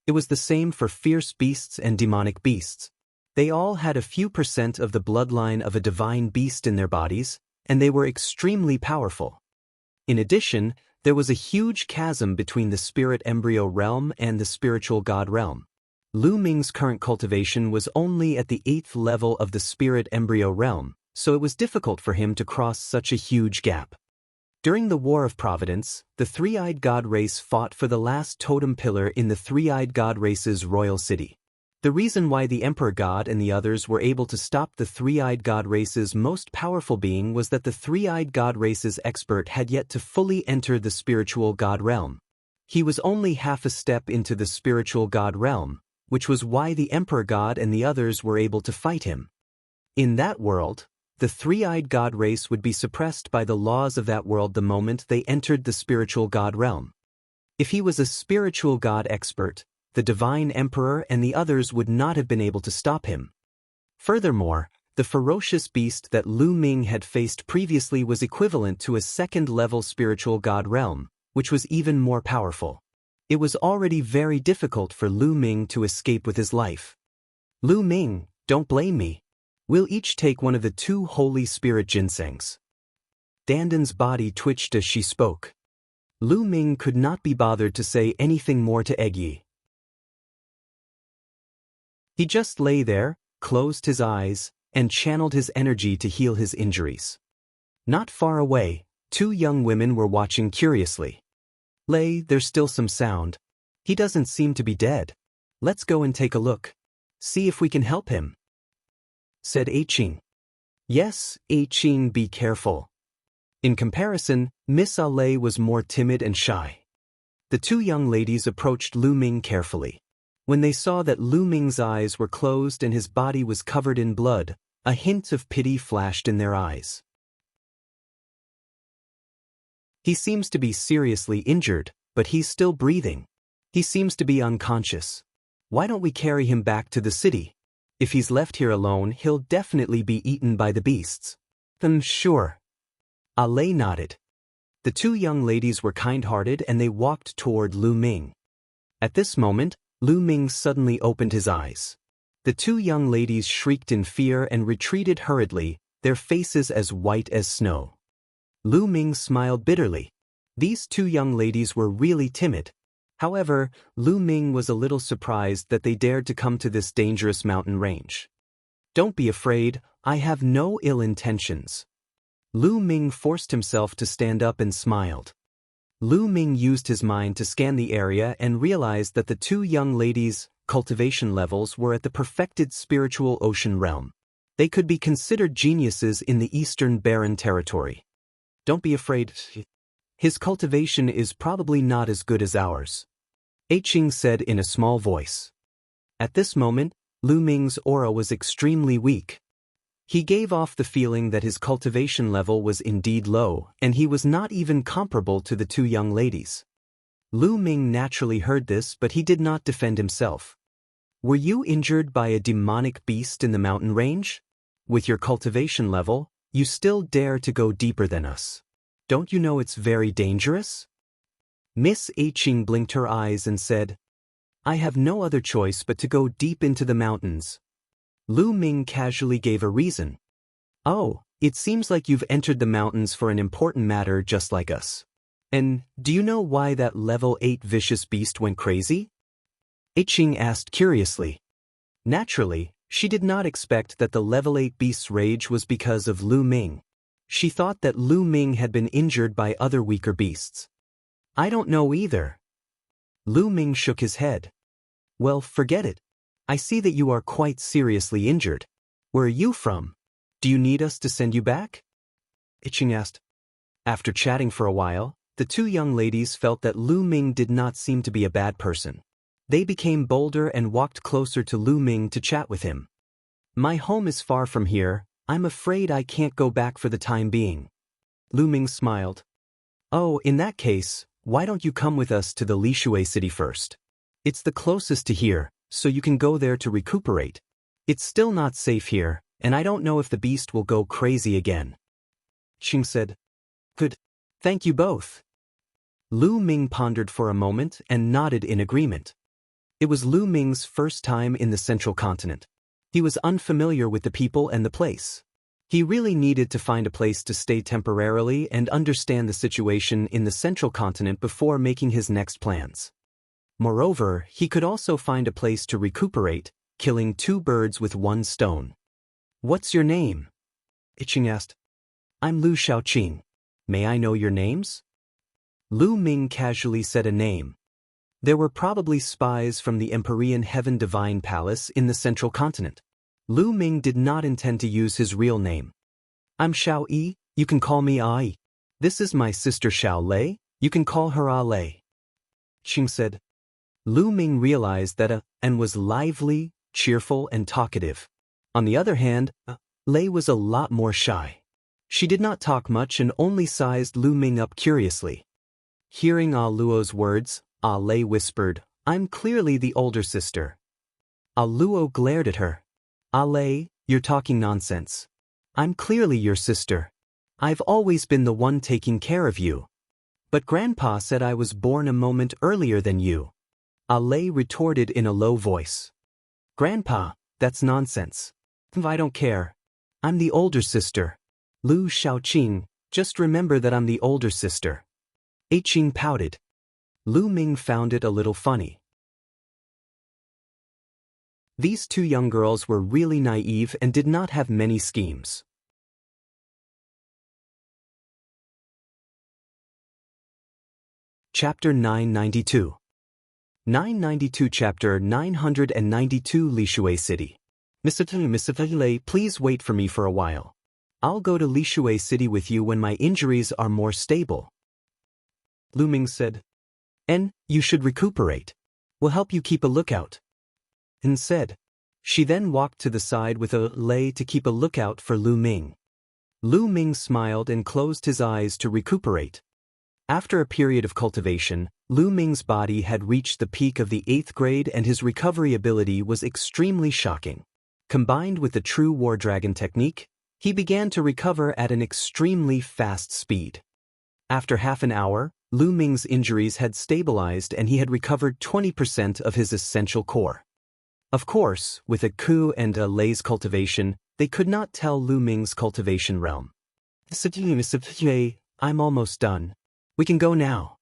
A: It was the same for fierce beasts and demonic beasts. They all had a few % of the bloodline of a divine beast in their bodies, and they were extremely powerful. In addition, there was a huge chasm between the spirit embryo realm and the spiritual god realm. Lu Ming's current cultivation was only at the 8th level of the spirit embryo realm, so it was difficult for him to cross such a huge gap. During the War of Providence, the Three-Eyed God race fought for the last totem pillar in the Three-Eyed God race's royal city. The reason why the Emperor God and the others were able to stop the Three-Eyed God race's most powerful being was that the Three-Eyed God race's expert had yet to fully enter the spiritual god realm. He was only half a step into the spiritual god realm, which was why the Emperor God and the others were able to fight him. In that world, the Three-Eyed God race would be suppressed by the laws of that world the moment they entered the spiritual god realm. If he was a spiritual god expert, the Divine Emperor and the others would not have been able to stop him. Furthermore, the ferocious beast that Lu Ming had faced previously was equivalent to a second-level spiritual god realm, which was even more powerful. It was already very difficult for Lu Ming to escape with his life. Lu Ming, don't blame me. We'll each take one of the 2 holy spirit ginsengs. Dandan's body twitched as she spoke. Lu Ming could not be bothered to say anything more to Egyi. He just lay there, closed his eyes, and channeled his energy to heal his injuries. Not far away, 2 young women were watching curiously. There's still some sound. He doesn't seem to be dead. Let's go and take a look. See if we can help him, said Aiqing. Yes, Aiqing, be careful. In comparison, Miss Ale was more timid and shy. The 2 young ladies approached Lu Ming carefully. When they saw that Lu Ming's eyes were closed and his body was covered in blood, a hint of pity flashed in their eyes. He seems to be seriously injured, but he's still breathing. He seems to be unconscious. Why don't we carry him back to the city? If he's left here alone, he'll definitely be eaten by the beasts. Sure. Ale nodded. The two young ladies were kind-hearted and they walked toward Lu Ming. At this moment, Lu Ming suddenly opened his eyes. The two young ladies shrieked in fear and retreated hurriedly, their faces as white as snow. Lu Ming smiled bitterly. These two young ladies were really timid. However, Lu Ming was a little surprised that they dared to come to this dangerous mountain range. Don't be afraid, I have no ill intentions. Lu Ming forced himself to stand up and smiled. Lu Ming used his mind to scan the area and realized that the two young ladies' cultivation levels were at the perfected spiritual ocean realm. They could be considered geniuses in the Eastern Barren Territory. Don't be afraid. His cultivation is probably not as good as ours, Qing said in a small voice. At this moment, Lu Ming's aura was extremely weak. He gave off the feeling that his cultivation level was indeed low, and he was not even comparable to the two young ladies. Lu Ming naturally heard this, but he did not defend himself. Were you injured by a demonic beast in the mountain range? With your cultivation level, you still dare to go deeper than us. Don't you know it's very dangerous? Miss Qing blinked her eyes and said, I have no other choice but to go deep into the mountains. Lu Ming casually gave a reason. Oh, it seems like you've entered the mountains for an important matter just like us. And do you know why that level 8 vicious beast went crazy? Qing asked curiously. Naturally, she did not expect that the level 8 beast's rage was because of Lu Ming. She thought that Lu Ming had been injured by other weaker beasts. I don't know either. Lu Ming shook his head. Well, forget it. I see that you are quite seriously injured. Where are you from? Do you need us to send you back? Qing asked. After chatting for a while, the two young ladies felt that Lu Ming did not seem to be a bad person. They became bolder and walked closer to Lu Ming to chat with him. My home is far from here. I'm afraid I can't go back for the time being. Lu Ming smiled. Oh, in that case, why don't you come with us to the Lishui city first? It's the closest to here, so you can go there to recuperate. It's still not safe here, and I don't know if the beast will go crazy again. Qing said. Good. Thank you both. Lu Ming pondered for a moment and nodded in agreement. It was Lu Ming's first time in the Central Continent. He was unfamiliar with the people and the place. He really needed to find a place to stay temporarily and understand the situation in the Central Continent before making his next plans. Moreover, he could also find a place to recuperate, killing two birds with one stone. What's your name? Qing asked. I'm Lu Shaoqing. May I know your names? Lu Ming casually said a name. There were probably spies from the Empyrean Heaven Divine Palace in the Central Continent. Lu Ming did not intend to use his real name. I'm Xiao Yi, you can call me Ai. This is my sister Xiao Lei, you can call her A Lei. Qing said. Lu Ming realized that and was lively, cheerful, and talkative. On the other hand, Lei was a lot more shy. She did not talk much and only sized Lu Ming up curiously. Hearing A Luo's words, A Lei whispered, I'm clearly the older sister. A Luo glared at her. A Lei, you're talking nonsense. I'm clearly your sister. I've always been the one taking care of you. But Grandpa said I was born a moment earlier than you. A Lei retorted in a low voice. Grandpa, that's nonsense. I don't care. I'm the older sister. Lu Shaoqing, just remember that I'm the older sister. Qing pouted. Lu Ming found it a little funny. These two young girls were really naive and did not have many schemes. Chapter 992. 992 Chapter 992 Lishui City. Mr. Lei, please wait for me for a while. I'll go to Lishui City with you when my injuries are more stable. Lu Ming said. And you should recuperate. We'll help you keep a lookout. And said. She then walked to the side with A Lei to keep a lookout for Lu Ming. Lu Ming smiled and closed his eyes to recuperate. After a period of cultivation, Lu Ming's body had reached the peak of the 8th grade and his recovery ability was extremely shocking. Combined with the true War Dragon technique, he began to recover at an extremely fast speed. After half an hour, Lu Ming's injuries had stabilized and he had recovered 20% of his essential core. Of course, with a Ku and a Lei's cultivation, they could not tell Lu Ming's cultivation realm. I'm almost done. We can go now.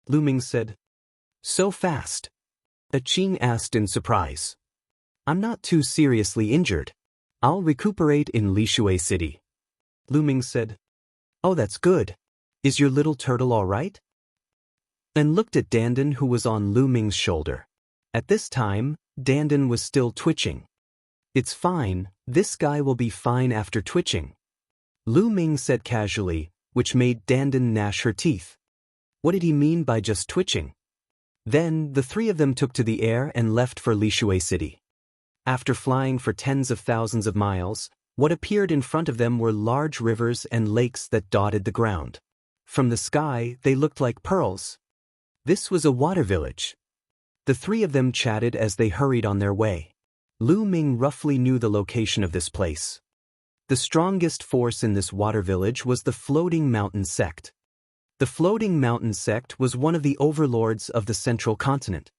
A: Lu Ming said. So fast? Qing asked in surprise. I'm not too seriously injured. I'll recuperate in Lishui City. Lu Ming said. Oh, that's good. Is your little turtle all right? And looked at Dandan, who was on Lu Ming's shoulder. At this time, Dandan was still twitching. It's fine, this guy will be fine after twitching. Lu Ming said casually, which made Dandan gnash her teeth. What did he mean by just twitching? Then, the three of them took to the air and left for Lishui City. After flying for tens of thousands of miles, what appeared in front of them were large rivers and lakes that dotted the ground. From the sky, they looked like pearls. This was a water village. The three of them chatted as they hurried on their way. Lu Ming roughly knew the location of this place. The strongest force in this water village was the Floating Mountain Sect. The Floating Mountain Sect was one of the overlords of the Central Continent.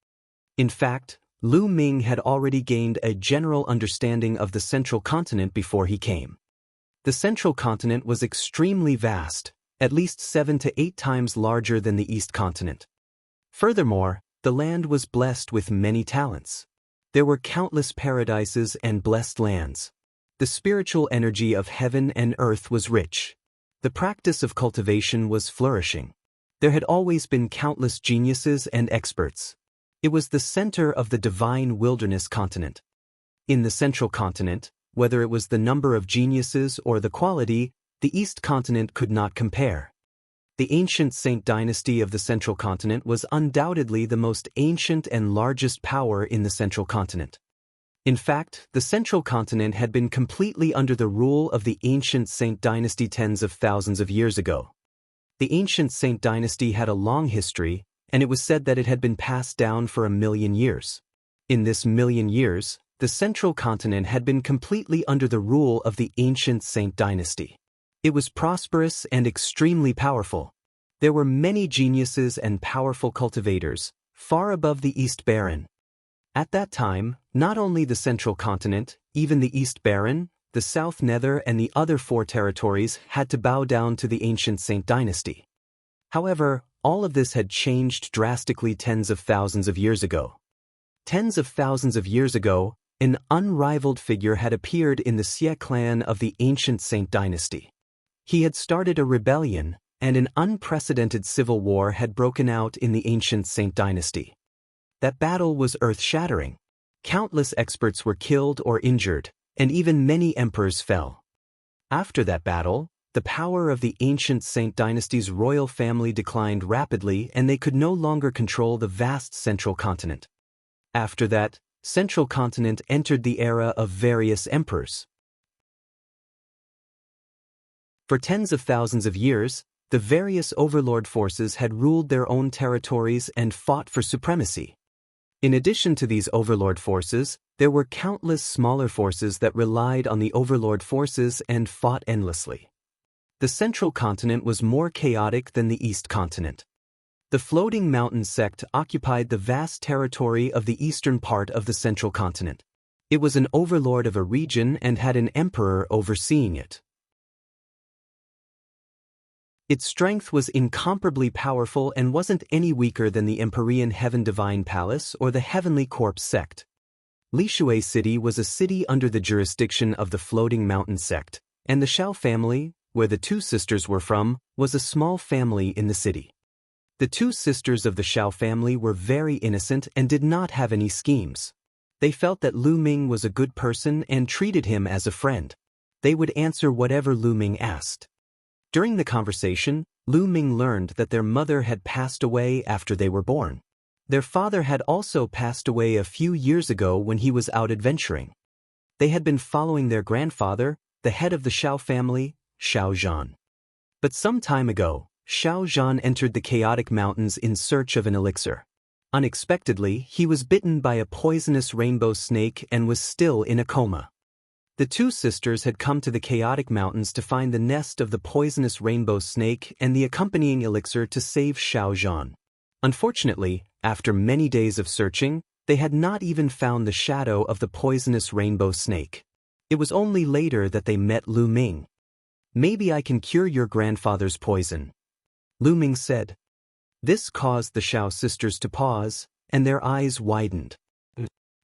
A: In fact, Lu Ming had already gained a general understanding of the Central Continent before he came. The Central Continent was extremely vast, at least 7 to 8 times larger than the East Continent. Furthermore, the land was blessed with many talents. There were countless paradises and blessed lands. The spiritual energy of heaven and earth was rich. The practice of cultivation was flourishing. There had always been countless geniuses and experts. It was the center of the divine wilderness continent. In the Central Continent, whether it was the number of geniuses or the quality, the East Continent could not compare. The ancient Saint dynasty of the Central Continent was undoubtedly the most ancient and largest power in the Central Continent. In fact, the Central Continent had been completely under the rule of the ancient Saint dynasty tens of thousands of years ago. The ancient Saint dynasty had a long history, and it was said that it had been passed down for 1,000,000 years. In this 1,000,000 years, the Central Continent had been completely under the rule of the ancient Saint dynasty. It was prosperous and extremely powerful. There were many geniuses and powerful cultivators, far above the East Baron. At that time, not only the Central Continent, even the East Baron, the South Nether and the other 4 territories had to bow down to the ancient Saint dynasty. However, all of this had changed drastically tens of thousands of years ago. Tens of thousands of years ago, an unrivaled figure had appeared in the Xie clan of the ancient Saint dynasty. He had started a rebellion, and an unprecedented civil war had broken out in the ancient Saint dynasty. That battle was earth-shattering. Countless experts were killed or injured, and even many emperors fell. After that battle, the power of the ancient Saint dynasty's royal family declined rapidly and they could no longer control the vast Central Continent. After that, Central Continent entered the era of various emperors. For tens of thousands of years, the various overlord forces had ruled their own territories and fought for supremacy. In addition to these overlord forces, there were countless smaller forces that relied on the overlord forces and fought endlessly. The Central Continent was more chaotic than the East Continent. The Floating Mountain Sect occupied the vast territory of the eastern part of the Central Continent. It was an overlord of a region and had an emperor overseeing it. Its strength was incomparably powerful and wasn't any weaker than the Empyrean Heaven Divine Palace or the Heavenly Corpse Sect. Lishui City was a city under the jurisdiction of the Floating Mountain Sect, and the Shao family, where the 2 sisters were from, was a small family in the city. The 2 sisters of the Shao family were very innocent and did not have any schemes. They felt that Lu Ming was a good person and treated him as a friend. They would answer whatever Lu Ming asked. During the conversation, Lu Ming learned that their mother had passed away after they were born. Their father had also passed away a few years ago when he was out adventuring. They had been following their grandfather, the head of the Shao family, Shao Zhan. But some time ago, Xiao Zhan entered the chaotic mountains in search of an elixir. Unexpectedly, he was bitten by a poisonous rainbow snake and was still in a coma. The two sisters had come to the chaotic mountains to find the nest of the poisonous rainbow snake and the accompanying elixir to save Xiao Zhan. Unfortunately, after many days of searching, they had not even found the shadow of the poisonous rainbow snake. It was only later that they met Lu Ming. "Maybe I can cure your grandfather's poison," Lu Ming said. This caused the Xiao sisters to pause, and their eyes widened.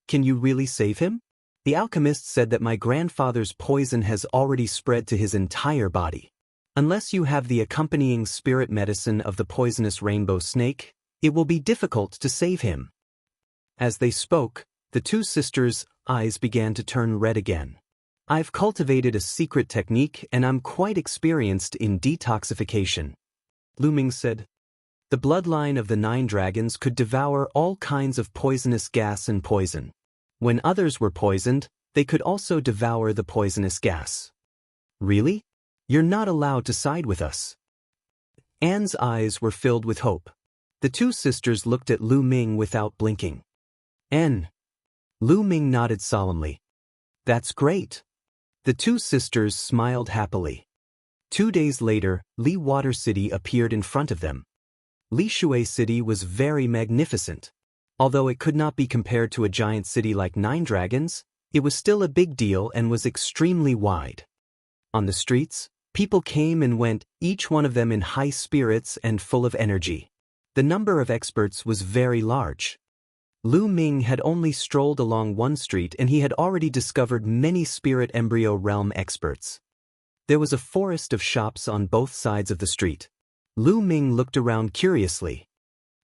A: "Can you really save him?" The alchemist said that my grandfather's poison has already spread to his entire body. Unless you have the accompanying spirit medicine of the poisonous rainbow snake, it will be difficult to save him. As they spoke, the two sisters' eyes began to turn red again. "I've cultivated a secret technique and I'm quite experienced in detoxification," Lu Ming said. The bloodline of the 9 dragons could devour all kinds of poisonous gas and poison. When others were poisoned, they could also devour the poisonous gas. "Really? You're not allowed to side with us." Anne's eyes were filled with hope. The two sisters looked at Lu Ming without blinking. "Anne." Lu Ming nodded solemnly. "That's great." The two sisters smiled happily. 2 days later, Li Water City appeared in front of them. Li Shui City was very magnificent. Although it could not be compared to a giant city like 9 dragons, it was still a big deal and was extremely wide. On the streets, people came and went, each one of them in high spirits and full of energy. The number of experts was very large. Lu Ming had only strolled along one street and he had already discovered many spirit embryo realm experts. There was a forest of shops on both sides of the street. Lu Ming looked around curiously.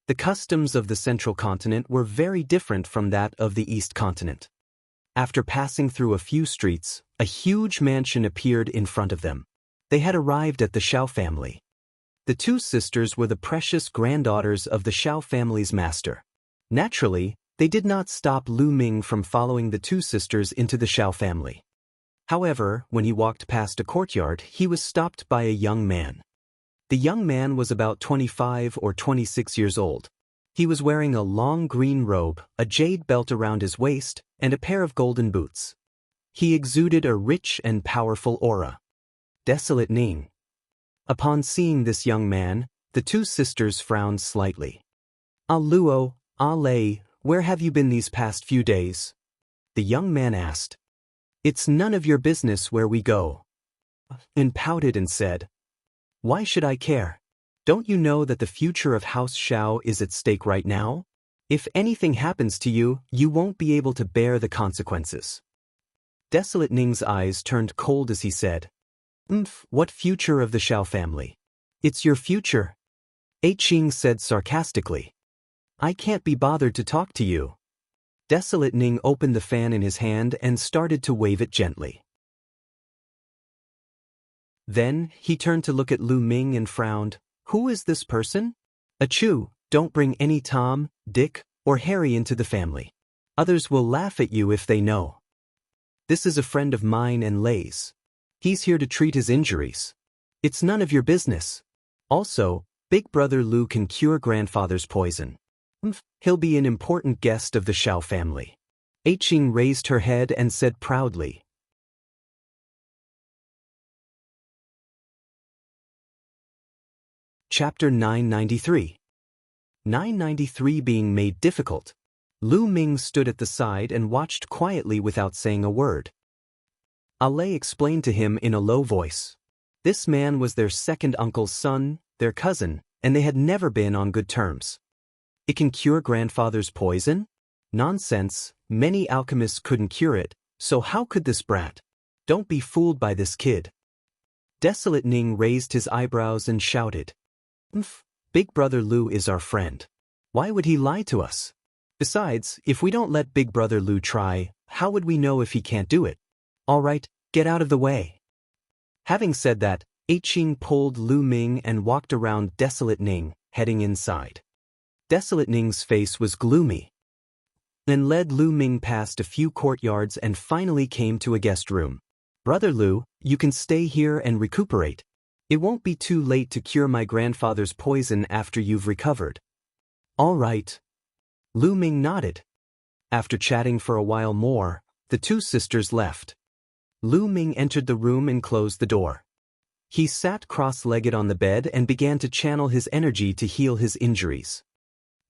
A: The customs of the central continent were very different from that of the east continent. After passing through a few streets, a huge mansion appeared in front of them. They had arrived at the Xiao family. The two sisters were the precious granddaughters of the Xiao family's master. Naturally, they did not stop Lu Ming from following the two sisters into the Xiao family. However, when he walked past a courtyard, he was stopped by a young man. The young man was about 25 or 26 years old. He was wearing a long green robe, a jade belt around his waist, and a pair of golden boots. He exuded a rich and powerful aura. Desolate Ning. Upon seeing this young man, the two sisters frowned slightly. "Ah Luo, Ah Lei, where have you been these past few days?" the young man asked. "It's none of your business where we go," and pouted and said, "Why should I care? Don't you know that the future of House Xiao is at stake right now? If anything happens to you, you won't be able to bear the consequences." Desolate Ning's eyes turned cold as he said, What future of the Xiao family? It's your future," Qing said sarcastically. "I can't be bothered to talk to you." Desolate Ning opened the fan in his hand and started to wave it gently. Then, he turned to look at Lu Ming and frowned. "Who is this person?" "Achoo, don't bring any Tom, Dick, or Harry into the family. Others will laugh at you if they know. This is a friend of mine and Lei's. He's here to treat his injuries. It's none of your business. Also, Big Brother Lu can cure grandfather's poison. He'll be an important guest of the Xiao family." Qing raised her head and said proudly. Chapter 993. 993 being made difficult. Lu Ming stood at the side and watched quietly without saying a word. Alei explained to him in a low voice. This man was their second uncle's son, their cousin, and they had never been on good terms. "It can cure grandfather's poison?" Nonsense, many alchemists couldn't cure it, so how could this brat? Don't be fooled by this kid. Desolate Ning raised his eyebrows and shouted. Big Brother Lu is our friend. Why would he lie to us? Besides, if we don't let Big Brother Lu try, how would we know if he can't do it? All right, get out of the way. Having said that, Qing pulled Lu Ming and walked around Desolate Ning, heading inside. Desolate Ning's face was gloomy. Then led Lu Ming past a few courtyards and finally came to a guest room. "Brother Lu, you can stay here and recuperate. It won't be too late to cure my grandfather's poison after you've recovered. All right. Lu Ming nodded. After chatting for a while more, the two sisters left. Lu Ming entered the room and closed the door. He sat cross-legged on the bed and began to channel his energy to heal his injuries.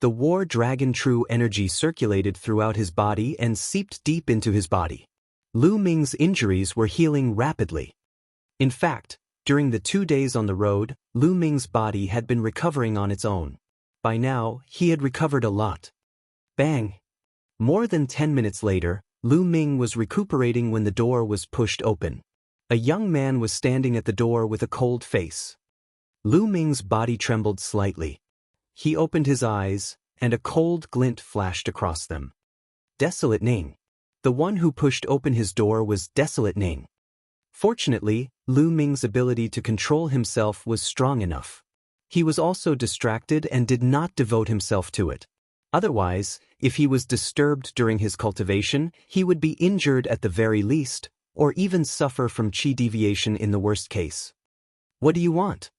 A: The War Dragon True energy circulated throughout his body and seeped deep into his body. Lu Ming's injuries were healing rapidly. In fact, during the 2 days on the road, Lu Ming's body had been recovering on its own. By now, he had recovered a lot. Bang! More than 10 minutes later, Lu Ming was recuperating when the door was pushed open. A young man was standing at the door with a cold face. Lu Ming's body trembled slightly. He opened his eyes, and a cold glint flashed across them. Desolate Ning. The one who pushed open his door was Desolate Ning. Fortunately, Lu Ming's ability to control himself was strong enough. He was also distracted and did not devote himself to it. Otherwise, if he was disturbed during his cultivation, he would be injured at the very least, or even suffer from qi deviation in the worst case. What do you want?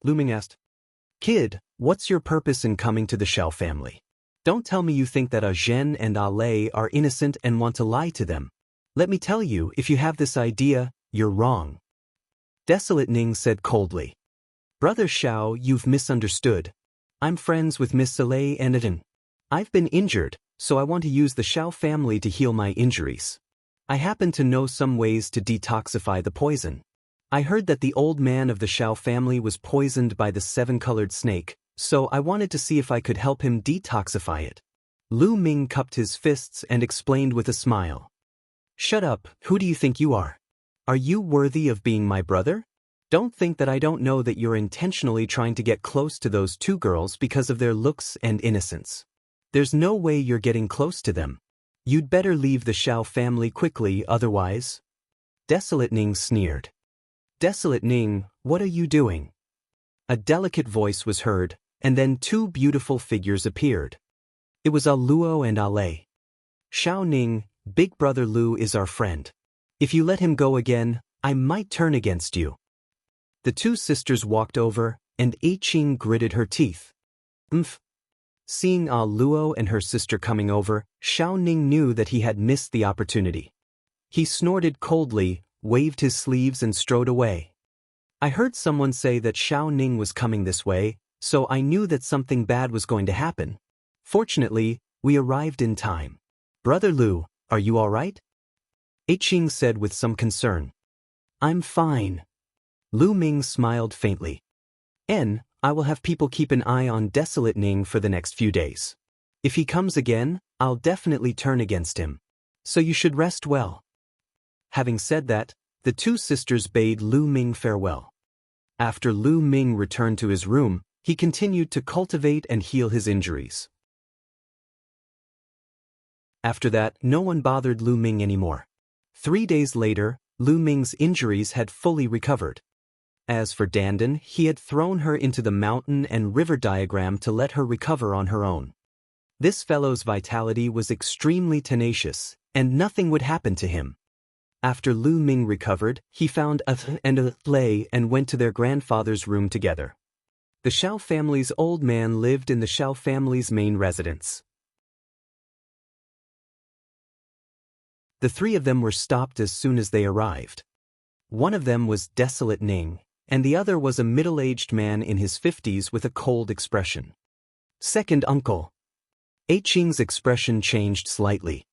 A: Lu Ming asked. Kid, what's your purpose in coming to the Shao family? Don't tell me you think that Zhen and Lei are innocent and want to lie to them. Let me tell you, if you have this idea, you're wrong. Desolate Ning said coldly. Brother Shao, you've misunderstood. I'm friends with Miss Soleil and Eden. I've been injured, so I want to use the Shao family to heal my injuries. I happen to know some ways to detoxify the poison. I heard that the old man of the Shao family was poisoned by the seven-colored snake, so I wanted to see if I could help him detoxify it. Lu Ming cupped his fists and explained with a smile. Shut up, who do you think you are? Are you worthy of being my brother? Don't think that I don't know that you're intentionally trying to get close to those two girls because of their looks and innocence. There's no way you're getting close to them. You'd better leave the Shao family quickly, otherwise. Desolate Ning sneered. Desolate Ning, what are you doing? A delicate voice was heard, and then two beautiful figures appeared. It was Luo and Lei. Shao Ning, Big Brother Lu is our friend. If you let him go again, I might turn against you. The two sisters walked over, and Qing gritted her teeth. Seeing Luo and her sister coming over, Shao Ning knew that he had missed the opportunity. He snorted coldly, waved his sleeves and strode away. I heard someone say that Shao Ning was coming this way, so I knew that something bad was going to happen. Fortunately, we arrived in time. Brother Lu, are you all right? Qing said with some concern. I'm fine. Lu Ming smiled faintly. I will have people keep an eye on Desolate Ning for the next few days. If he comes again, I'll definitely turn against him. So you should rest well. Having said that, the two sisters bade Lu Ming farewell. After Lu Ming returned to his room, he continued to cultivate and heal his injuries. After that, no one bothered Lu Ming anymore. 3 days later, Lu Ming's injuries had fully recovered. As for Dandan, he had thrown her into the mountain and river diagram to let her recover on her own. This fellow's vitality was extremely tenacious, and nothing would happen to him. After Lu Ming recovered, he found and Lei and went to their grandfather's room together. The Shao family's old man lived in the Shao family's main residence. The three of them were stopped as soon as they arrived. One of them was Desolate Ning, and the other was a middle-aged man in his 50s with a cold expression. Second uncle. Qing's expression changed slightly.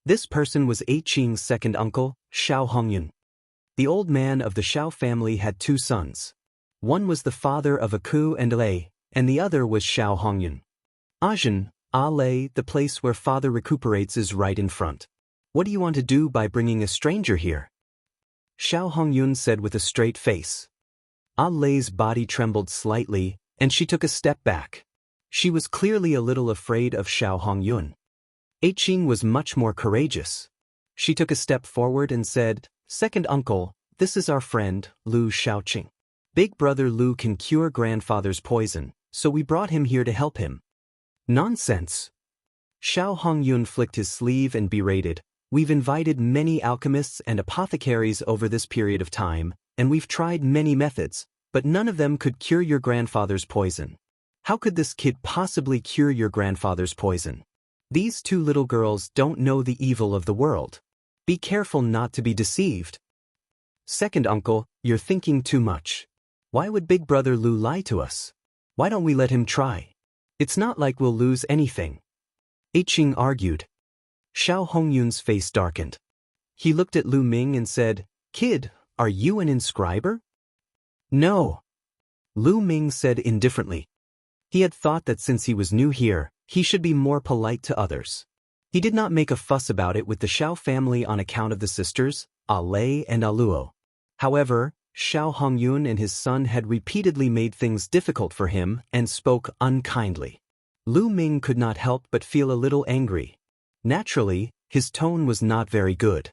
A: This person was Qing's second uncle, Shao Hongyun. The old man of the Shao family had 2 sons. One was the father of Aku and Lei, and the other was Shao Hongyun. Ajin, Lei, the place where father recuperates is right in front. What do you want to do by bringing a stranger here? Shao Hongyun said with a straight face. Lei's body trembled slightly, and she took a step back. She was clearly a little afraid of Shao Hongyun. Qing was much more courageous. She took a step forward and said, Second uncle, this is our friend, Lu Shaoqing. Big brother Lu can cure grandfather's poison, so we brought him here to help him. Nonsense. Shao Hongyun flicked his sleeve and berated, We've invited many alchemists and apothecaries over this period of time, and we've tried many methods, but none of them could cure your grandfather's poison. How could this kid possibly cure your grandfather's poison? These two little girls don't know the evil of the world. Be careful not to be deceived. Second uncle, you're thinking too much. Why would big brother Lu lie to us? Why don't we let him try? It's not like we'll lose anything. Qing argued. Xiao Hongyun's face darkened. He looked at Lu Ming and said, "Kid, are you an inscriber?" "No," Lu Ming said indifferently. He had thought that since he was new here, he should be more polite to others. He did not make a fuss about it with the Xiao family on account of the sisters, Lei and Luo. However, Xiao Hongyun and his son had repeatedly made things difficult for him and spoke unkindly. Lu Ming could not help but feel a little angry. Naturally, his tone was not very good.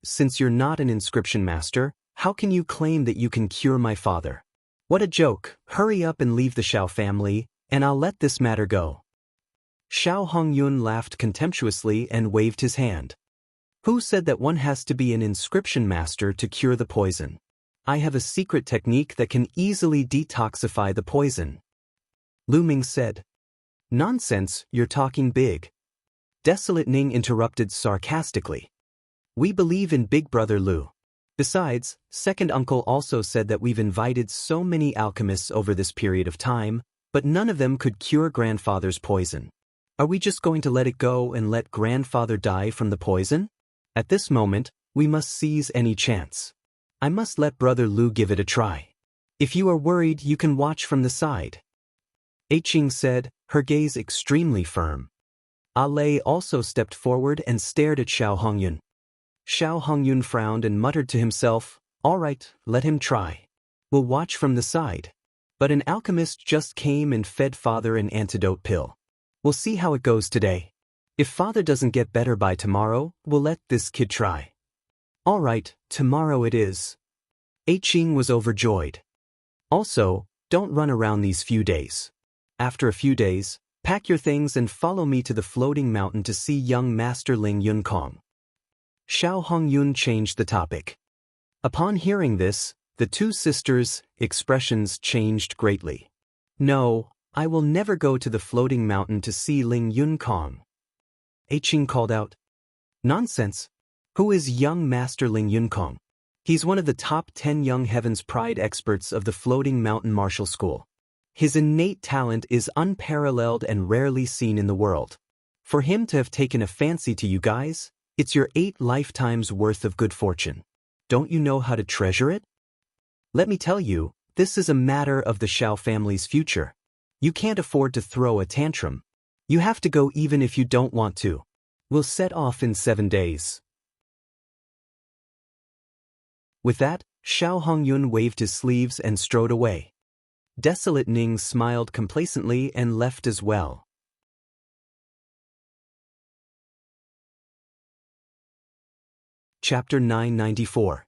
A: Since you're not an inscription master, how can you claim that you can cure my father? What a joke. Hurry up and leave the Xiao family, and I'll let this matter go. Xiao Hongyun laughed contemptuously and waved his hand. Who said that one has to be an inscription master to cure the poison? I have a secret technique that can easily detoxify the poison. Lu Ming said. Nonsense, you're talking big. Desolate Ning interrupted sarcastically. We believe in Big Brother Lu. Besides, second uncle also said that we've invited so many alchemists over this period of time, but none of them could cure grandfather's poison. Are we just going to let it go and let grandfather die from the poison? At this moment, we must seize any chance. I must let brother Lu give it a try. If you are worried, you can watch from the side. Qing said, her gaze extremely firm. Lei also stepped forward and stared at Xiao Hongyun. Xiao Hongyun frowned and muttered to himself, all right, let him try. We'll watch from the side. But an alchemist just came and fed father an antidote pill. We'll see how it goes today. If father doesn't get better by tomorrow, we'll let this kid try. All right, tomorrow it is. Qing was overjoyed. Also, don't run around these few days. After a few days, pack your things and follow me to the floating mountain to see young Master Ling Yunkong. Xiao Hongyun changed the topic. Upon hearing this, the two sisters' expressions changed greatly. No, I will never go to the floating mountain to see Ling Yunkong. Qing called out. Nonsense. Who is young Master Ling Yunkong? He's one of the top 10 young Heaven's Pride experts of the Floating Mountain Martial School. His innate talent is unparalleled and rarely seen in the world. For him to have taken a fancy to you guys, it's your 8 lifetimes worth of good fortune. Don't you know how to treasure it? Let me tell you, this is a matter of the Xiao family's future. You can't afford to throw a tantrum. You have to go even if you don't want to. We'll set off in 7 days. With that, Xiao Hongyun waved his sleeves and strode away. Desolate Ning smiled complacently and left as well. Chapter 994.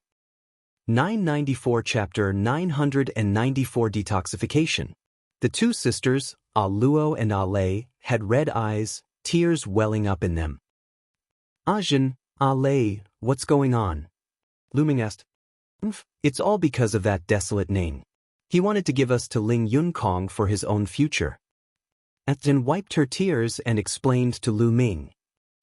A: 994 Chapter 994 Detoxification. The two sisters, Luo and Lei, had red eyes, tears welling up in them. Ajin, Lei, what's going on? Lu Ming asked. It's all because of that Desolate Ning. He wanted to give us to Ling Yunkong for his own future. Ajin wiped her tears and explained to Lu Ming.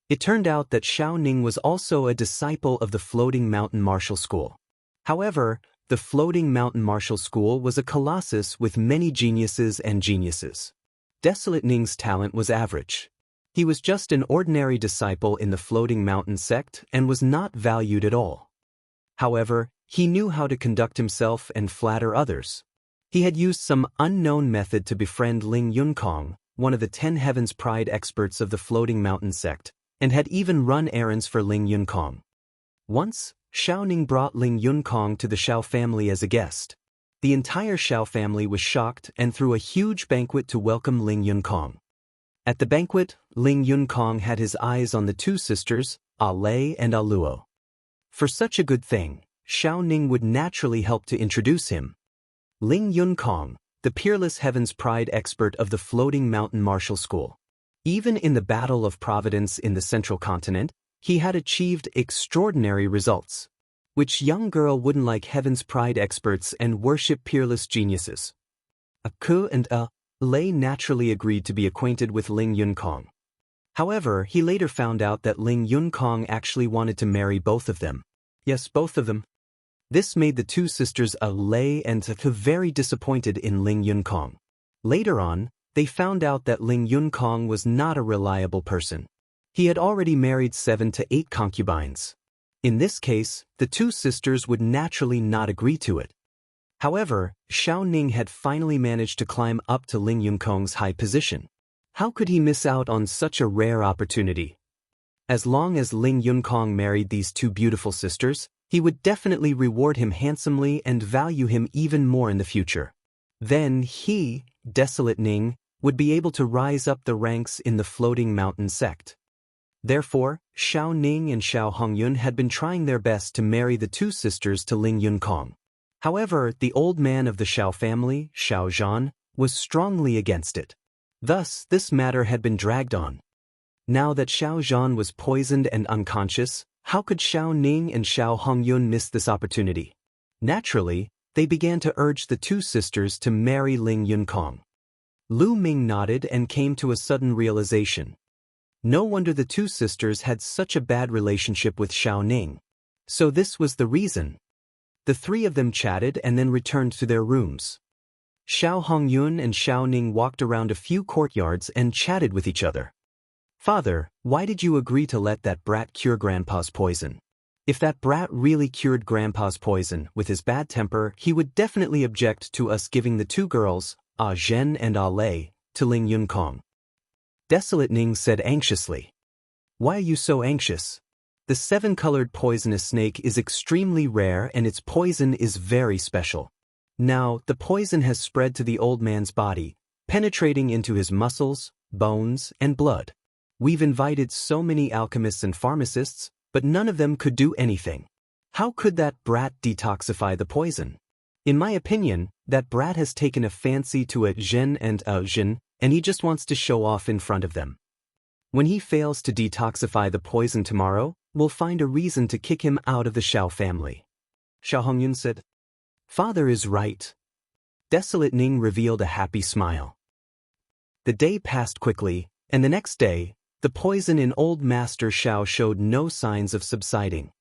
A: It turned out that Xiao Ning was also a disciple of the Floating Mountain Martial School. However, the Floating Mountain Martial School was a colossus with many geniuses and geniuses. Desolate Ning's talent was average. He was just an ordinary disciple in the Floating Mountain sect and was not valued at all. However, he knew how to conduct himself and flatter others. He had used some unknown method to befriend Ling Yunkong, one of the 10 Heaven's Pride experts of the Floating Mountain sect, and had even run errands for Ling Yunkong. Once, Xiao Ning brought Ling Yunkong to the Xiao family as a guest. The entire Xiao family was shocked and threw a huge banquet to welcome Ling Yunkong. At the banquet, Ling Yunkong had his eyes on the two sisters, Lei and Luo. For such a good thing, Xiao Ning would naturally help to introduce him. Ling Yunkong, the peerless Heaven's Pride expert of the Floating Mountain Martial School. Even in the Battle of Providence in the Central Continent, he had achieved extraordinary results. Which young girl wouldn't like heaven's pride experts and worship peerless geniuses? A Ku and a Lei naturally agreed to be acquainted with Ling Yunkong. However, he later found out that Ling Yunkong actually wanted to marry both of them. Yes, both of them. This made the two sisters a Lei and a Ku very disappointed in Ling Yunkong. Later on, they found out that Ling Yunkong was not a reliable person. He had already married 7 to 8 concubines. In this case, the two sisters would naturally not agree to it. However, Xiao Ning had finally managed to climb up to Ling Yunkong's high position. How could he miss out on such a rare opportunity? As long as Ling Yunkong married these two beautiful sisters, he would definitely reward him handsomely and value him even more in the future. Then he, Desolate Ning, would be able to rise up the ranks in the Floating Mountain sect. Therefore, Xiao Ning and Xiao Hongyun had been trying their best to marry the two sisters to Ling Yunkong. However, the old man of the Xiao family, Xiao Zhan, was strongly against it. Thus, this matter had been dragged on. Now that Xiao Zhan was poisoned and unconscious, how could Xiao Ning and Xiao Hongyun miss this opportunity? Naturally, they began to urge the two sisters to marry Ling Yunkong. Lu Ming nodded and came to a sudden realization. No wonder the two sisters had such a bad relationship with Xiao Ning. So this was the reason. The three of them chatted and then returned to their rooms. Xiao Hongyun and Xiao Ning walked around a few courtyards and chatted with each other. Father, why did you agree to let that brat cure Grandpa's poison? If that brat really cured Grandpa's poison with his bad temper, he would definitely object to us giving the two girls, Ah Zhen and Ah Lei, to Ling Yunkong. Desolate Ning said anxiously. Why are you so anxious? The 7-colored poisonous snake is extremely rare and its poison is very special. Now, the poison has spread to the old man's body, penetrating into his muscles, bones, and blood. We've invited so many alchemists and pharmacists, but none of them could do anything. How could that brat detoxify the poison? In my opinion, that brat has taken a fancy to a Zhen and a Zhen, and he just wants to show off in front of them. When he fails to detoxify the poison tomorrow, we'll find a reason to kick him out of the Xiao family. Xiao Hongyun said. Father is right. Desolate Ning revealed a happy smile. The day passed quickly, and the next day, the poison in old Master Xiao showed no signs of subsiding.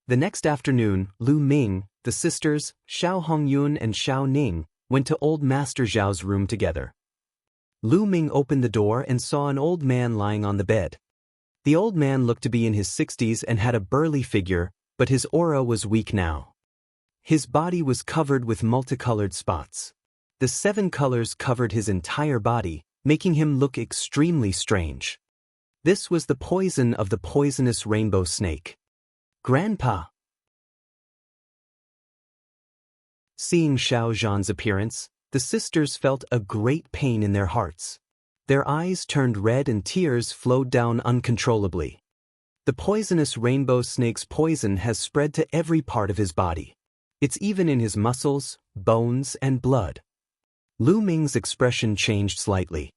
A: The next afternoon, Lu Ming, the sisters, Xiao Hongyun and Xiao Ning, went to old Master Zhao's room together. Lu Ming opened the door and saw an old man lying on the bed. The old man looked to be in his 60s and had a burly figure, but his aura was weak now. His body was covered with multicolored spots. The 7 colors covered his entire body, making him look extremely strange. This was the poison of the poisonous rainbow snake. Grandpa! Seeing Xiao Zhan's appearance, the sisters felt a great pain in their hearts. Their eyes turned red and tears flowed down uncontrollably. The poisonous rainbow snake's poison has spread to every part of his body. It's even in his muscles, bones, and blood. Lu Ming's expression changed slightly.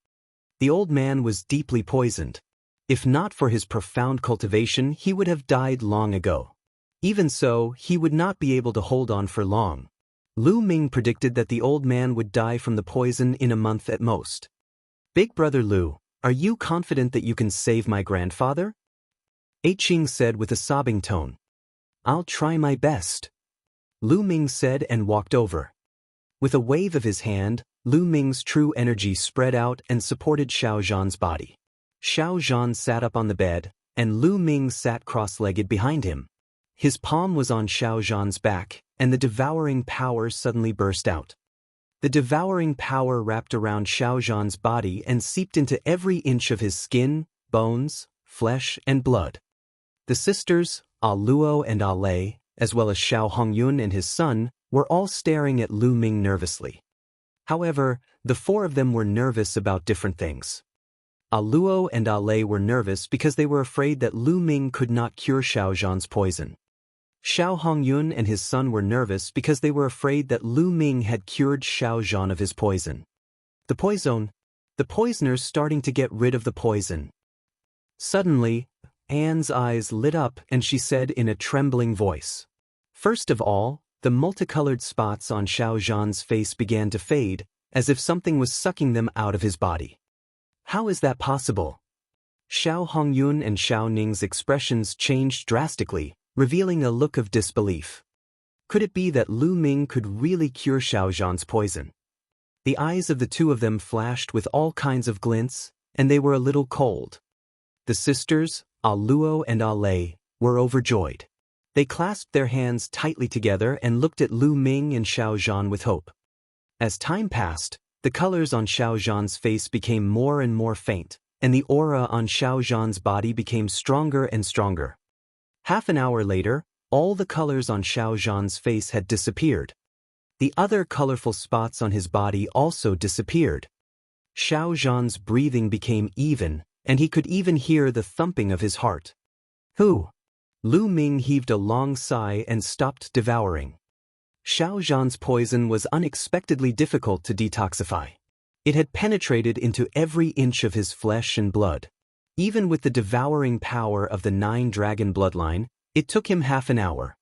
A: The old man was deeply poisoned. If not for his profound cultivation, he would have died long ago. Even so, he would not be able to hold on for long. Lu Ming predicted that the old man would die from the poison in a month at most. Big brother Lu, are you confident that you can save my grandfather? Eiqing said with a sobbing tone. I'll try my best. Lu Ming said and walked over. With a wave of his hand, Lu Ming's true energy spread out and supported Xiao Zhan's body. Xiao Zhan sat up on the bed, and Lu Ming sat cross-legged behind him. His palm was on Xiao Zhan's back, and the devouring power suddenly burst out. The devouring power wrapped around Xiao Zhan's body and seeped into every inch of his skin, bones, flesh, and blood. The sisters, Ah Luo and Ah Lei, as well as Xiao Hongyun and his son, were all staring at Lu Ming nervously. However, the 4 of them were nervous about different things. Ah Luo and Ah Lei were nervous because they were afraid that Lu Ming could not cure Xiao Zhan's poison. Xiao Hongyun and his son were nervous because they were afraid that Lu Ming had cured Xiao Zhan of his poison. The poisoner's starting to get rid of the poison. Suddenly, Anne's eyes lit up and she said in a trembling voice. First of all, the multicolored spots on Xiao Zhan's face began to fade, as if something was sucking them out of his body. How is that possible? Xiao Hongyun and Xiao Ning's expressions changed drastically, revealing a look of disbelief. Could it be that Lu Ming could really cure Xiao Zhan's poison? The eyes of the two of them flashed with all kinds of glints, and they were a little cold. The sisters, A Luo and A Lei, were overjoyed. They clasped their hands tightly together and looked at Lu Ming and Xiao Zhan with hope. As time passed, the colors on Xiao Zhan's face became more and more faint, and the aura on Xiao Zhan's body became stronger and stronger. Half an hour later, all the colors on Xiao Zhan's face had disappeared. The other colorful spots on his body also disappeared. Xiao Zhan's breathing became even, and he could even hear the thumping of his heart. Who? Lu Ming heaved a long sigh and stopped devouring. Xiao Zhan's poison was unexpectedly difficult to detoxify. It had penetrated into every inch of his flesh and blood. Even with the devouring power of the 9-dragon bloodline, it took him half an hour.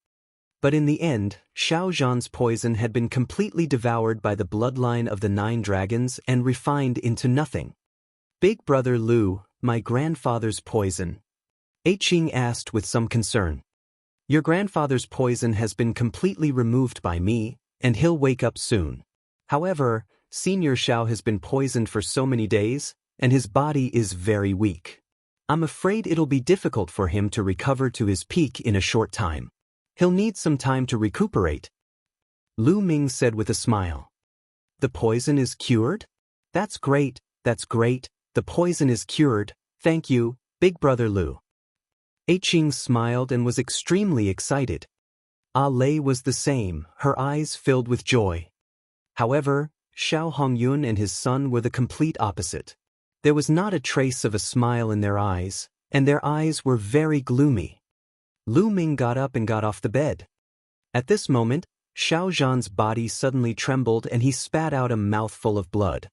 A: But in the end, Xiao Zhan's poison had been completely devoured by the bloodline of the 9 dragons and refined into nothing. Big brother Lu, my grandfather's poison. Qing asked with some concern. Your grandfather's poison has been completely removed by me, and he'll wake up soon. However, Senior Xiao has been poisoned for so many days, and his body is very weak. I'm afraid it'll be difficult for him to recover to his peak in a short time. He'll need some time to recuperate. Lu Ming said with a smile. The poison is cured? That's great, the poison is cured, thank you, Big Brother Lu. Qing smiled and was extremely excited. A Lei was the same, her eyes filled with joy. However, Xiao Hongyun and his son were the complete opposite. There was not a trace of a smile in their eyes, and their eyes were very gloomy. Lu Ming got up and got off the bed. At this moment, Xiao Zhan's body suddenly trembled and he spat out a mouthful of blood.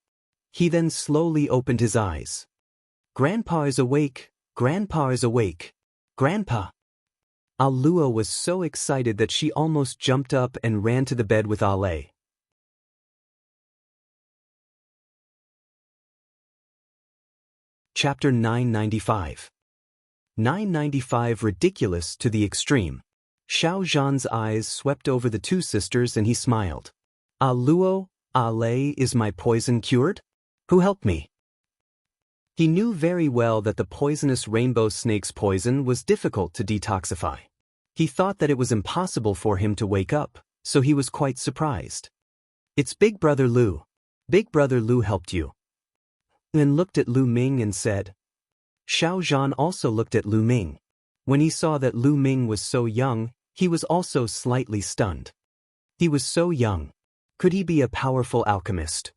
A: He then slowly opened his eyes. Grandpa is awake, Grandpa is awake, Grandpa. A Luo was so excited that she almost jumped up and ran to the bed with A Lei. Chapter 995. 995 Ridiculous to the extreme. Xiao Zhan's eyes swept over the two sisters and he smiled. A Luo, A Lei, is my poison cured? Who helped me? He knew very well that the poisonous rainbow snake's poison was difficult to detoxify. He thought that it was impossible for him to wake up, so he was quite surprised. It's Big Brother Lu. Big Brother Lu helped you. Then looked at Lu Ming and said. Xiao Zhan also looked at Lu Ming. When he saw that Lu Ming was so young, he was also slightly stunned. He was so young. Could he be a powerful alchemist?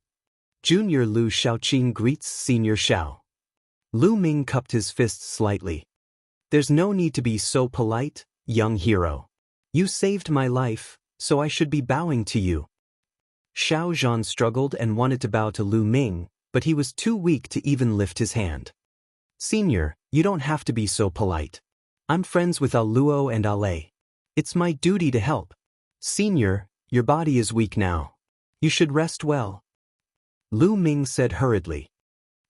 A: Junior Lu Xiaoqing greets Senior Xiao. Lu Ming cupped his fists slightly. There's no need to be so polite, young hero. You saved my life, so I should be bowing to you. Xiao Zhan struggled and wanted to bow to Lu Ming, but he was too weak to even lift his hand. Senior, you don't have to be so polite. I'm friends with A Luo and A Lei. It's my duty to help. Senior, your body is weak now. You should rest well. Lu Ming said hurriedly.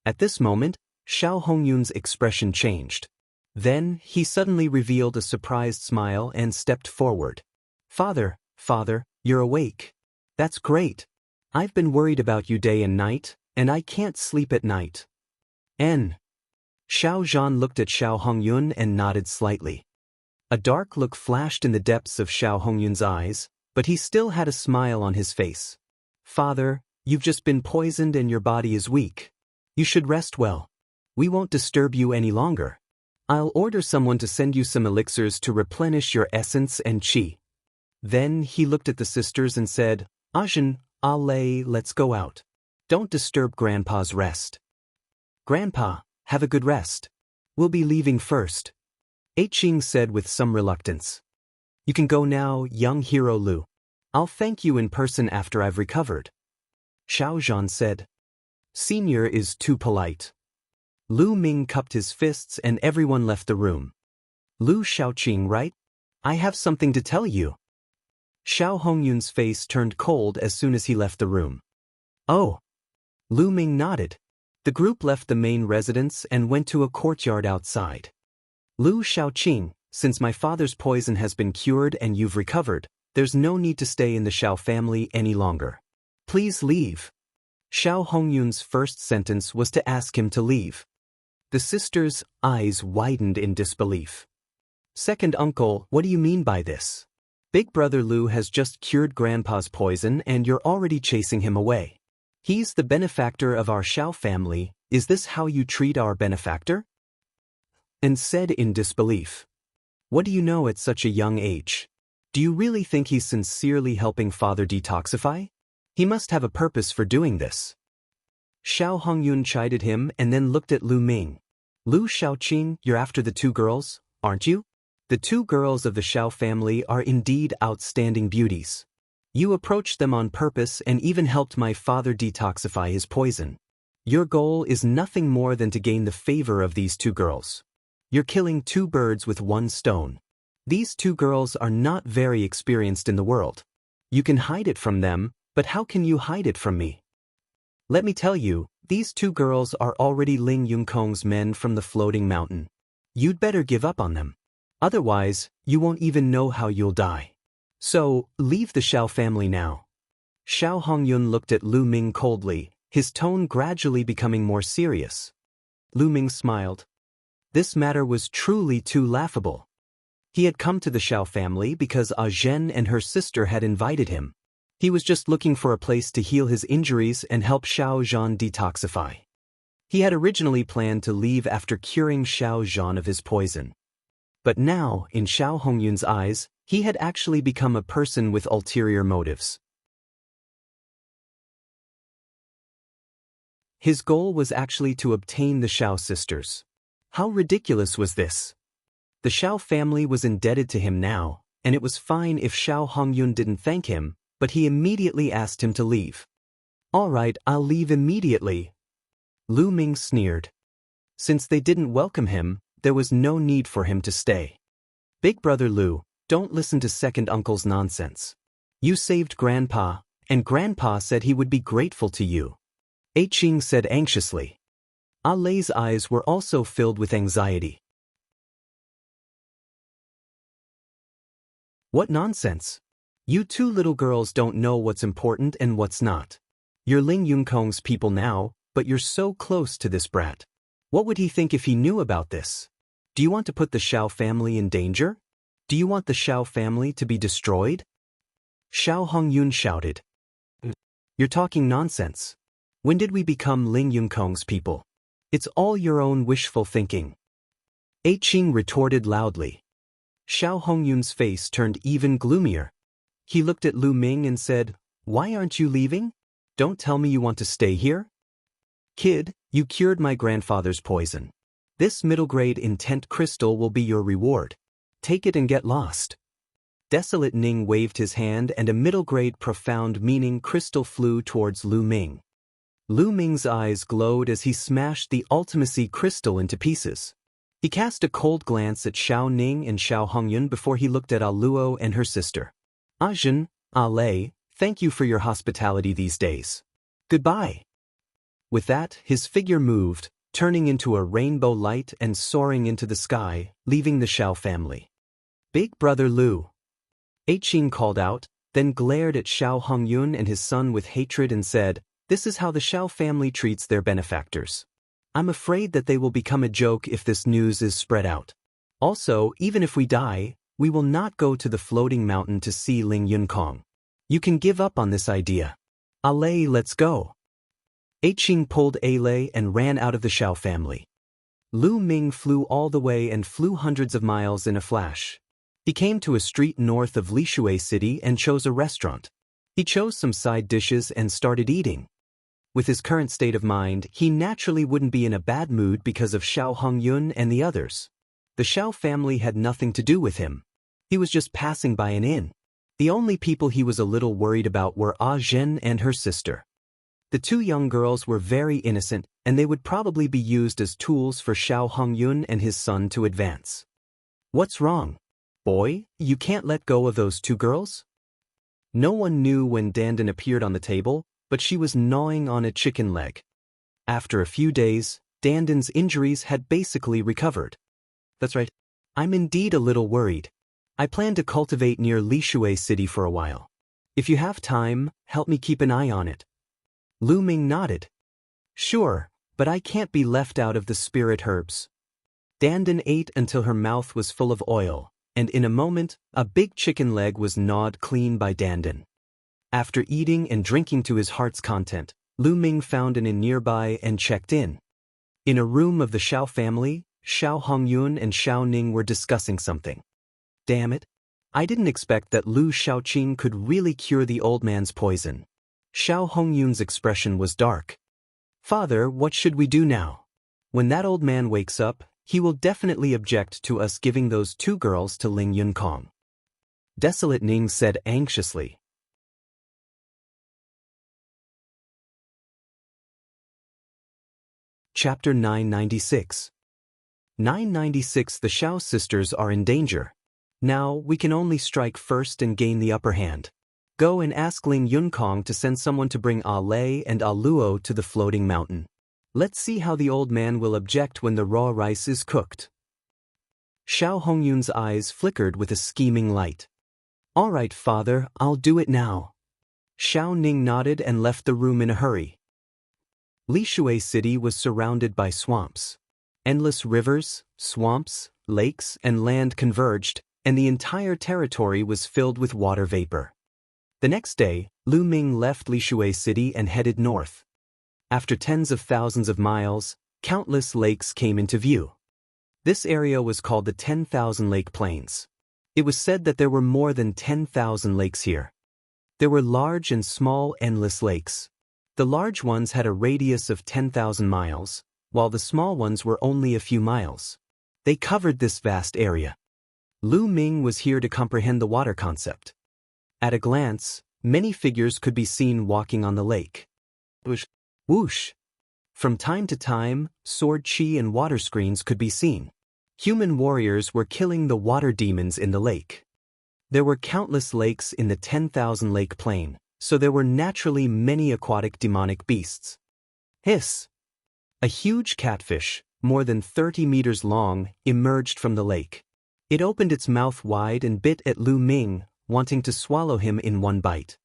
A: At this moment, Xiao Hongyun's expression changed. Then, he suddenly revealed a surprised smile and stepped forward. Father, you're awake. That's great. I've been worried about you day and night, and I can't sleep at night. Xiao Zhan looked at Xiao Hongyun and nodded slightly. A dark look flashed in the depths of Xiao Hongyun's eyes, but he still had a smile on his face. Father, you've just been poisoned and your body is weak. You should rest well. We won't disturb you any longer. I'll order someone to send you some elixirs to replenish your essence and qi. Then he looked at the sisters and said, Ajin, A Lei, let's go out. Don't disturb Grandpa's rest. Grandpa, have a good rest. We'll be leaving first. Qing said with some reluctance. You can go now, young hero Lu. I'll thank you in person after I've recovered. Xiao Zhan said. Senior is too polite. Lu Ming cupped his fists and everyone left the room. Lu Shaoqing, right? I have something to tell you. Xiao Hongyun's face turned cold as soon as he left the room. Oh. Lu Ming nodded. The group left the main residence and went to a courtyard outside. Lu Shaoqing, since my father's poison has been cured and you've recovered, there's no need to stay in the Xiao family any longer. Please leave. Xiao Hongyun's first sentence was to ask him to leave. The sister's eyes widened in disbelief. Second uncle, what do you mean by this? Big brother Lu has just cured grandpa's poison and you're already chasing him away. He's the benefactor of our Xiao family, is this how you treat our benefactor? And said in disbelief. What do you know at such a young age? Do you really think he's sincerely helping father detoxify? He must have a purpose for doing this. Xiao Hongyun chided him and then looked at Lu Ming. Lu Shaoqing, you're after the two girls, aren't you? The two girls of the Xiao family are indeed outstanding beauties. You approached them on purpose and even helped my father detoxify his poison. Your goal is nothing more than to gain the favor of these two girls. You're killing two birds with one stone. These two girls are not very experienced in the world. You can hide it from them, but how can you hide it from me? Let me tell you, these two girls are already Ling Yunкong's men from the floating mountain. You'd better give up on them. Otherwise, you won't even know how you'll die. So, leave the Xiao family now. Xiao Hongyun looked at Lu Ming coldly, his tone gradually becoming more serious. Lu Ming smiled. This matter was truly too laughable. He had come to the Xiao family because Zhen and her sister had invited him. He was just looking for a place to heal his injuries and help Xiao Zhan detoxify. He had originally planned to leave after curing Xiao Zhan of his poison. But now, in Xiao Hongyun's eyes, he had actually become a person with ulterior motives. His goal was actually to obtain the Xiao sisters. How ridiculous was this? The Xiao family was indebted to him now, and it was fine if Xiao Hongyun didn't thank him, but he immediately asked him to leave. All right, I'll leave immediately. Lu Ming sneered. Since they didn't welcome him, there was no need for him to stay. Big brother Lu, don't listen to second uncle's nonsense. You saved grandpa, and grandpa said he would be grateful to you. Qing said anxiously. Lei's eyes were also filled with anxiety. What nonsense? You two little girls don't know what's important and what's not. You're Ling Yunкong's people now, but you're so close to this brat. What would he think if he knew about this? Do you want to put the Xiao family in danger? Do you want the Xiao family to be destroyed? Xiao Hongyun shouted. You're talking nonsense. When did we become Ling Yunкong's people? It's all your own wishful thinking. Qing retorted loudly. Xiao Hongyun's face turned even gloomier. He looked at Lu Ming and said, Why aren't you leaving? Don't tell me you want to stay here? Kid, you cured my grandfather's poison. This middle-grade intent crystal will be your reward. Take it and get lost. Desolate Ning waved his hand and a middle-grade profound meaning crystal flew towards Lu Ming. Lu Ming's eyes glowed as he smashed the ultimacy crystal into pieces. He cast a cold glance at Xiao Ning and Xiao Hongyun before he looked at Luo and her sister. Zhen, Lei, thank you for your hospitality these days. Goodbye. With that, his figure moved, turning into a rainbow light and soaring into the sky, leaving the Xiao family. Big brother Lu. Qing called out, then glared at Xiao Hongyun and his son with hatred and said, This is how the Xiao family treats their benefactors. I'm afraid that they will become a joke if this news is spread out. Also, even if we die, we will not go to the floating mountain to see Ling Yunкong. You can give up on this idea. Lei, let's go. Qing pulled Lei and ran out of the Xiao family. Lu Ming flew all the way and flew hundreds of miles in a flash. He came to a street north of Lishui City and chose a restaurant. He chose some side dishes and started eating. With his current state of mind, he naturally wouldn't be in a bad mood because of Xiao Hongyun and the others. The Xiao family had nothing to do with him. He was just passing by an inn. The only people he was a little worried about were Zhen and her sister. The two young girls were very innocent, and they would probably be used as tools for Xiao Hongyun and his son to advance. What's wrong? Boy, you can't let go of those two girls? No one knew when Dandan appeared on the table, but she was gnawing on a chicken leg. After a few days, Dandan's injuries had basically recovered. That's right. I'm indeed a little worried. I plan to cultivate near Lishui City for a while. If you have time, help me keep an eye on it. Lu Ming nodded. Sure, but I can't be left out of the spirit herbs. Dandan ate until her mouth was full of oil, and in a moment, a big chicken leg was gnawed clean by Dandan. After eating and drinking to his heart's content, Lu Ming found an inn nearby and checked in. In a room of the Xiao family, Xiao Hongyun and Xiao Ning were discussing something. Damn it. I didn't expect that Lu Xiaoqing could really cure the old man's poison. Xiao Hongyun's expression was dark. Father, what should we do now? When that old man wakes up, he will definitely object to us giving those two girls to Ling Yunkong. Desolate Ning said anxiously. Chapter 996. 996. The Xiao sisters are in danger. Now, we can only strike first and gain the upper hand. Go and ask Ling Yunkong to send someone to bring Ah Lei and Ah Luo to the floating mountain. Let's see how the old man will object when the raw rice is cooked. Xiao Hongyun's eyes flickered with a scheming light. All right, father, I'll do it now. Xiao Ning nodded and left the room in a hurry. Lishui City was surrounded by swamps. Endless rivers, swamps, lakes, and land converged, and the entire territory was filled with water vapor. The next day, Lu Ming left Lishui City and headed north. After tens of thousands of miles, countless lakes came into view. This area was called the 10,000 Lake Plains. It was said that there were more than 10,000 lakes here. There were large and small endless lakes. The large ones had a radius of 10,000 miles, while the small ones were only a few miles. They covered this vast area. Lu Ming was here to comprehend the water concept. At a glance, many figures could be seen walking on the lake. Whoosh! Whoosh! From time to time, sword chi and water screens could be seen. Human warriors were killing the water demons in the lake. There were countless lakes in the 10,000 lake plain, so there were naturally many aquatic demonic beasts. Hiss! A huge catfish, more than 30 meters long, emerged from the lake. It opened its mouth wide and bit at Lu Ming, wanting to swallow him in one bite.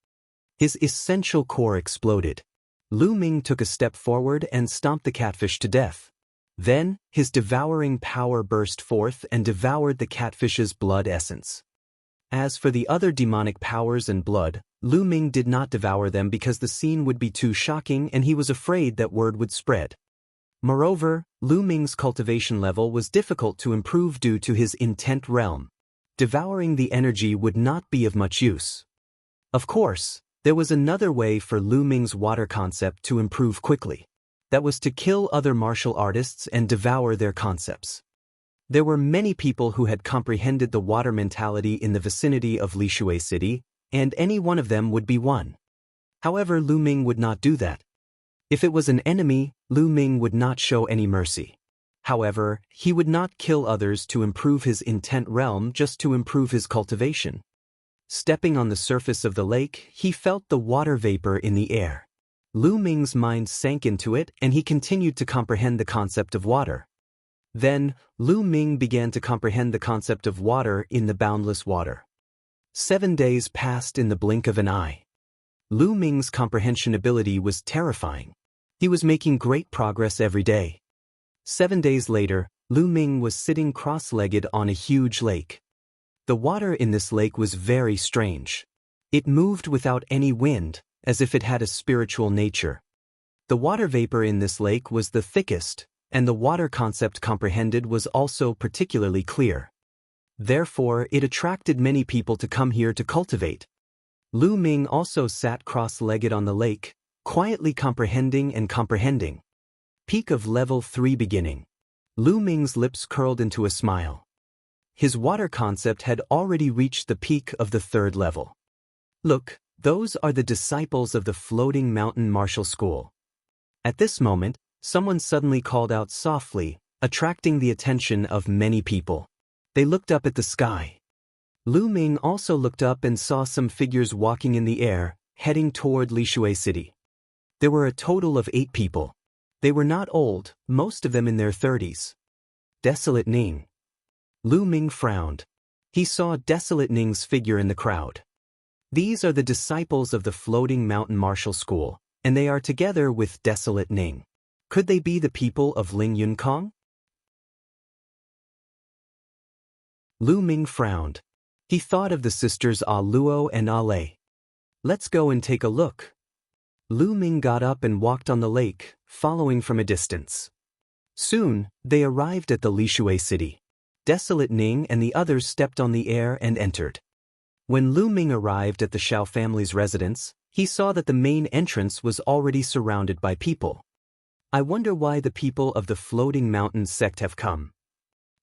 A: His essential core exploded. Lu Ming took a step forward and stomped the catfish to death. Then, his devouring power burst forth and devoured the catfish's blood essence. As for the other demonic powers and blood, Lu Ming did not devour them because the scene would be too shocking and he was afraid that word would spread. Moreover, Lu Ming's cultivation level was difficult to improve due to his intent realm. Devouring the energy would not be of much use. Of course, there was another way for Lu Ming's water concept to improve quickly. That was to kill other martial artists and devour their concepts. There were many people who had comprehended the water mentality in the vicinity of Lishui City, and any one of them would be one. However, Lu Ming would not do that. If it was an enemy, Lu Ming would not show any mercy. However, he would not kill others to improve his intent realm just to improve his cultivation. Stepping on the surface of the lake, he felt the water vapor in the air. Lu Ming's mind sank into it and he continued to comprehend the concept of water. Then, Lu Ming began to comprehend the concept of water in the boundless water. 7 days passed in the blink of an eye. Lu Ming's comprehension ability was terrifying. He was making great progress every day. 7 days later, Lu Ming was sitting cross-legged on a huge lake. The water in this lake was very strange. It moved without any wind, as if it had a spiritual nature. The water vapor in this lake was the thickest, and the water concept comprehended was also particularly clear. Therefore, it attracted many people to come here to cultivate. Lu Ming also sat cross-legged on the lake, quietly comprehending and comprehending. Peak of level 3 beginning. Lu Ming's lips curled into a smile. His water concept had already reached the peak of the 3rd level. Look, those are the disciples of the floating mountain martial school. At this moment, someone suddenly called out softly, attracting the attention of many people. They looked up at the sky. Lu Ming also looked up and saw some figures walking in the air, heading toward Lishui City. There were a total of 8 people. They were not old, most of them in their 30s. Desolate Ning. Lu Ming frowned. He saw Desolate Ning's figure in the crowd. These are the disciples of the Floating Mountain Martial School, and they are together with Desolate Ning. Could they be the people of Ling Yunkong? Lu Ming frowned. He thought of the sisters Ah Luo and Ah Lei. Let's go and take a look. Lu Ming got up and walked on the lake, following from a distance. Soon, they arrived at the Lishui city. Desolate Ning and the others stepped on the air and entered. When Lu Ming arrived at the Shao family's residence, he saw that the main entrance was already surrounded by people. I wonder why the people of the Floating Mountain sect have come.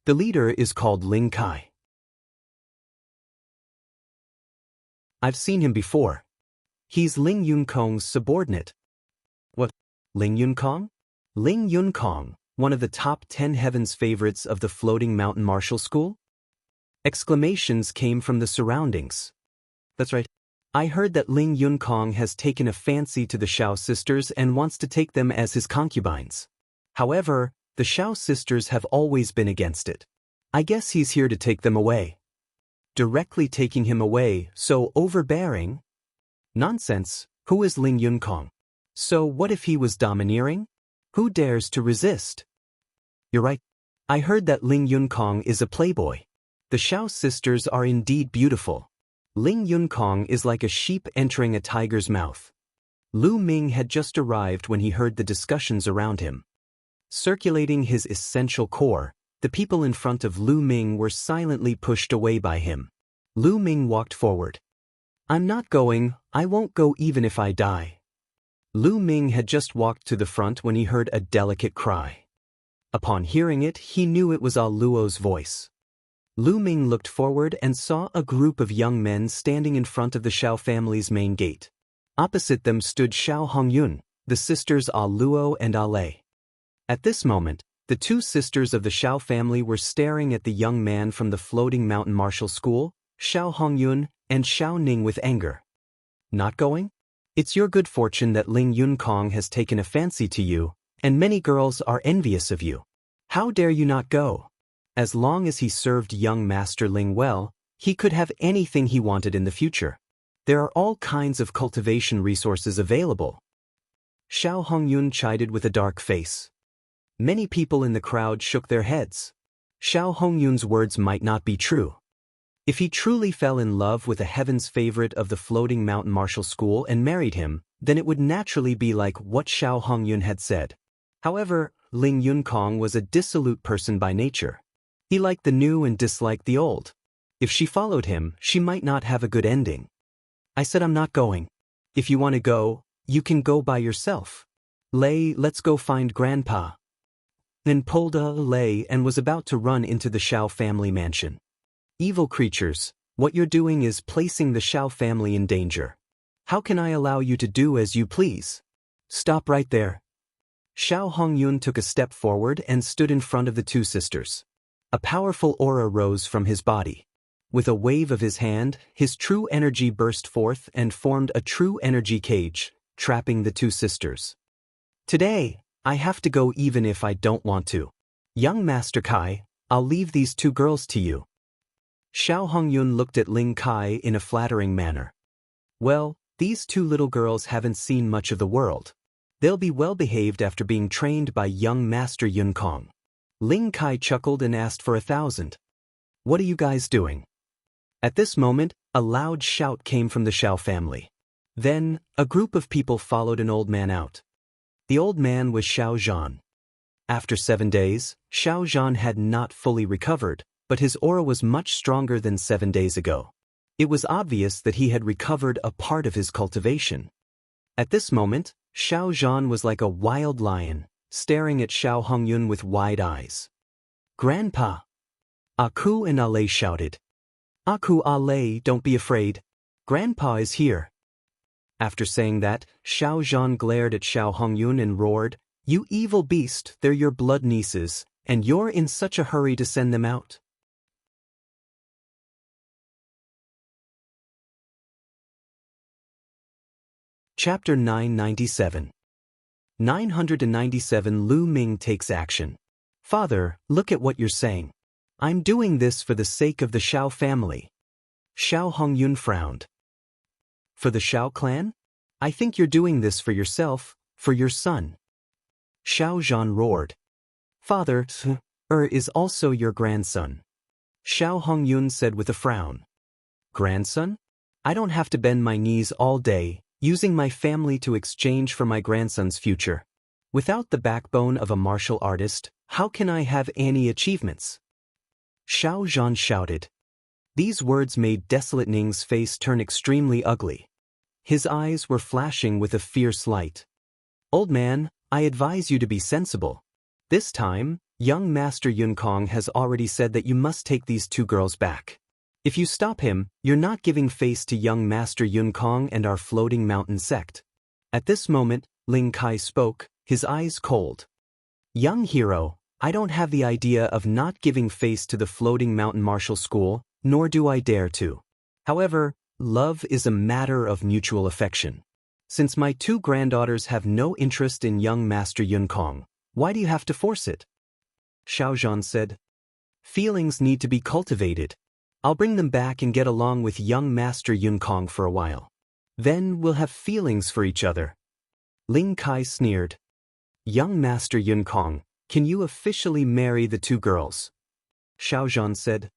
A: The leader is called Ling Kai. I've seen him before. He's Ling Yunkong's subordinate. What? Ling Yunkong? Ling Yunkong, one of the top 10 heavens favorites of the Floating Mountain Martial School? Exclamations came from the surroundings. That's right. I heard that Ling Yunkong has taken a fancy to the Shao sisters and wants to take them as his concubines. However, the Shao sisters have always been against it. I guess he's here to take them away. Directly taking him away, so overbearing? Nonsense, who is Ling Yunkong? So what if he was domineering? Who dares to resist? You're right. I heard that Ling Yunkong is a playboy. The Shao sisters are indeed beautiful. Ling Yunkong is like a sheep entering a tiger's mouth. Lu Ming had just arrived when he heard the discussions around him. Circulating his essential core, the people in front of Lu Ming were silently pushed away by him. Lu Ming walked forward. I'm not going, I won't go even if I die. Lu Ming had just walked to the front when he heard a delicate cry. Upon hearing it, he knew it was Ah Luo's voice. Lu Ming looked forward and saw a group of young men standing in front of the Shao family's main gate. Opposite them stood Shao Hongyun, the sisters Ah Luo and Ah Lei. At this moment, the 2 sisters of the Shao family were staring at the young man from the Floating Mountain Martial School, Shao Hongyun, and Shao Ning with anger. Not going? It's your good fortune that Ling Yunkong has taken a fancy to you, and many girls are envious of you. How dare you not go? As long as he served young Master Ling well, he could have anything he wanted in the future. There are all kinds of cultivation resources available. Shao Hongyun chided with a dark face. Many people in the crowd shook their heads. Shao Hongyun's words might not be true. If he truly fell in love with a heaven's favorite of the Floating Mountain Martial School and married him, then it would naturally be like what Shao Hongyun had said. However, Ling Yunkong was a dissolute person by nature. He liked the new and disliked the old. If she followed him, she might not have a good ending. I said I'm not going. If you want to go, you can go by yourself. Lei, let's go find Grandpa. Then pulled Lei and was about to run into the Shao family mansion. Evil creatures, what you're doing is placing the Shao family in danger. How can I allow you to do as you please? Stop right there. Shao Hongyun took a step forward and stood in front of the 2 sisters. A powerful aura rose from his body. With a wave of his hand, his true energy burst forth and formed a true energy cage, trapping the 2 sisters. Today, I have to go even if I don't want to. Young Master Kai, I'll leave these 2 girls to you. Shao Hongyun looked at Ling Kai in a flattering manner. Well, these 2 little girls haven't seen much of the world. They'll be well behaved after being trained by young Master Yunkong. Ling Kai chuckled and asked for 1,000. What are you guys doing? At this moment, a loud shout came from the Shao family. Then, a group of people followed an old man out. The old man was Xiao Zhan. After 7 days, Xiao Zhan had not fully recovered, but his aura was much stronger than 7 days ago. It was obvious that he had recovered a part of his cultivation. At this moment, Xiao Zhan was like a wild lion, staring at Shao Hongyun with wide eyes. Grandpa! Aku and Ale shouted. Aku Ale, don't be afraid. Grandpa is here. After saying that, Xiao Zhan glared at Shao Hongyun and roared, You evil beast, they're your blood nieces, and you're in such a hurry to send them out. Chapter 997. 997 Lu Ming takes action. Father, look at what you're saying. I'm doing this for the sake of the Shao family. Xiao Hongyun frowned. For the Shao clan? I think you're doing this for yourself, for your son. Xiao Zhan roared. Father, is also your grandson. Xiao Hongyun said with a frown. Grandson? I don't have to bend my knees all day, using my family to exchange for my grandson's future. Without the backbone of a martial artist, how can I have any achievements? Xiao Zhan shouted. These words made Desolate Ning's face turn extremely ugly. His eyes were flashing with a fierce light. Old man, I advise you to be sensible. This time, young Master Yun Kong has already said that you must take these two girls back. If you stop him, you're not giving face to young Master Yun Kong and our floating mountain sect. At this moment, Ling Kai spoke, his eyes cold. Young hero, I don't have the idea of not giving face to the floating mountain martial school, nor do I dare to. However, love is a matter of mutual affection. Since my two granddaughters have no interest in young Master Yun Kong, why do you have to force it? Xiao Zhan said. Feelings need to be cultivated. I'll bring them back and get along with young Master Yun Kong for a while. Then we'll have feelings for each other. Ling Kai sneered. Young Master Yun Kong, can you officially marry the two girls? Xiao Zhan said.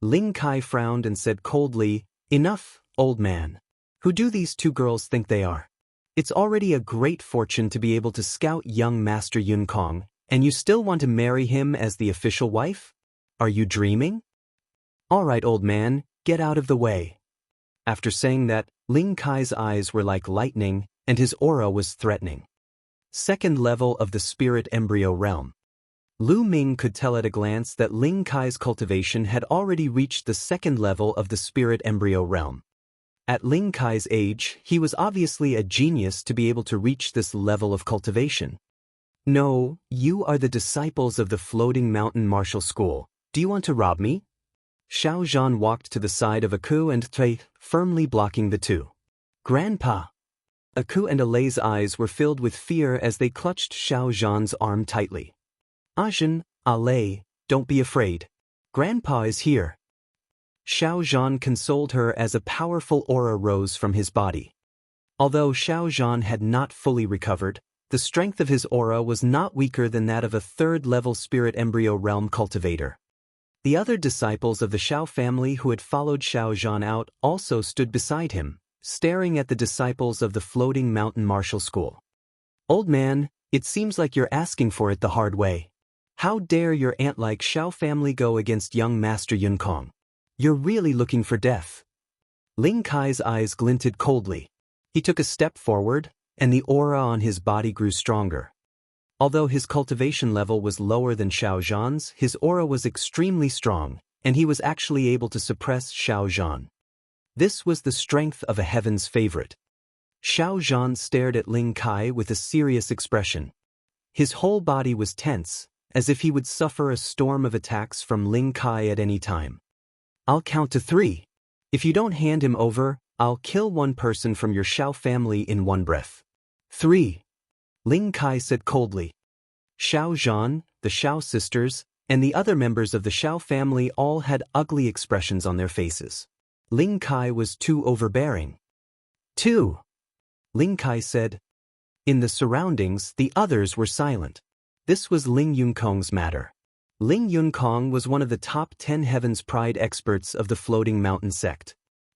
A: Ling Kai frowned and said coldly, Enough, old man. Who do these two girls think they are? It's already a great fortune to be able to scout young Master Yun Kong, and you still want to marry him as the official wife? Are you dreaming? All right, old man, get out of the way. After saying that, Ling Kai's eyes were like lightning, and his aura was threatening. Second level of the spirit embryo realm. Lu Ming could tell at a glance that Ling Kai's cultivation had already reached the second level of the spirit embryo realm. At Ling Kai's age, he was obviously a genius to be able to reach this level of cultivation. No, you are the disciples of the Floating Mountain Martial School. Do you want to rob me? Xiao Zhan walked to the side of Aku and Tui, firmly blocking the two. Grandpa! Aku and Alei's eyes were filled with fear as they clutched Xiao Zhan's arm tightly. Ajin, Alei, don't be afraid. Grandpa is here. Xiao Zhan consoled her as a powerful aura rose from his body. Although Xiao Zhan had not fully recovered, the strength of his aura was not weaker than that of a third-level spirit embryo realm cultivator. The other disciples of the Shao family who had followed Xiao Zhan out also stood beside him, staring at the disciples of the Floating Mountain Martial School. Old man, it seems like you're asking for it the hard way. How dare your ant-like Shao family go against young Master Yun Kong? You're really looking for death. Ling Kai's eyes glinted coldly. He took a step forward, and the aura on his body grew stronger. Although his cultivation level was lower than Xiao Zhan's, his aura was extremely strong, and he was actually able to suppress Xiao Zhan. This was the strength of a heaven's favorite. Xiao Zhan stared at Ling Kai with a serious expression. His whole body was tense, as if he would suffer a storm of attacks from Ling Kai at any time. I'll count to 3. If you don't hand him over, I'll kill one person from your Shao family in one breath. 3. Ling Kai said coldly. Xiao Zhan, the Shao sisters, and the other members of the Shao family all had ugly expressions on their faces. Ling Kai was too overbearing. 2. Ling Kai said. In the surroundings, the others were silent. This was Ling Yun Kong's matter. Ling Yun Kong was one of the top 10 Heaven's Pride experts of the Floating Mountain sect.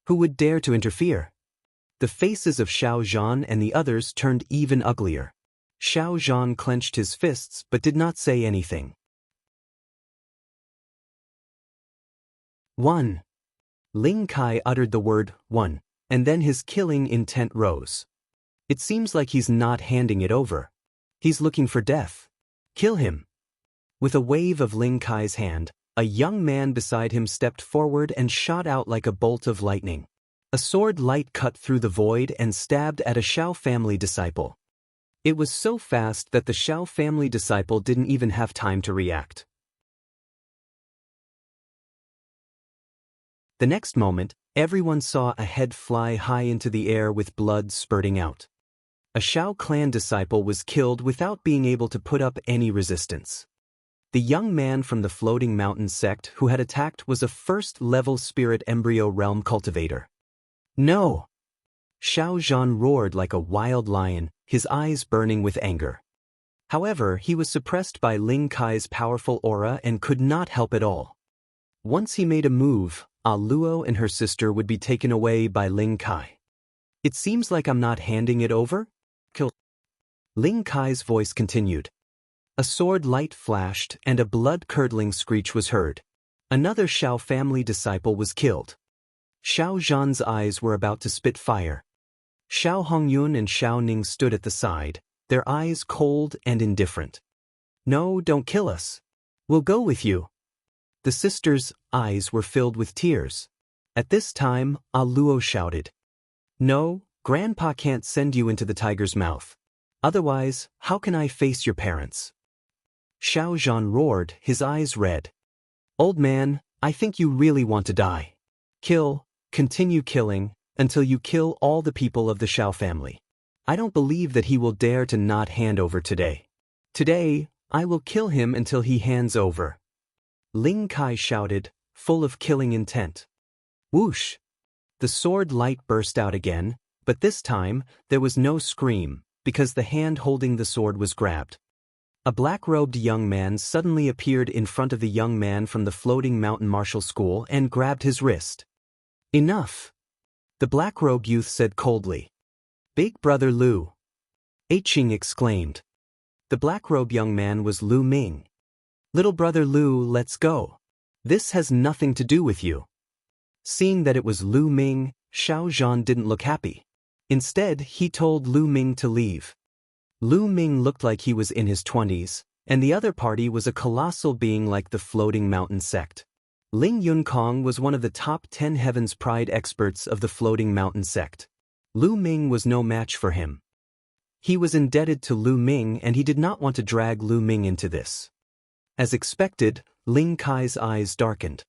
A: Who would dare to interfere? The faces of Xiao Zhan and the others turned even uglier. Xiao Zhan clenched his fists but did not say anything. 1. Ling Kai uttered the word 1, and then his killing intent rose. It seems like he's not handing it over. He's looking for death. Kill him. With a wave of Ling Kai's hand, a young man beside him stepped forward and shot out like a bolt of lightning. A sword light cut through the void and stabbed at a Shao family disciple. It was so fast that the Shao family disciple didn't even have time to react. The next moment, everyone saw a head fly high into the air with blood spurting out. A Shao clan disciple was killed without being able to put up any resistance. The young man from the Floating Mountain sect who had attacked was a first-level spirit embryo realm cultivator. No! Shao Zhan roared like a wild lion, his eyes burning with anger. However, he was suppressed by Ling Kai's powerful aura and could not help at all. Once he made a move, Luo and her sister would be taken away by Ling Kai. It seems like I'm not handing it over? Kill. Ling Kai's voice continued. A sword light flashed and a blood-curdling screech was heard. Another Shao family disciple was killed. Shao Zhan's eyes were about to spit fire. Shao Hongyun and Shao Ning stood at the side, their eyes cold and indifferent. No, don't kill us. We'll go with you. The sisters' eyes were filled with tears. At this time, Luo shouted. No, Grandpa can't send you into the tiger's mouth. Otherwise, how can I face your parents? Shao Zhan roared, his eyes red. Old man, I think you really want to die. Kill, continue killing, until you kill all the people of the Shao family. I don't believe that he will dare to not hand over today. Today, I will kill him until he hands over. Ling Kai shouted, full of killing intent. Whoosh! The sword light burst out again, but this time, there was no scream, because the hand holding the sword was grabbed. A black-robed young man suddenly appeared in front of the young man from the Floating Mountain Martial School and grabbed his wrist. Enough! The black-robed youth said coldly. Big brother Lu! Aiqing exclaimed. The black-robed young man was Lu Ming. Little brother Lu, let's go. This has nothing to do with you. Seeing that it was Lu Ming, Shao Zhan didn't look happy. Instead, he told Lu Ming to leave. Lu Ming looked like he was in his 20s, and the other party was a colossal being like the Floating Mountain sect. Ling Yunkong was one of the top 10 Heaven's Pride experts of the Floating Mountain sect. Lu Ming was no match for him. He was indebted to Lu Ming and he did not want to drag Lu Ming into this. As expected, Ling Kai's eyes darkened.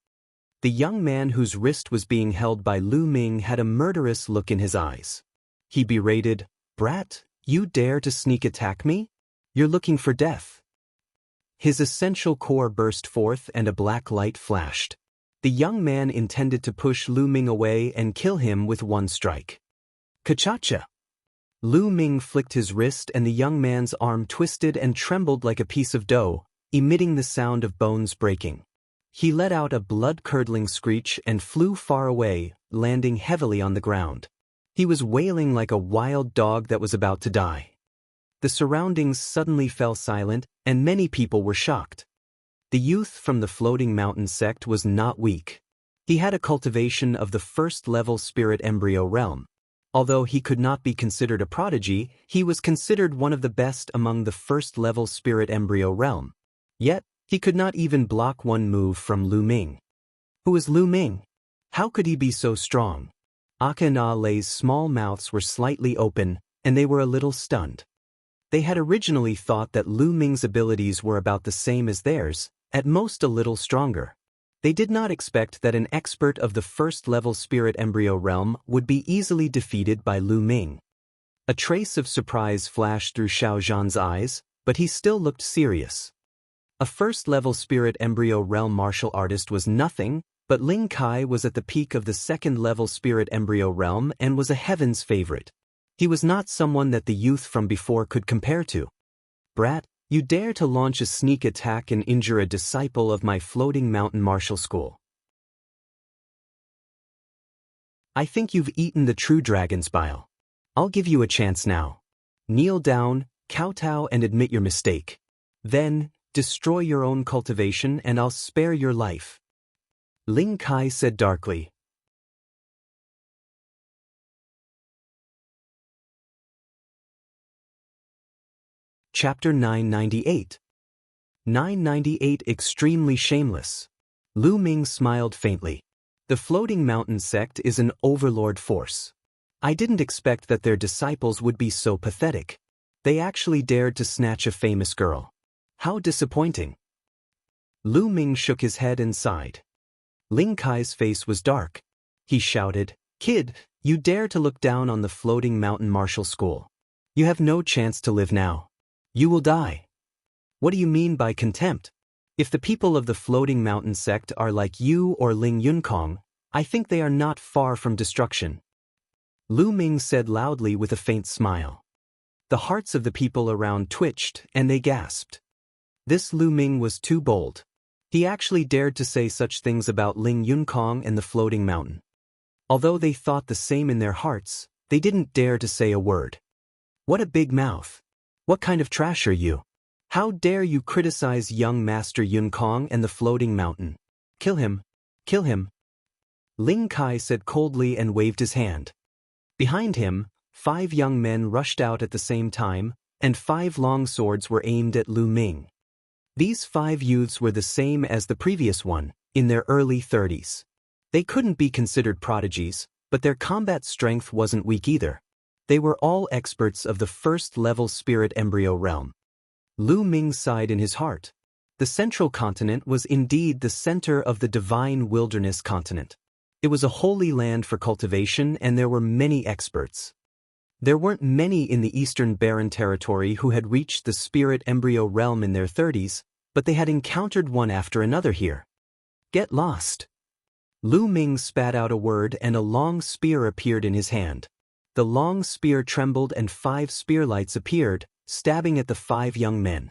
A: The young man whose wrist was being held by Lu Ming had a murderous look in his eyes. He berated, Brat, you dare to sneak attack me? You're looking for death. His essential core burst forth and a black light flashed. The young man intended to push Lu Ming away and kill him with one strike. Kachacha! Lu Ming flicked his wrist and the young man's arm twisted and trembled like a piece of dough, emitting the sound of bones breaking. He let out a blood-curdling screech and flew far away, landing heavily on the ground. He was wailing like a wild dog that was about to die. The surroundings suddenly fell silent, and many people were shocked. The youth from the Floating Mountain sect was not weak. He had a cultivation of the first-level spirit embryo realm. Although he could not be considered a prodigy, he was considered one of the best among the first-level spirit embryo realm. Yet, he could not even block one move from Lu Ming. Who is Lu Ming? How could he be so strong? Aka and Lei's small mouths were slightly open, and they were a little stunned. They had originally thought that Lu Ming's abilities were about the same as theirs, at most a little stronger. They did not expect that an expert of the first-level spirit embryo realm would be easily defeated by Lu Ming. A trace of surprise flashed through Shao Zhan's eyes, but he still looked serious. A first-level spirit embryo realm martial artist was nothing, but Ling Kai was at the peak of the second-level spirit embryo realm and was a heaven's favorite. He was not someone that the youth from before could compare to. Brat, you dare to launch a sneak attack and injure a disciple of my Floating Mountain Martial School. I think you've eaten the true dragon's bile. I'll give you a chance now. Kneel down, kowtow and admit your mistake. Then, destroy your own cultivation and I'll spare your life. Ling Kai said darkly. Chapter 998. 998 Extremely Shameless. Lu Ming smiled faintly. The Floating Mountain sect is an overlord force. I didn't expect that their disciples would be so pathetic. They actually dared to snatch a famous girl. How disappointing. Lu Ming shook his head and sighed. Ling Kai's face was dark. He shouted, Kid, you dare to look down on the Floating Mountain Martial School. You have no chance to live now. You will die. What do you mean by contempt? If the people of the Floating Mountain sect are like you or Ling Yunkong, I think they are not far from destruction. Lu Ming said loudly with a faint smile. The hearts of the people around twitched and they gasped. This Lu Ming was too bold. He actually dared to say such things about Ling Yunkong and the Floating Mountain. Although they thought the same in their hearts, they didn't dare to say a word. What a big mouth. What kind of trash are you? How dare you criticize young Master Yunkong and the Floating Mountain? Kill him. Kill him. Ling Kai said coldly and waved his hand. Behind him, 5 young men rushed out at the same time, and 5 long swords were aimed at Lu Ming. These 5 youths were the same as the previous one, in their early 30s. They couldn't be considered prodigies, but their combat strength wasn't weak either. They were all experts of the first-level spirit embryo realm. Lu Ming sighed in his heart. The central continent was indeed the center of the divine wilderness continent. It was a holy land for cultivation and there were many experts. There weren't many in the eastern barren territory who had reached the spirit embryo realm in their 30s, but they had encountered one after another here. Get lost. Lu Ming spat out a word and a long spear appeared in his hand. The long spear trembled and 5 spear lights appeared, stabbing at the 5 young men.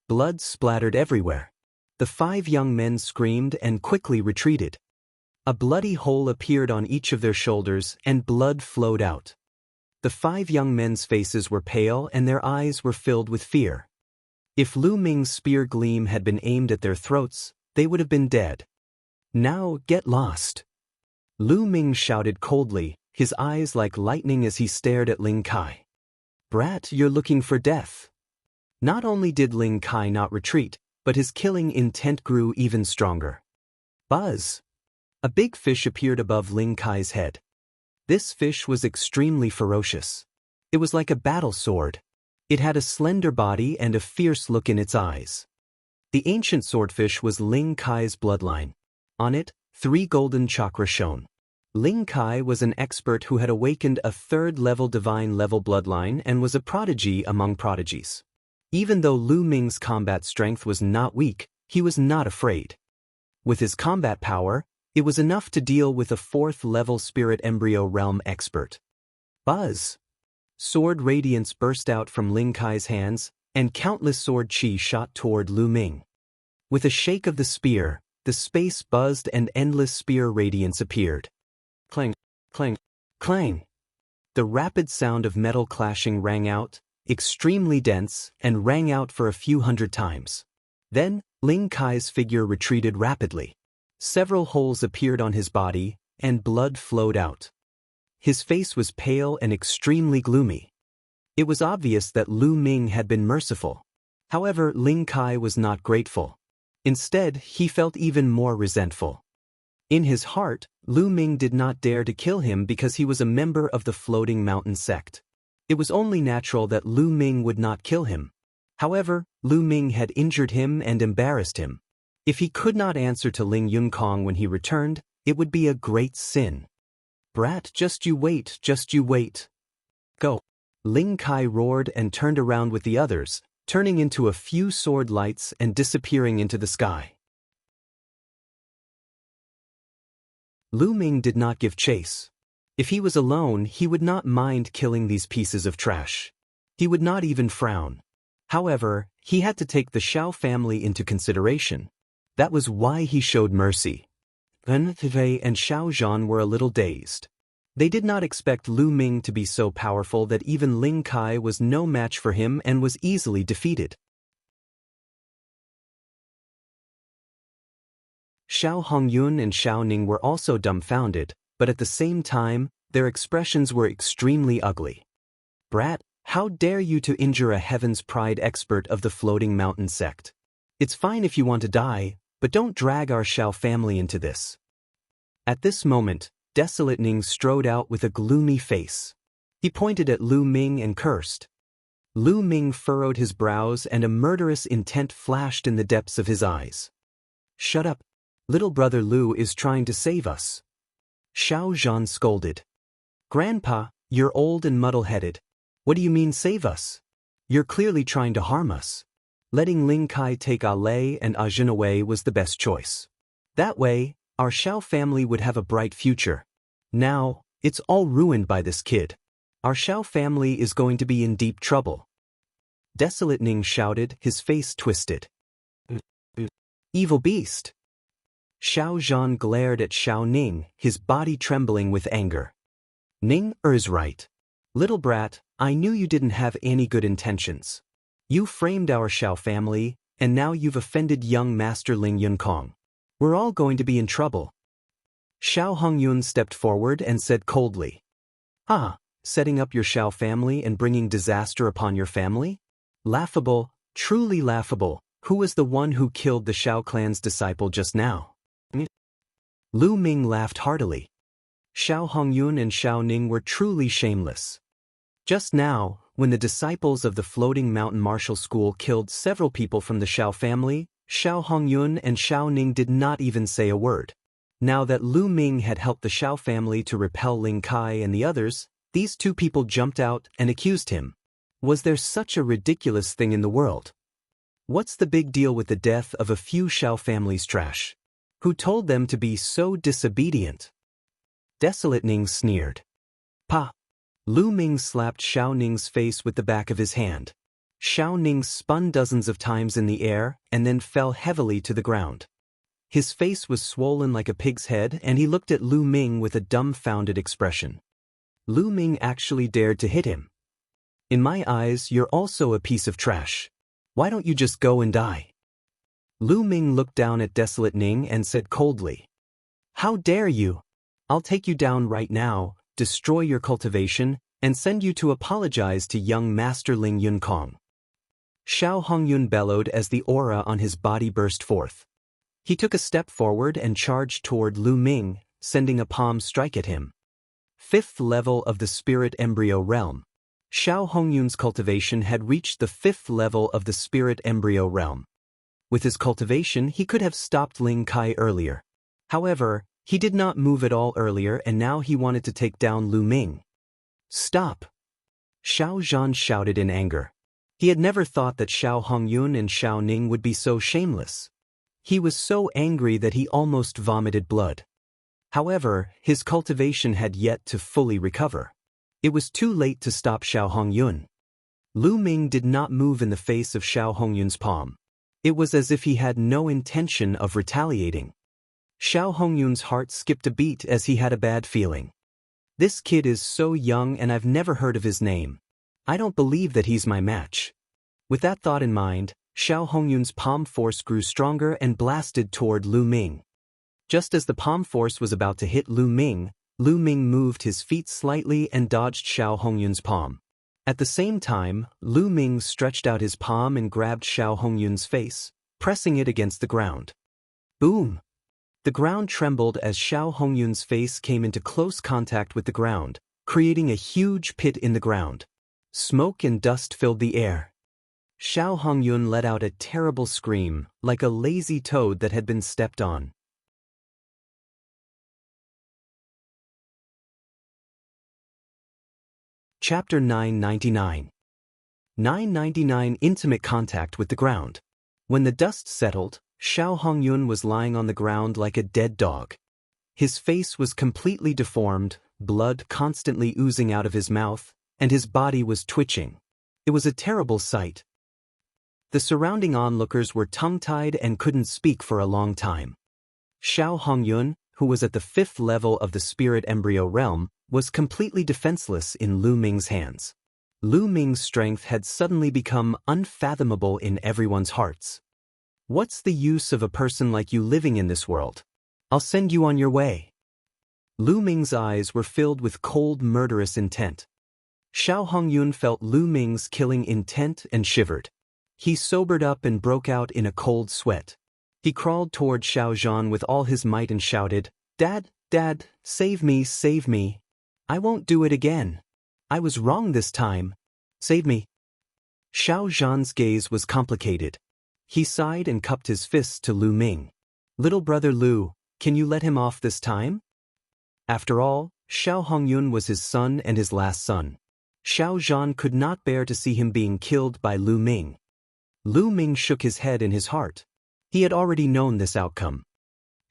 A: Blood splattered everywhere. The 5 young men screamed and quickly retreated. A bloody hole appeared on each of their shoulders and blood flowed out. The 5 young men's faces were pale and their eyes were filled with fear. If Lu Ming's spear gleam had been aimed at their throats, they would have been dead. Now get lost. Lu Ming shouted coldly, his eyes like lightning as he stared at Ling Kai. Brat, you're looking for death. Not only did Ling Kai not retreat, but his killing intent grew even stronger. Buzz! A big fish appeared above Ling Kai's head. This fish was extremely ferocious. It was like a battle sword. It had a slender body and a fierce look in its eyes. The ancient swordfish was Ling Kai's bloodline. On it, 3 golden chakras shone. Ling Kai was an expert who had awakened a 3rd-level divine-level bloodline and was a prodigy among prodigies. Even though Lu Ming's combat strength was not weak, he was not afraid. With his combat power, it was enough to deal with a 4th-level spirit embryo realm expert. Buzz! Sword radiance burst out from Ling Kai's hands, and countless sword chi shot toward Lu Ming. With a shake of the spear, the space buzzed and endless spear radiance appeared. Clang, clang, clang. The rapid sound of metal clashing rang out, extremely dense, and rang out for a few hundred times. Then, Ling Kai's figure retreated rapidly. Several holes appeared on his body, and blood flowed out. His face was pale and extremely gloomy. It was obvious that Lu Ming had been merciful. However, Ling Kai was not grateful. Instead, he felt even more resentful. In his heart, Lu Ming did not dare to kill him because he was a member of the Floating Mountain sect. It was only natural that Lu Ming would not kill him. However, Lu Ming had injured him and embarrassed him. If he could not answer to Ling Yunkong when he returned, it would be a great sin. Brat, just you wait, just you wait. Go. Ling Kai roared and turned around with the others, turning into a few sword lights and disappearing into the sky. Lu Ming did not give chase. If he was alone, he would not mind killing these pieces of trash. He would not even frown. However, he had to take the Xiao family into consideration. That was why he showed mercy. Ren Tivei and Xiao Zhan were a little dazed. They did not expect Lu Ming to be so powerful that even Ling Kai was no match for him and was easily defeated. Xiao Hongyun and Xiao Ning were also dumbfounded, but at the same time, their expressions were extremely ugly. Brat, how dare you to injure a Heaven's Pride expert of the Floating Mountain sect? It's fine if you want to die, but don't drag our Xiao family into this. At this moment, Desolate Ning strode out with a gloomy face. He pointed at Lu Ming and cursed. Lu Ming furrowed his brows and a murderous intent flashed in the depths of his eyes. Shut up. Little brother Lu is trying to save us. Xiao Zhan scolded. Grandpa, you're old and muddle-headed. What do you mean save us? You're clearly trying to harm us. Letting Ling Kai take A Lei and A Jin away was the best choice. That way, our Xiao family would have a bright future. Now, it's all ruined by this kid. Our Xiao family is going to be in deep trouble. Desolate Ning shouted, his face twisted. Evil beast! Xiao Zhan glared at Xiao Ning, his body trembling with anger. Ning is right. Little brat, I knew you didn't have any good intentions. You framed our Xiao family, and now you've offended young Master Ling Yunkong. We're all going to be in trouble. Xiao Hongyun stepped forward and said coldly. Setting up your Xiao family and bringing disaster upon your family? Laughable, truly laughable. Who was the one who killed the Xiao clan's disciple just now? Lu Ming laughed heartily. Xiao Hongyun and Xiao Ning were truly shameless. Just now, when the disciples of the Floating Mountain Martial School killed several people from the Xiao family, Xiao Hongyun and Xiao Ning did not even say a word. Now that Lu Ming had helped the Xiao family to repel Ling Kai and the others, these two people jumped out and accused him. Was there such a ridiculous thing in the world? What's the big deal with the death of a few Xiao family's trash? Who told them to be so disobedient? Desolate Ning sneered. Pa! Lu Ming slapped Xiao Ning's face with the back of his hand. Xiao Ning spun dozens of times in the air and then fell heavily to the ground. His face was swollen like a pig's head and he looked at Lu Ming with a dumbfounded expression. Lu Ming actually dared to hit him. In my eyes, you're also a piece of trash. Why don't you just go and die? Lu Ming looked down at Desolate Ning and said coldly. How dare you? I'll take you down right now, destroy your cultivation, and send you to apologize to young Master Ling Yunkong. Xiao Hongyun bellowed as the aura on his body burst forth. He took a step forward and charged toward Lu Ming, sending a palm strike at him. 5th level of the Spirit Embryo Realm. Xiao Hongyun's cultivation had reached the 5th level of the Spirit Embryo Realm. With his cultivation, he could have stopped Ling Kai earlier. However, he did not move at all earlier and now he wanted to take down Lu Ming. Stop! Xiao Zhan shouted in anger. He had never thought that Xiao Hongyun and Xiao Ning would be so shameless. He was so angry that he almost vomited blood. However, his cultivation had yet to fully recover. It was too late to stop Xiao Hongyun. Lu Ming did not move in the face of Xiao Hongyun's palm. It was as if he had no intention of retaliating. Xiao Hongyun's heart skipped a beat as he had a bad feeling. This kid is so young and I've never heard of his name. I don't believe that he's my match. With that thought in mind, Xiao Hongyun's palm force grew stronger and blasted toward Lu Ming. Just as the palm force was about to hit Lu Ming moved his feet slightly and dodged Xiao Hongyun's palm. At the same time, Lu Ming stretched out his palm and grabbed Xiao Hongyun's face, pressing it against the ground. Boom! The ground trembled as Xiao Hongyun's face came into close contact with the ground, creating a huge pit in the ground. Smoke and dust filled the air. Xiao Hongyun let out a terrible scream, like a lazy toad that had been stepped on. Chapter 999. 999 Intimate Contact with the Ground. When the dust settled, Xiao Hongyun was lying on the ground like a dead dog. His face was completely deformed, blood constantly oozing out of his mouth, and his body was twitching. It was a terrible sight. The surrounding onlookers were tongue-tied and couldn't speak for a long time. Xiao Hongyun, who was at the 5th level of the Spirit Embryo Realm, was completely defenseless in Lu Ming's hands. Lu Ming's strength had suddenly become unfathomable in everyone's hearts. What's the use of a person like you living in this world? I'll send you on your way. Lu Ming's eyes were filled with cold, murderous intent. Xiao Hongyun felt Lu Ming's killing intent and shivered. He sobered up and broke out in a cold sweat. He crawled toward Xiao Zhan with all his might and shouted, "Dad, Dad, save me, save me. I won't do it again. I was wrong this time. Save me." Xiao Zhan's gaze was complicated. He sighed and cupped his fists to Lu Ming. "Little brother Lu, can you let him off this time?" After all, Xiao Hongyun was his son and his last son. Xiao Zhan could not bear to see him being killed by Lu Ming. Lu Ming shook his head in his heart. He had already known this outcome.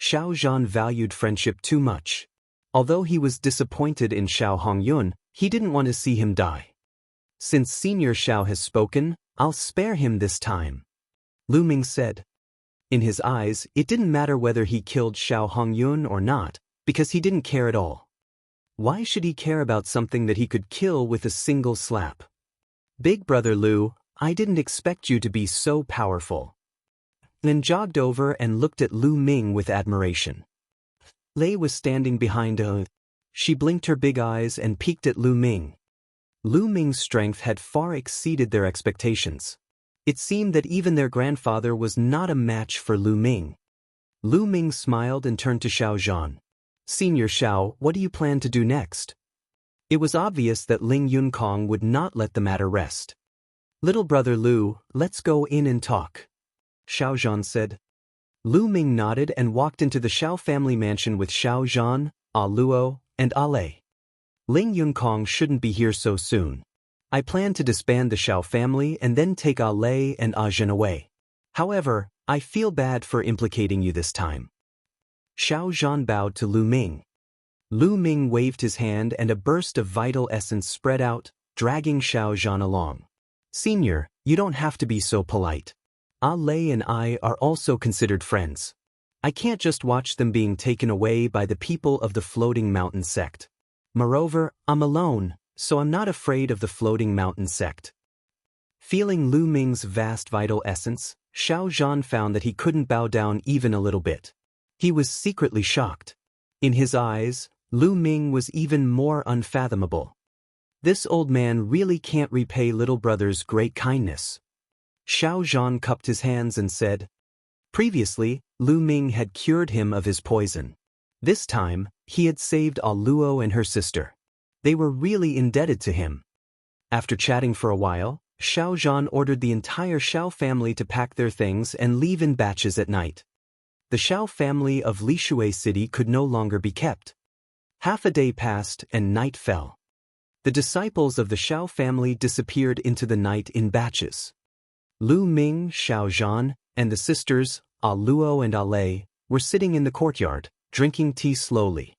A: Xiao Zhan valued friendship too much. Although he was disappointed in Xiao Hongyun, he didn't want to see him die. Since Senior Xiao has spoken, I'll spare him this time, Lu Ming said. In his eyes, it didn't matter whether he killed Xiao Hongyun or not, because he didn't care at all. Why should he care about something that he could kill with a single slap? Big brother Lu, I didn't expect you to be so powerful. Lin jogged over and looked at Lu Ming with admiration. Lei was standing behind her. She blinked her big eyes and peeked at Lu Ming. Lu Ming's strength had far exceeded their expectations. It seemed that even their grandfather was not a match for Lu Ming. Lu Ming smiled and turned to Xiao Zhan. Senior Xiao, what do you plan to do next? It was obvious that Ling Yunkong would not let the matter rest. Little brother Lu, let's go in and talk, Xiao Zhan said. Lu Ming nodded and walked into the Xiao family mansion with Xiao Zhan, A Luo, and A Lei. Ling Yunkong shouldn't be here so soon. I plan to disband the Xiao family and then take A Lei and A Zhen away. However, I feel bad for implicating you this time. Xiao Zhan bowed to Lu Ming. Lu Ming waved his hand and a burst of vital essence spread out, dragging Xiao Zhan along. Senior, you don't have to be so polite. A Lei and I are also considered friends. I can't just watch them being taken away by the people of the Floating Mountain sect. Moreover, I'm alone, so I'm not afraid of the Floating Mountain sect. Feeling Lu Ming's vast vital essence, Xiao Zhan found that he couldn't bow down even a little bit. He was secretly shocked. In his eyes, Lu Ming was even more unfathomable. This old man really can't repay little brother's great kindness. Xiao Zhan cupped his hands and said. Previously, Lu Ming had cured him of his poison. This time, he had saved A Luo and her sister. They were really indebted to him. After chatting for a while, Xiao Zhan ordered the entire Xiao family to pack their things and leave in batches at night. The Xiao family of Lishui City could no longer be kept. Half a day passed and night fell. The disciples of the Xiao family disappeared into the night in batches. Lu Ming, Xiao Zhan, and the sisters, A Luo and A Lei, were sitting in the courtyard, drinking tea slowly.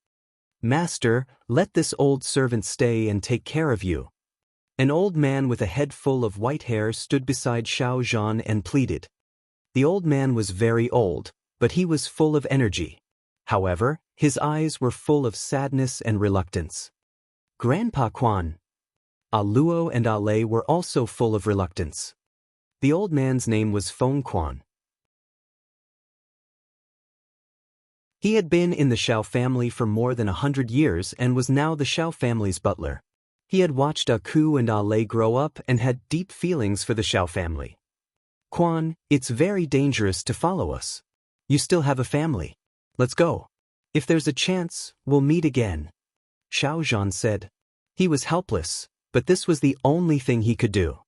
A: Master, let this old servant stay and take care of you. An old man with a head full of white hair stood beside Xiao Zhan and pleaded. The old man was very old, but he was full of energy. However, his eyes were full of sadness and reluctance. Grandpa Quan. A Luo and A Lei were also full of reluctance. The old man's name was Feng Quan. He had been in the Xiao family for more than 100 years and was now the Xiao family's butler. He had watched A Ku and A Lei grow up and had deep feelings for the Xiao family. Quan, it's very dangerous to follow us. You still have a family. Let's go. If there's a chance, we'll meet again, Xiao Zhan said. He was helpless, but this was the only thing he could do.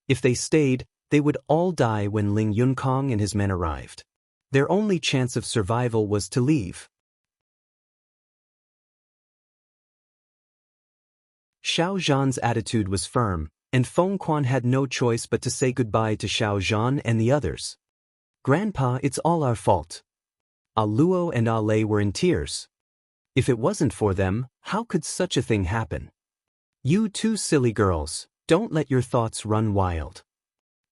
A: If they stayed, they would all die when Ling Yunkong and his men arrived. Their only chance of survival was to leave. Xiao Zhan's attitude was firm, and Feng Quan had no choice but to say goodbye to Xiao Zhan and the others. Grandpa, it's all our fault. A Luo and A Lei were in tears. If it wasn't for them, how could such a thing happen? You two silly girls, don't let your thoughts run wild.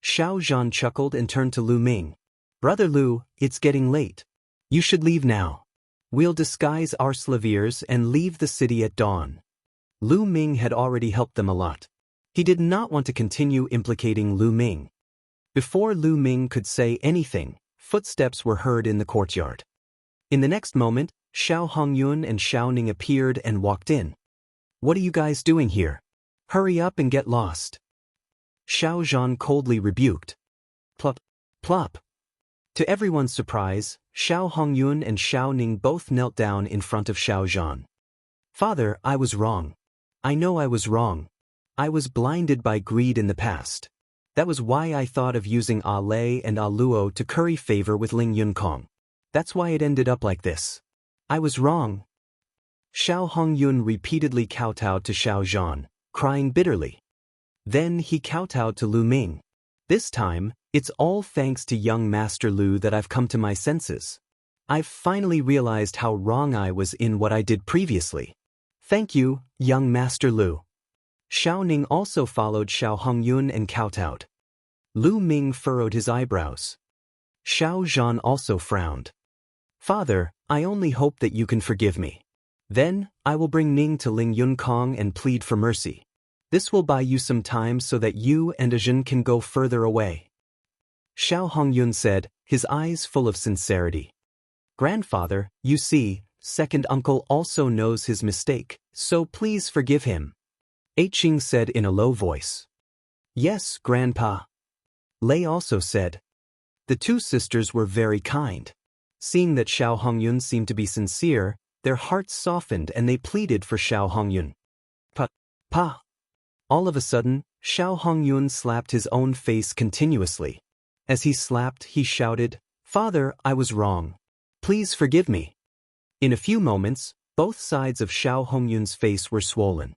A: Xiao Zhan chuckled and turned to Lu Ming. Brother Lu, it's getting late. You should leave now. We'll disguise our slaviers and leave the city at dawn. Lu Ming had already helped them a lot. He did not want to continue implicating Lu Ming. Before Lu Ming could say anything, footsteps were heard in the courtyard. In the next moment, Xiao Hongyun and Xiao Ning appeared and walked in. What are you guys doing here? Hurry up and get lost. Xiao Zhan coldly rebuked. Plop, plop. To everyone's surprise, Xiao Hongyun and Xiao Ning both knelt down in front of Xiao Zhan. Father, I was wrong. I know I was wrong. I was blinded by greed in the past. That was why I thought of using A Lei and A Luo to curry favor with Ling Yunkong. That's why it ended up like this. I was wrong. Xiao Hongyun repeatedly kowtowed to Xiao Zhan, crying bitterly. Then he kowtowed to Lu Ming. This time, it's all thanks to young Master Lu that I've come to my senses. I've finally realized how wrong I was in what I did previously. Thank you, young Master Lu. Xiao Ning also followed Xiao Hongyun and kowtowed. Lu Ming furrowed his eyebrows. Xiao Zhan also frowned. Father, I only hope that you can forgive me. Then, I will bring Ning to Ling Yunkong and plead for mercy. This will buy you some time so that you and Ajin can go further away. Xiao Hongyun said, his eyes full of sincerity. Grandfather, you see, second uncle also knows his mistake, so please forgive him. Aiqing said in a low voice. Yes, Grandpa. Lei also said. The two sisters were very kind. Seeing that Xiao Hongyun seemed to be sincere, their hearts softened and they pleaded for Xiao Hongyun. Pa. All of a sudden, Xiao Hongyun slapped his own face continuously. As he slapped, he shouted, Father, I was wrong. Please forgive me. In a few moments, both sides of Xiao Hongyun's face were swollen.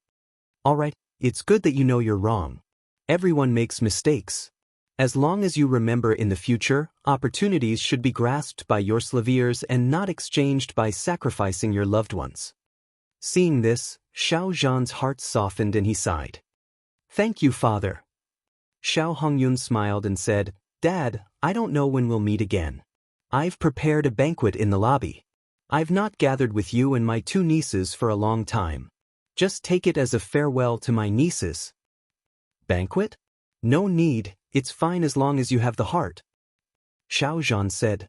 A: Alright, it's good that you know you're wrong. Everyone makes mistakes. As long as you remember in the future, opportunities should be grasped by your slaviers and not exchanged by sacrificing your loved ones. Seeing this, Xiao Zhan's heart softened and he sighed. Thank you, Father. Xiao Hongyun smiled and said, Dad, I don't know when we'll meet again. I've prepared a banquet in the lobby. I've not gathered with you and my two nieces for a long time. Just take it as a farewell to my nieces. Banquet? No need, it's fine as long as you have the heart. Xiao Zhan said.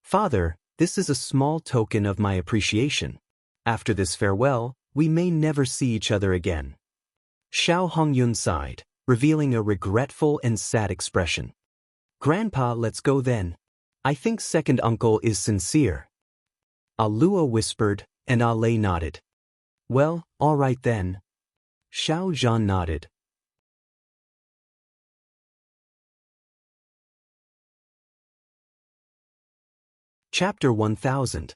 A: Father, this is a small token of my appreciation. After this farewell, we may never see each other again. Xiao Hongyun sighed, revealing a regretful and sad expression. Grandpa, let's go then. I think second uncle is sincere. Luo whispered, and Lei nodded. Well, all right then. Xiao Zhan nodded. Chapter 1000.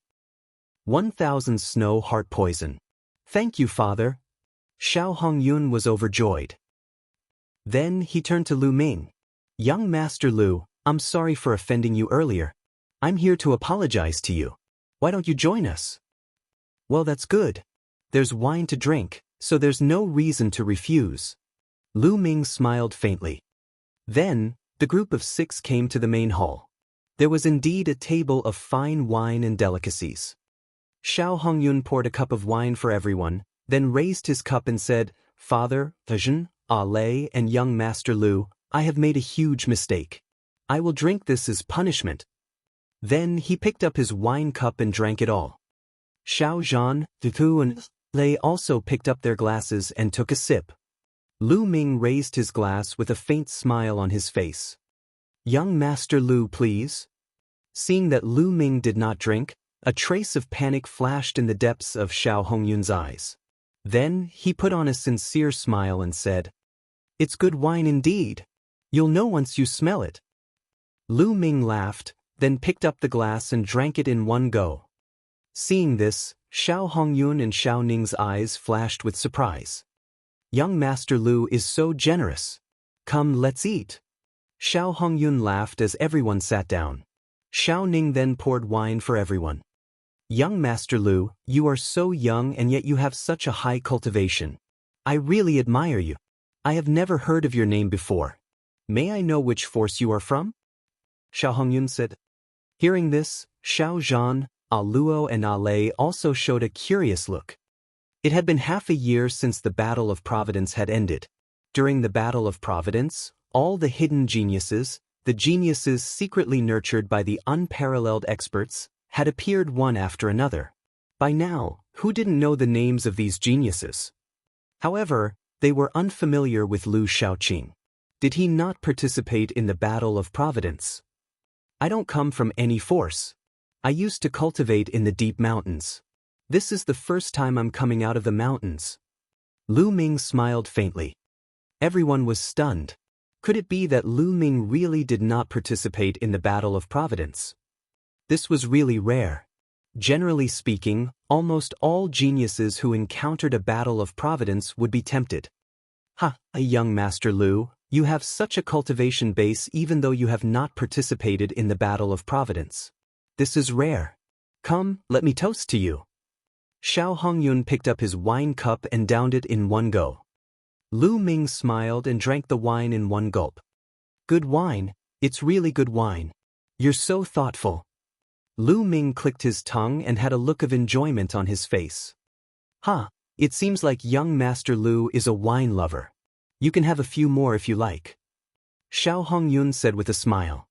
A: 1000 Snow Heart Poison. Thank you, Father. Xiao Hongyun was overjoyed. Then he turned to Lu Ming. Young Master Lu, I'm sorry for offending you earlier. I'm here to apologize to you. Why don't you join us? Well, that's good. There's wine to drink, so there's no reason to refuse. Lu Ming smiled faintly. Then, the group of 6 came to the main hall. There was indeed a table of fine wine and delicacies. Xiao Hongyun poured a cup of wine for everyone, then raised his cup and said, Father, Ajin, Lei, and young Master Lu, I have made a huge mistake. I will drink this as punishment. Then he picked up his wine cup and drank it all. Xiao Zhan, Dutu, and Lei also picked up their glasses and took a sip. Lu Ming raised his glass with a faint smile on his face. Young Master Lu, please. Seeing that Lu Ming did not drink, a trace of panic flashed in the depths of Xiao Hongyun's eyes. Then he put on a sincere smile and said, It's good wine indeed. You'll know once you smell it. Lu Ming laughed, then picked up the glass and drank it in one go. Seeing this, Xiao Hongyun and Xiao Ning's eyes flashed with surprise. Young Master Lu is so generous. Come, let's eat. Xiao Hongyun laughed as everyone sat down. Xiao Ning then poured wine for everyone. Young Master Lu, you are so young and yet you have such a high cultivation. I really admire you. I have never heard of your name before. May I know which force you are from? Xiao Hongyun said. Hearing this, Xiao Zhan, Luo, and Lei also showed a curious look. It had been half a year since the Battle of Providence had ended. During the Battle of Providence, all the hidden geniuses, the geniuses secretly nurtured by the unparalleled experts, had appeared one after another. By now, who didn't know the names of these geniuses? However, they were unfamiliar with Lu Shaoqing. Did he not participate in the Battle of Providence? I don't come from any force. I used to cultivate in the deep mountains. This is the first time I'm coming out of the mountains. Lu Ming smiled faintly. Everyone was stunned. Could it be that Lu Ming really did not participate in the Battle of Providence? This was really rare. Generally speaking, almost all geniuses who encountered a Battle of Providence would be tempted. Ha, a young Master Lu, you have such a cultivation base even though you have not participated in the Battle of Providence. This is rare. Come, let me toast to you. Xiao Hongyun picked up his wine cup and downed it in one go. Lu Ming smiled and drank the wine in one gulp. Good wine, it's really good wine. You're so thoughtful. Lu Ming clicked his tongue and had a look of enjoyment on his face. Ha, it seems like young Master Lu is a wine lover. You can have a few more if you like. Xiao Hongyun said with a smile.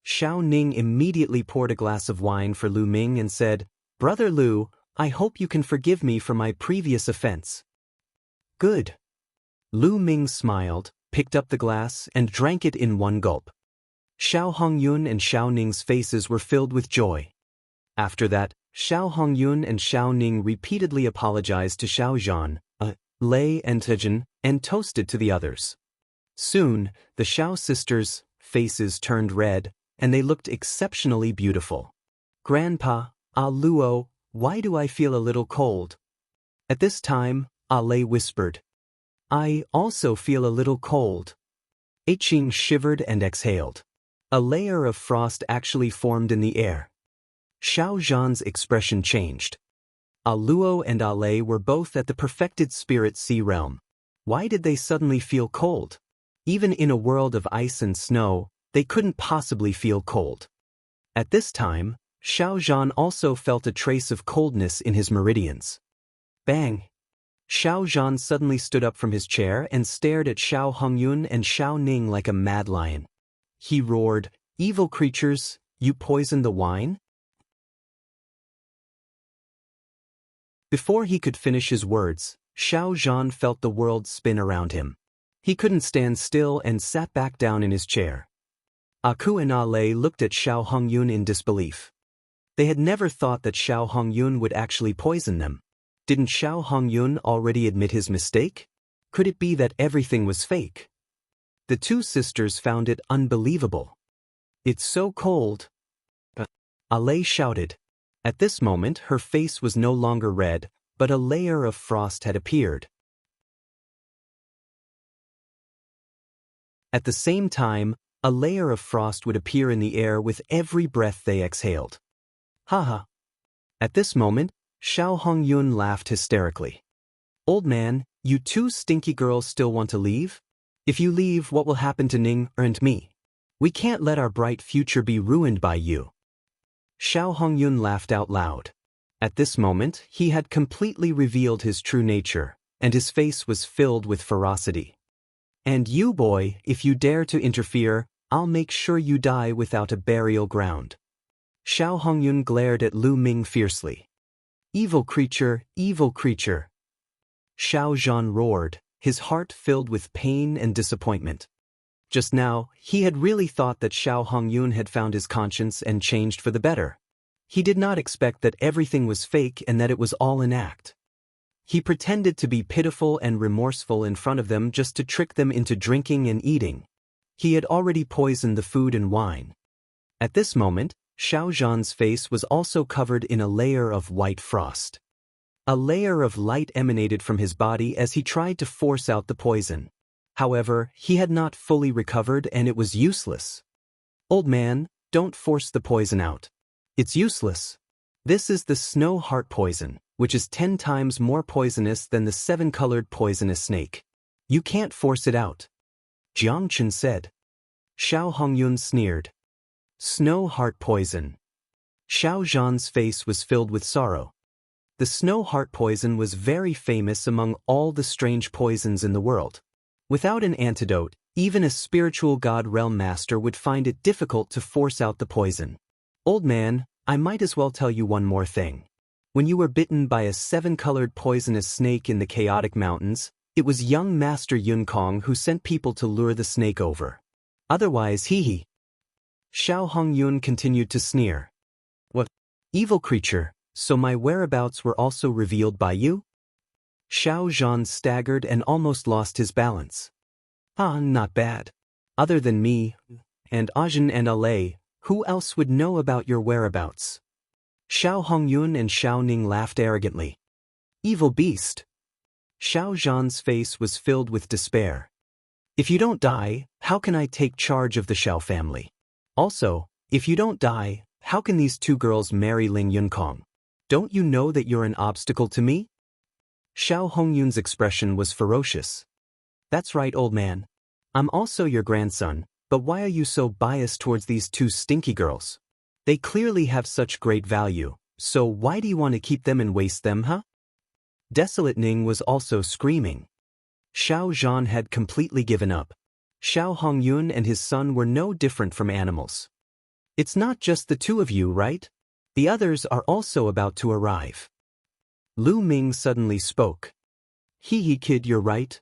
A: Xiao Ning immediately poured a glass of wine for Lu Ming and said, Brother Lu, I hope you can forgive me for my previous offense. Good. Lu Ming smiled, picked up the glass, and drank it in one gulp. Xiao Hongyun and Xiao Ning's faces were filled with joy. After that, Xiao Hongyun and Xiao Ning repeatedly apologized to Xiao Zhan, Lei and Tejin, and toasted to the others. Soon, the Xiao sisters' faces turned red, and they looked exceptionally beautiful. Grandpa, Luo, why do I feel a little cold? At this time, Lei whispered. I also feel a little cold. Qing shivered and exhaled. A layer of frost actually formed in the air. Xiao Zhan's expression changed. Luo and Lei were both at the perfected spirit sea realm. Why did they suddenly feel cold? Even in a world of ice and snow, they couldn't possibly feel cold. At this time, Xiao Zhan also felt a trace of coldness in his meridians. Bang! Xiao Zhan suddenly stood up from his chair and stared at Xiao Hongyun and Xiao Ning like a mad lion. He roared, Evil creatures, you poisoned the wine? Before he could finish his words, Xiao Zhan felt the world spin around him. He couldn't stand still and sat back down in his chair. Aku and Lei looked at Xiao Hongyun in disbelief. They had never thought that Xiao Hongyun would actually poison them. Didn't Xiao Hongyun already admit his mistake? Could it be that everything was fake? The two sisters found it unbelievable. It's so cold. Lei shouted. At this moment her face was no longer red, but a layer of frost had appeared. At the same time, a layer of frost would appear in the air with every breath they exhaled. Haha. At this moment, Xiao Hongyun laughed hysterically. Old man, you two stinky girls still want to leave? If you leave, what will happen to Ning and me? We can't let our bright future be ruined by you. Xiao Hongyun laughed out loud. At this moment, he had completely revealed his true nature, and his face was filled with ferocity. And you, boy, if you dare to interfere, I'll make sure you die without a burial ground. Xiao Hongyun glared at Lu Ming fiercely. Evil creature, evil creature. Xiao Zhan roared, his heart filled with pain and disappointment. Just now, he had really thought that Xiao Hongyun had found his conscience and changed for the better. He did not expect that everything was fake and that it was all an act. He pretended to be pitiful and remorseful in front of them just to trick them into drinking and eating. He had already poisoned the food and wine. At this moment, Xiao Zhan's face was also covered in a layer of white frost. A layer of light emanated from his body as he tried to force out the poison. However, he had not fully recovered and it was useless. Old man, don't force the poison out. It's useless. This is the snow heart poison, which is 10 times more poisonous than the 7-colored poisonous snake. You can't force it out. Jiangchen said. Xiao Hongyun sneered. Snow heart poison. Xiao Zhan's face was filled with sorrow. The snow heart poison was very famous among all the strange poisons in the world. Without an antidote, even a spiritual god realm master would find it difficult to force out the poison. Old man, I might as well tell you one more thing. When you were bitten by a 7-colored poisonous snake in the chaotic mountains, it was young Master Yun Kong who sent people to lure the snake over. Otherwise, hee. Xiao Hongyun continued to sneer. What? Evil creature, so my whereabouts were also revealed by you? Xiao Zhan staggered and almost lost his balance. Not bad. Other than me, and Ajin and Lei, who else would know about your whereabouts? Xiao Hongyun and Xiao Ning laughed arrogantly. Evil beast. Xiao Zhan's face was filled with despair. If you don't die, how can I take charge of the Xiao family? Also, if you don't die, how can these two girls marry Ling Yunkong? Don't you know that you're an obstacle to me? Xiao Hongyun's expression was ferocious. That's right, old man. I'm also your grandson, but why are you so biased towards these two stinky girls? They clearly have such great value, so why do you want to keep them and waste them, huh? Desolate Ning was also screaming. Xiao Zhan had completely given up. Xiao Hongyun and his son were no different from animals. It's not just the two of you, right? The others are also about to arrive. Lu Ming suddenly spoke. Hee kid, you're right.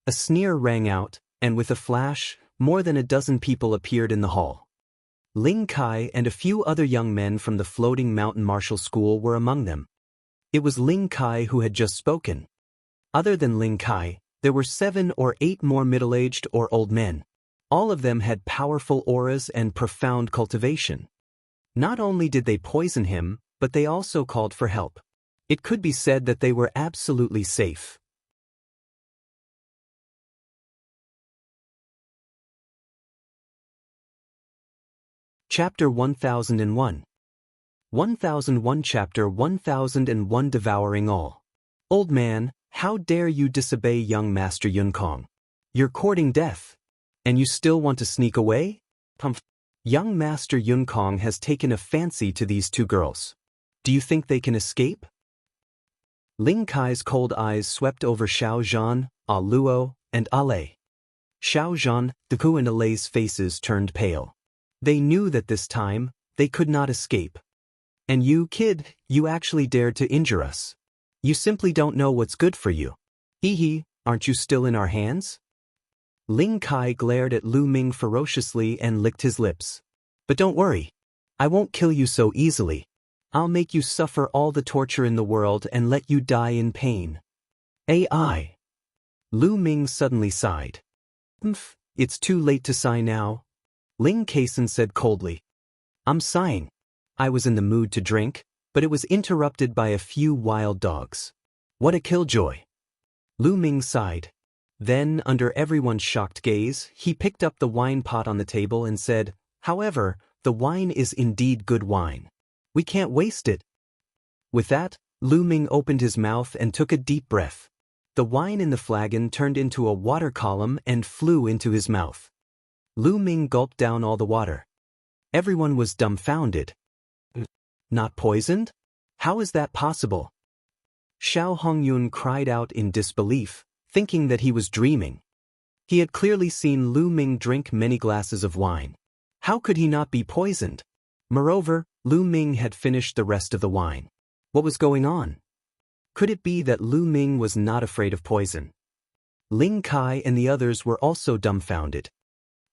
A: A sneer rang out, and with a flash, more than a dozen people appeared in the hall. Ling Kai and a few other young men from the floating mountain martial school were among them. It was Ling Kai who had just spoken. Other than Ling Kai, there were 7 or 8 more middle-aged or old men. All of them had powerful auras and profound cultivation. Not only did they poison him, but they also called for help. It could be said that they were absolutely safe. Chapter 1001. 1001 Chapter 1001 Devouring All. Old man, how dare you disobey young Master Yunkong? You're courting death. And you still want to sneak away? Young Master Yunkong has taken a fancy to these two girls. Do you think they can escape? Ling Kai's cold eyes swept over Xiao Zhan, A Luo, and Ale. Xiao Zhan, Deku and Ale's faces turned pale. They knew that this time, they could not escape. And you, kid, you actually dared to injure us. You simply don't know what's good for you. Aren't you still in our hands? Ling Kai glared at Lu Ming ferociously and licked his lips. But don't worry. I won't kill you so easily. I'll make you suffer all the torture in the world and let you die in pain. AI. Lu Ming suddenly sighed. It's too late to sigh now. Ling Kaisan said coldly. I'm sighing. I was in the mood to drink, but it was interrupted by a few wild dogs. What a killjoy. Lu Ming sighed. Then, under everyone's shocked gaze, he picked up the wine pot on the table and said, However, the wine is indeed good wine. We can't waste it. With that, Lu Ming opened his mouth and took a deep breath. The wine in the flagon turned into a water column and flew into his mouth. Lu Ming gulped down all the water. Everyone was dumbfounded. Not poisoned? How is that possible? Xiao Hongyun cried out in disbelief, thinking that he was dreaming. He had clearly seen Lu Ming drink many glasses of wine. How could he not be poisoned? Moreover, Lu Ming had finished the rest of the wine. What was going on? Could it be that Lu Ming was not afraid of poison? Ling Kai and the others were also dumbfounded.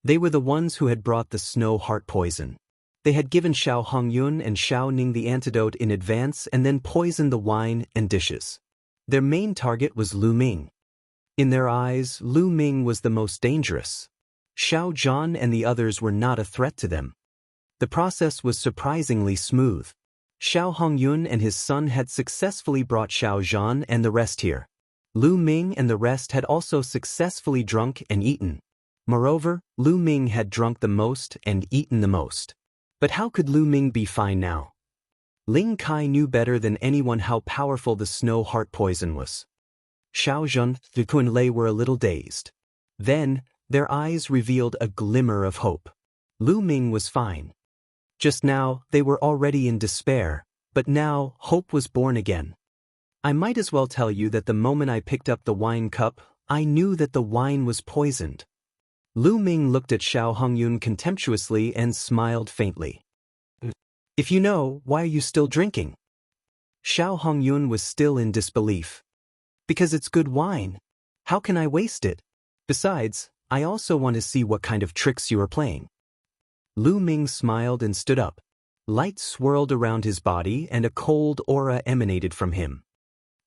A: They were the ones who had brought the snow heart poison. They had given Xiao Hongyun and Xiao Ning the antidote in advance and then poisoned the wine and dishes. Their main target was Lu Ming. In their eyes, Lu Ming was the most dangerous. Xiao Zhan and the others were not a threat to them. The process was surprisingly smooth. Xiao Hongyun and his son had successfully brought Xiao Zhan and the rest here. Lu Ming and the rest had also successfully drunk and eaten. Moreover, Lu Ming had drunk the most and eaten the most. But how could Lu Ming be fine now? Ling Kai knew better than anyone how powerful the snow heart poison was. Xiao Zhan, Deku and Lei were a little dazed. Then, their eyes revealed a glimmer of hope. Lu Ming was fine. Just now, they were already in despair, but now, hope was born again. I might as well tell you that the moment I picked up the wine cup, I knew that the wine was poisoned. Lu Ming looked at Xiao Hongyun contemptuously and smiled faintly. If you know, why are you still drinking? Xiao Hongyun was still in disbelief. Because it's good wine. How can I waste it? Besides, I also want to see what kind of tricks you are playing. Lu Ming smiled and stood up. Light swirled around his body and a cold aura emanated from him.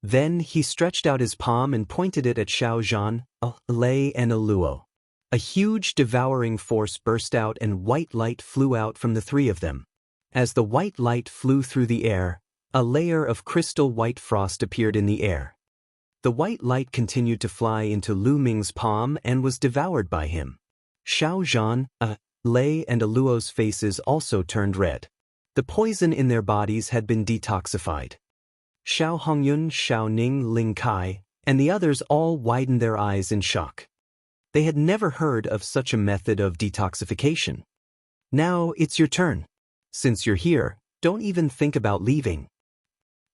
A: Then he stretched out his palm and pointed it at Xiao Zhan, Lei and Luo. A huge devouring force burst out and white light flew out from the three of them. As the white light flew through the air, a layer of crystal white frost appeared in the air. The white light continued to fly into Lu Ming's palm and was devoured by him. Xiao Zhan, Lei and Luo's faces also turned red. The poison in their bodies had been detoxified. Xiao Hongyun, Xiao Ning, Ling Kai, and the others all widened their eyes in shock. They had never heard of such a method of detoxification. Now it's your turn. Since you're here, don't even think about leaving.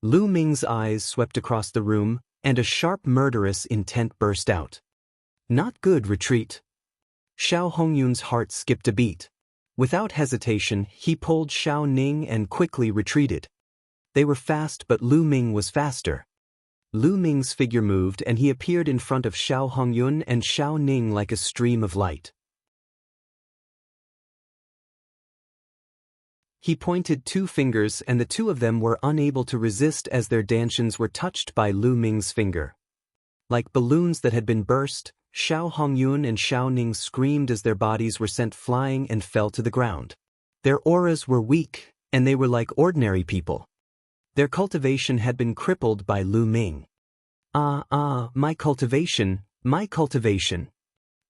A: Lu Ming's eyes swept across the room, and a sharp murderous intent burst out. Not good, retreat. Xiao Hongyun's heart skipped a beat. Without hesitation, he pulled Xiao Ning and quickly retreated. They were fast, but Lu Ming was faster. Lu Ming's figure moved and he appeared in front of Xiao Hongyun and Xiao Ning like a stream of light. He pointed 2 fingers and the 2 of them were unable to resist as their dantians were touched by Lu Ming's finger. Like balloons that had been burst, Xiao Hongyun and Xiao Ning screamed as their bodies were sent flying and fell to the ground. Their auras were weak, and they were like ordinary people. Their cultivation had been crippled by Lu Ming. My cultivation, my cultivation.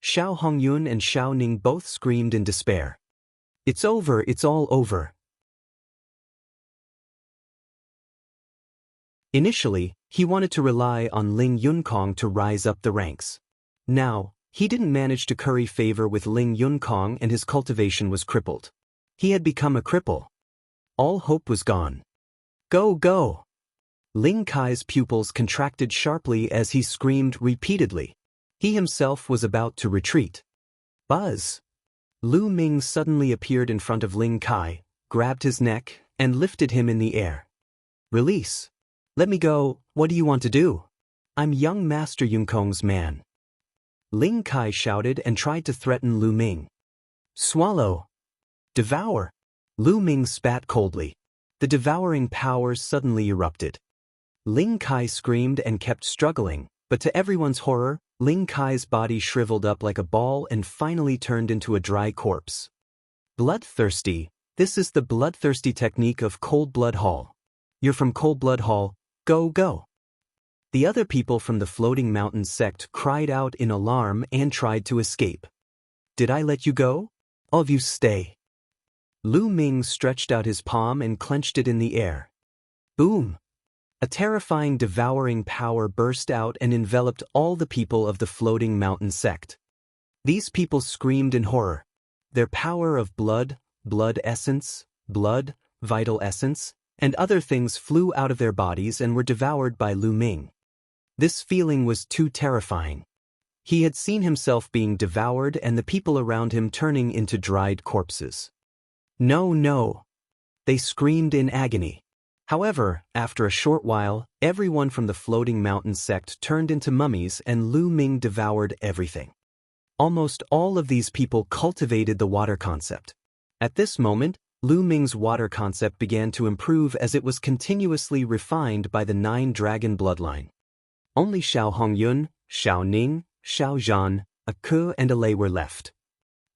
A: Xiao Hongyun and Xiao Ning both screamed in despair. It's over, it's all over. Initially, he wanted to rely on Ling Yunkong to rise up the ranks. Now, he didn't manage to curry favor with Ling Yunkong and his cultivation was crippled. He had become a cripple. All hope was gone. Go, go! Ling Kai's pupils contracted sharply as he screamed repeatedly. He himself was about to retreat. Buzz! Lu Ming suddenly appeared in front of Ling Kai, grabbed his neck, and lifted him in the air. Release! Let me go, what do you want to do? I'm young Master Yunkong's man. Ling Kai shouted and tried to threaten Lu Ming. Swallow! Devour! Lu Ming spat coldly. The devouring power suddenly erupted. Ling Kai screamed and kept struggling, but to everyone's horror, Ling Kai's body shriveled up like a ball and finally turned into a dry corpse. Bloodthirsty, this is the bloodthirsty technique of Cold Blood Hall. You're from Cold Blood Hall, go, go! The other people from the Floating Mountain sect cried out in alarm and tried to escape. Did I let you go? All of you stay. Lu Ming stretched out his palm and clenched it in the air. Boom! A terrifying devouring power burst out and enveloped all the people of the Floating Mountain sect. These people screamed in horror. Their power of blood, blood essence, blood, vital essence, and other things flew out of their bodies and were devoured by Lu Ming. This feeling was too terrifying. He had seen himself being devoured and the people around him turning into dried corpses. No, no! They screamed in agony. However, after a short while, everyone from the Floating Mountain sect turned into mummies and Lu Ming devoured everything. Almost all of these people cultivated the water concept. At this moment, Lu Ming's water concept began to improve as it was continuously refined by the 9 dragon bloodline. Only Xiao Hongyun, Xiao Ning, Xiao Zhan, a Ke and a Lei were left.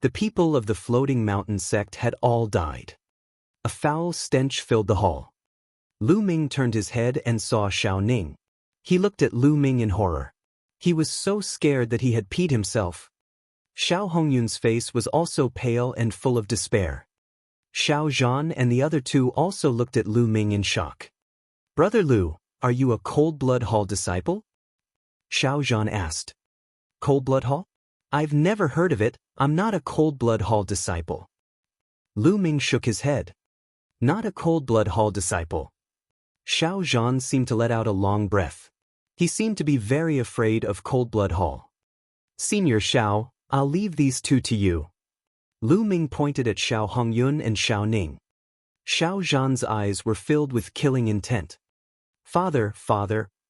A: The people of the Floating Mountain sect had all died. A foul stench filled the hall. Lu Ming turned his head and saw Xiao Ning. He looked at Lu Ming in horror. He was so scared that he had peed himself. Xiao Hongyun's face was also pale and full of despair. Xiao Zhan and the other 2 also looked at Lu Ming in shock. Brother Lu, are you a Cold Blood Hall disciple? Xiao Zhan asked. Cold Blood Hall? I've never heard of it, I'm not a Cold Blood Hall disciple. Lu Ming shook his head. Not a Cold Blood Hall disciple. Xiao Zhan seemed to let out a long breath. He seemed to be very afraid of Cold Blood Hall. Senior Xiao, I'll leave these 2 to you. Lu Ming pointed at Xiao Hongyun and Xiao Ning. Xiao Zhan's eyes were filled with killing intent. Father,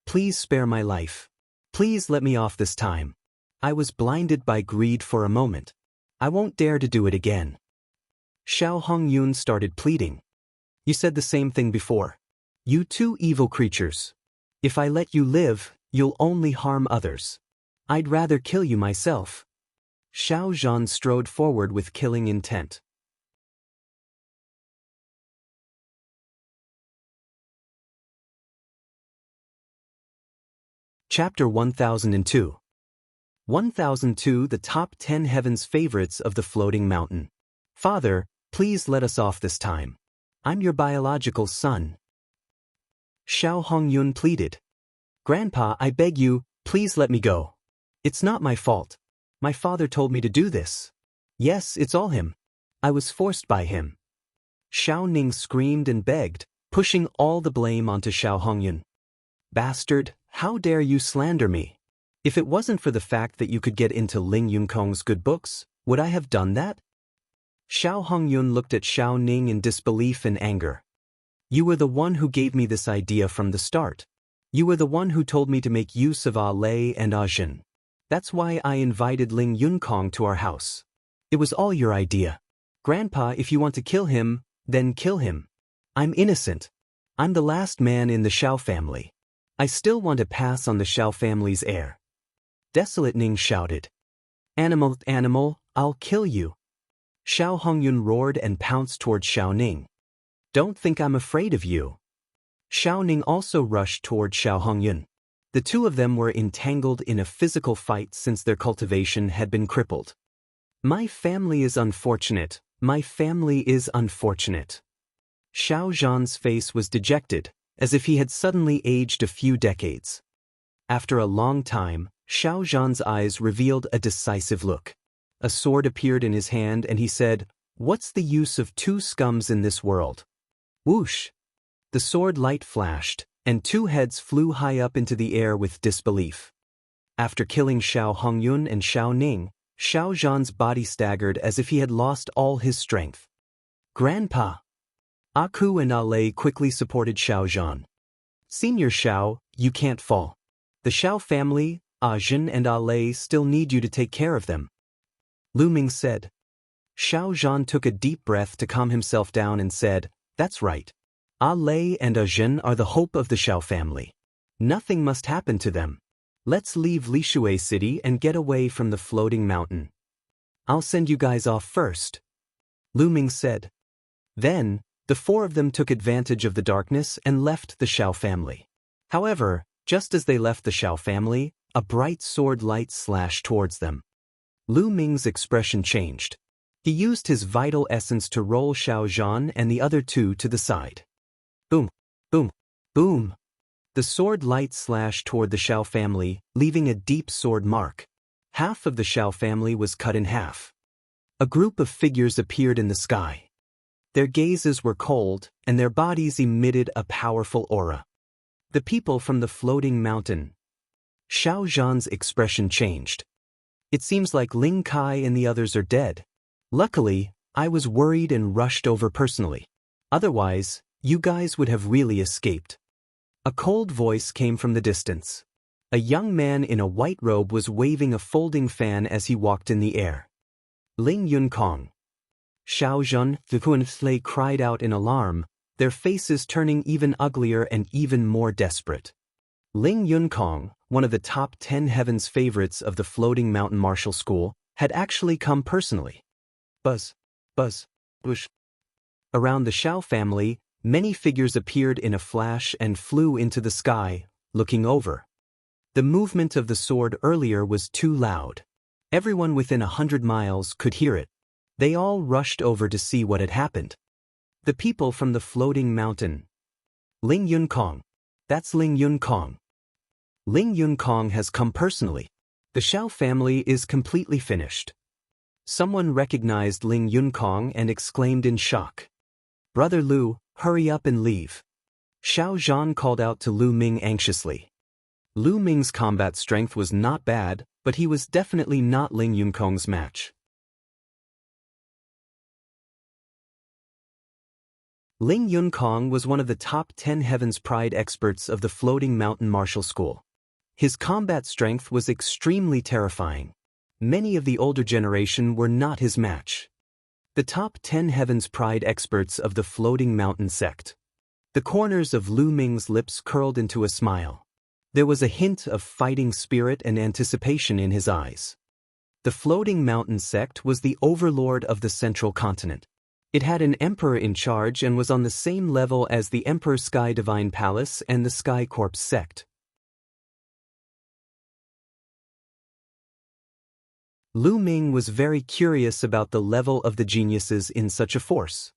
A: please spare my life. Please let me off this time. I was blinded by greed for a moment. I won't dare to do it again. Xiao Hongyun started pleading. You said the same thing before. You 2 evil creatures. If I let you live, you'll only harm others. I'd rather kill you myself. Xiao Zhan strode forward with killing intent. Chapter 1002. 1002 The Top 10 Heaven's Favorites of the Floating Mountain. Father, please let us off this time. I'm your biological son. Xiao Hongyun pleaded. Grandpa, I beg you, please let me go. It's not my fault. My father told me to do this. Yes, it's all him. I was forced by him. Xiao Ning screamed and begged, pushing all the blame onto Xiao Hongyun. Bastard, how dare you slander me? If it wasn't for the fact that you could get into Ling Yunkong's good books, would I have done that? Xiao Hongyun looked at Xiao Ning in disbelief and anger. You were the one who gave me this idea from the start. You were the one who told me to make use of Lei and Jin. That's why I invited Ling Yunkong to our house. It was all your idea. Grandpa, if you want to kill him, then kill him. I'm innocent. I'm the last man in the Xiao family. I still want to pass on the Xiao family's heir. Desolate Ning shouted. Animal, I'll kill you. Xiao Hongyun roared and pounced toward Xiao Ning. Don't think I'm afraid of you. Xiao Ning also rushed toward Xiao Hongyun. The two of them were entangled in a physical fight since their cultivation had been crippled. My family is unfortunate. My family is unfortunate. Xiao Zhan's face was dejected, as if he had suddenly aged a few decades. After a long time, Xiao Zhan's eyes revealed a decisive look. A sword appeared in his hand and he said, "What's the use of two scums in this world?" Whoosh! The sword light flashed, and two heads flew high up into the air with disbelief. After killing Xiao Hongyun and Xiao Ning, Xiao Zhan's body staggered as if he had lost all his strength. Grandpa! Aku and Lei quickly supported Xiao Zhan. Senior Xiao, you can't fall. The Xiao family, Jin and Lei still need you to take care of them. Lu Ming said. Xiao Zhan took a deep breath to calm himself down and said, That's right. Lei and Jin are the hope of the Xiao family. Nothing must happen to them. Let's leave Lishui City and get away from the floating mountain. I'll send you guys off first. Lu Ming said. Then, the four of them took advantage of the darkness and left the Xiao family. However, just as they left the Xiao family, a bright sword light slashed towards them. Lu Ming's expression changed. He used his vital essence to roll Xiao Zhan and the other two to the side. Boom, boom, boom. The sword light slashed toward the Xiao family, leaving a deep sword mark. Half of the Xiao family was cut in half. A group of figures appeared in the sky. Their gazes were cold, and their bodies emitted a powerful aura. The people from the floating mountain. Xiao Zhan's expression changed. It seems like Ling Kai and the others are dead. Luckily, I was worried and rushed over personally. Otherwise, you guys would have really escaped. A cold voice came from the distance. A young man in a white robe was waving a folding fan as he walked in the air. Ling Yunkong. Xiao Zhan, the Huanflei cried out in alarm, their faces turning even uglier and even more desperate. Ling Yunkong, one of the top 10 Heaven's favorites of the Floating Mountain Martial School, had actually come personally. Buzz, buzz, whoosh. Around the Xiao family, many figures appeared in a flash and flew into the sky, looking over. The movement of the sword earlier was too loud. Everyone within 100 miles could hear it. They all rushed over to see what had happened. The people from the floating mountain. Ling Yunkong. That's Ling Yunkong. Ling Yunkong has come personally. The Xiao family is completely finished. Someone recognized Ling Yunkong and exclaimed in shock. Brother Lu, hurry up and leave. Xiao Zhan called out to Lu Ming anxiously. Lu Ming's combat strength was not bad, but he was definitely not Ling Yunkong's match. Ling Yunkong was one of the top 10 Heaven's Pride experts of the Floating Mountain Martial School. His combat strength was extremely terrifying. Many of the older generation were not his match. The top 10 Heaven's Pride experts of the Floating Mountain sect. The corners of Lu Ming's lips curled into a smile. There was a hint of fighting spirit and anticipation in his eyes. The Floating Mountain sect was the overlord of the central continent. It had an emperor in charge and was on the same level as the Emperor Sky Divine Palace and the Sky Corps sect. Lu Ming was very curious about the level of the geniuses in such a force.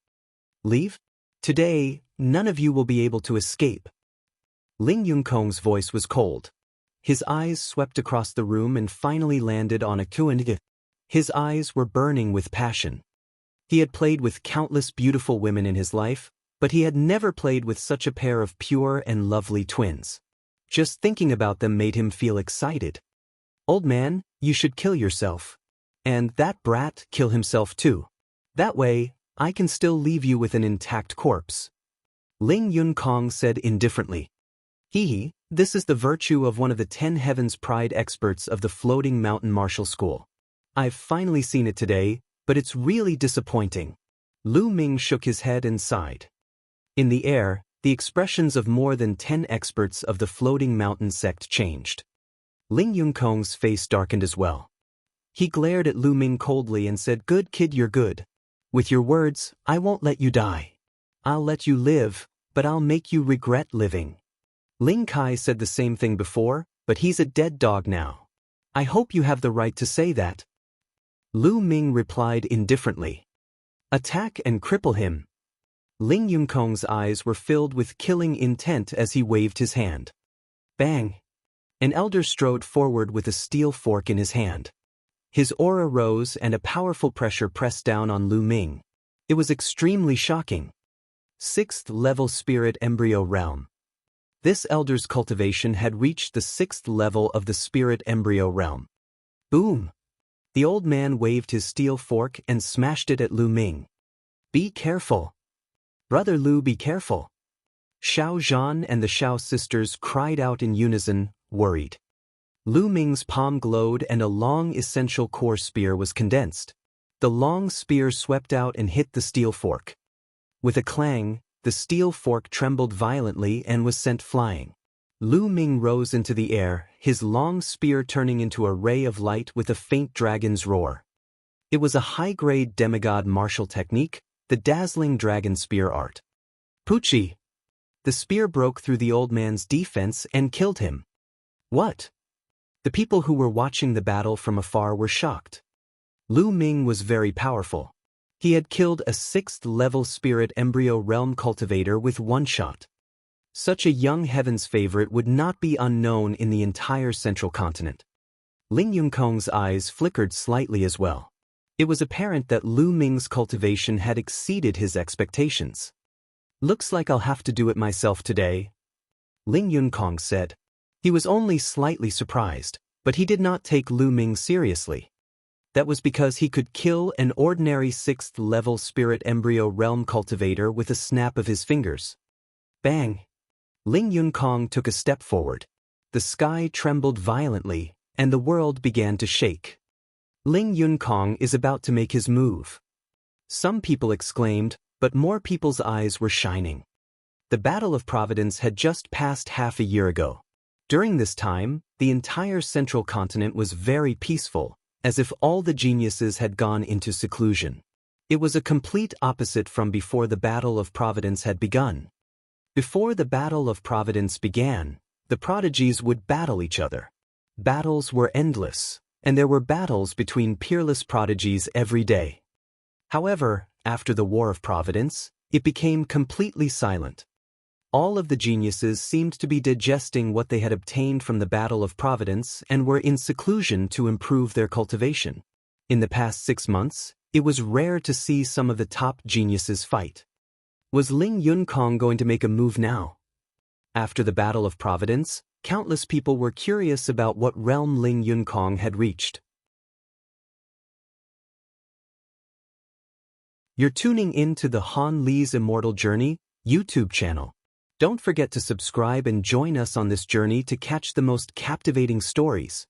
A: Leave? Today, none of you will be able to escape. Ling Yunкong's voice was cold. His eyes swept across the room and finally landed on Akuan. His eyes were burning with passion. He had played with countless beautiful women in his life, but he had never played with such a pair of pure and lovely twins. Just thinking about them made him feel excited. Old man, you should kill yourself. And that brat kill himself too. That way, I can still leave you with an intact corpse. Ling Yunкong said indifferently. Hee, this is the virtue of one of the 10 Heavens Pride experts of the Floating Mountain Martial School. I've finally seen it today, but it's really disappointing. Lu Ming shook his head and sighed. In the air, the expressions of more than 10 experts of the Floating Mountain sect changed. Ling Yunкong's face darkened as well. He glared at Lu Ming coldly and said, "Good kid, you're good. With your words, I won't let you die. I'll let you live, but I'll make you regret living." Ling Kai said the same thing before, but he's a dead dog now. I hope you have the right to say that. Lu Ming replied indifferently. Attack and cripple him. Ling Yunкong's eyes were filled with killing intent as he waved his hand. Bang! An elder strode forward with a steel fork in his hand. His aura rose and a powerful pressure pressed down on Lu Ming. It was extremely shocking. 6th level spirit embryo realm. This elder's cultivation had reached the 6th level of the spirit embryo realm. Boom! The old man waved his steel fork and smashed it at Lu Ming. Be careful. Brother Lu, be careful. Xiao Zhan and the Xiao sisters cried out in unison, worried. Lu Ming's palm glowed and a long essential core spear was condensed. The long spear swept out and hit the steel fork. With a clang, the steel fork trembled violently and was sent flying. Lu Ming rose into the air, his long spear turning into a ray of light with a faint dragon's roar. It was a high-grade demigod martial technique, the dazzling dragon spear art. Poochie! The spear broke through the old man's defense and killed him. What? The people who were watching the battle from afar were shocked. Lu Ming was very powerful. He had killed a 6th-level spirit embryo realm cultivator with one shot. Such a young heaven's favorite would not be unknown in the entire central continent. Ling Yunкong's eyes flickered slightly as well. It was apparent that Lu Ming's cultivation had exceeded his expectations. Looks like I'll have to do it myself today, Ling Yunкong said. He was only slightly surprised, but he did not take Lu Ming seriously. That was because he could kill an ordinary 6th-level spirit embryo realm cultivator with a snap of his fingers. Bang! Ling Yunкong took a step forward. The sky trembled violently, and the world began to shake. Ling Yunкong is about to make his move. Some people exclaimed, but more people's eyes were shining. The Battle of Providence had just passed half a year ago. During this time, the entire central continent was very peaceful, as if all the geniuses had gone into seclusion. It was a complete opposite from before the Battle of Providence had begun. Before the Battle of Providence began, the prodigies would battle each other. Battles were endless, and there were battles between peerless prodigies every day. However, after the War of Providence, it became completely silent. All of the geniuses seemed to be digesting what they had obtained from the Battle of Providence and were in seclusion to improve their cultivation. In the past 6 months, it was rare to see some of the top geniuses fight. Was Ling Yunкong going to make a move now? After the Battle of Providence, countless people were curious about what realm Ling Yunкong had reached. You're tuning in to the Han Li's Immortal Journey YouTube channel. Don't forget to subscribe and join us on this journey to catch the most captivating stories.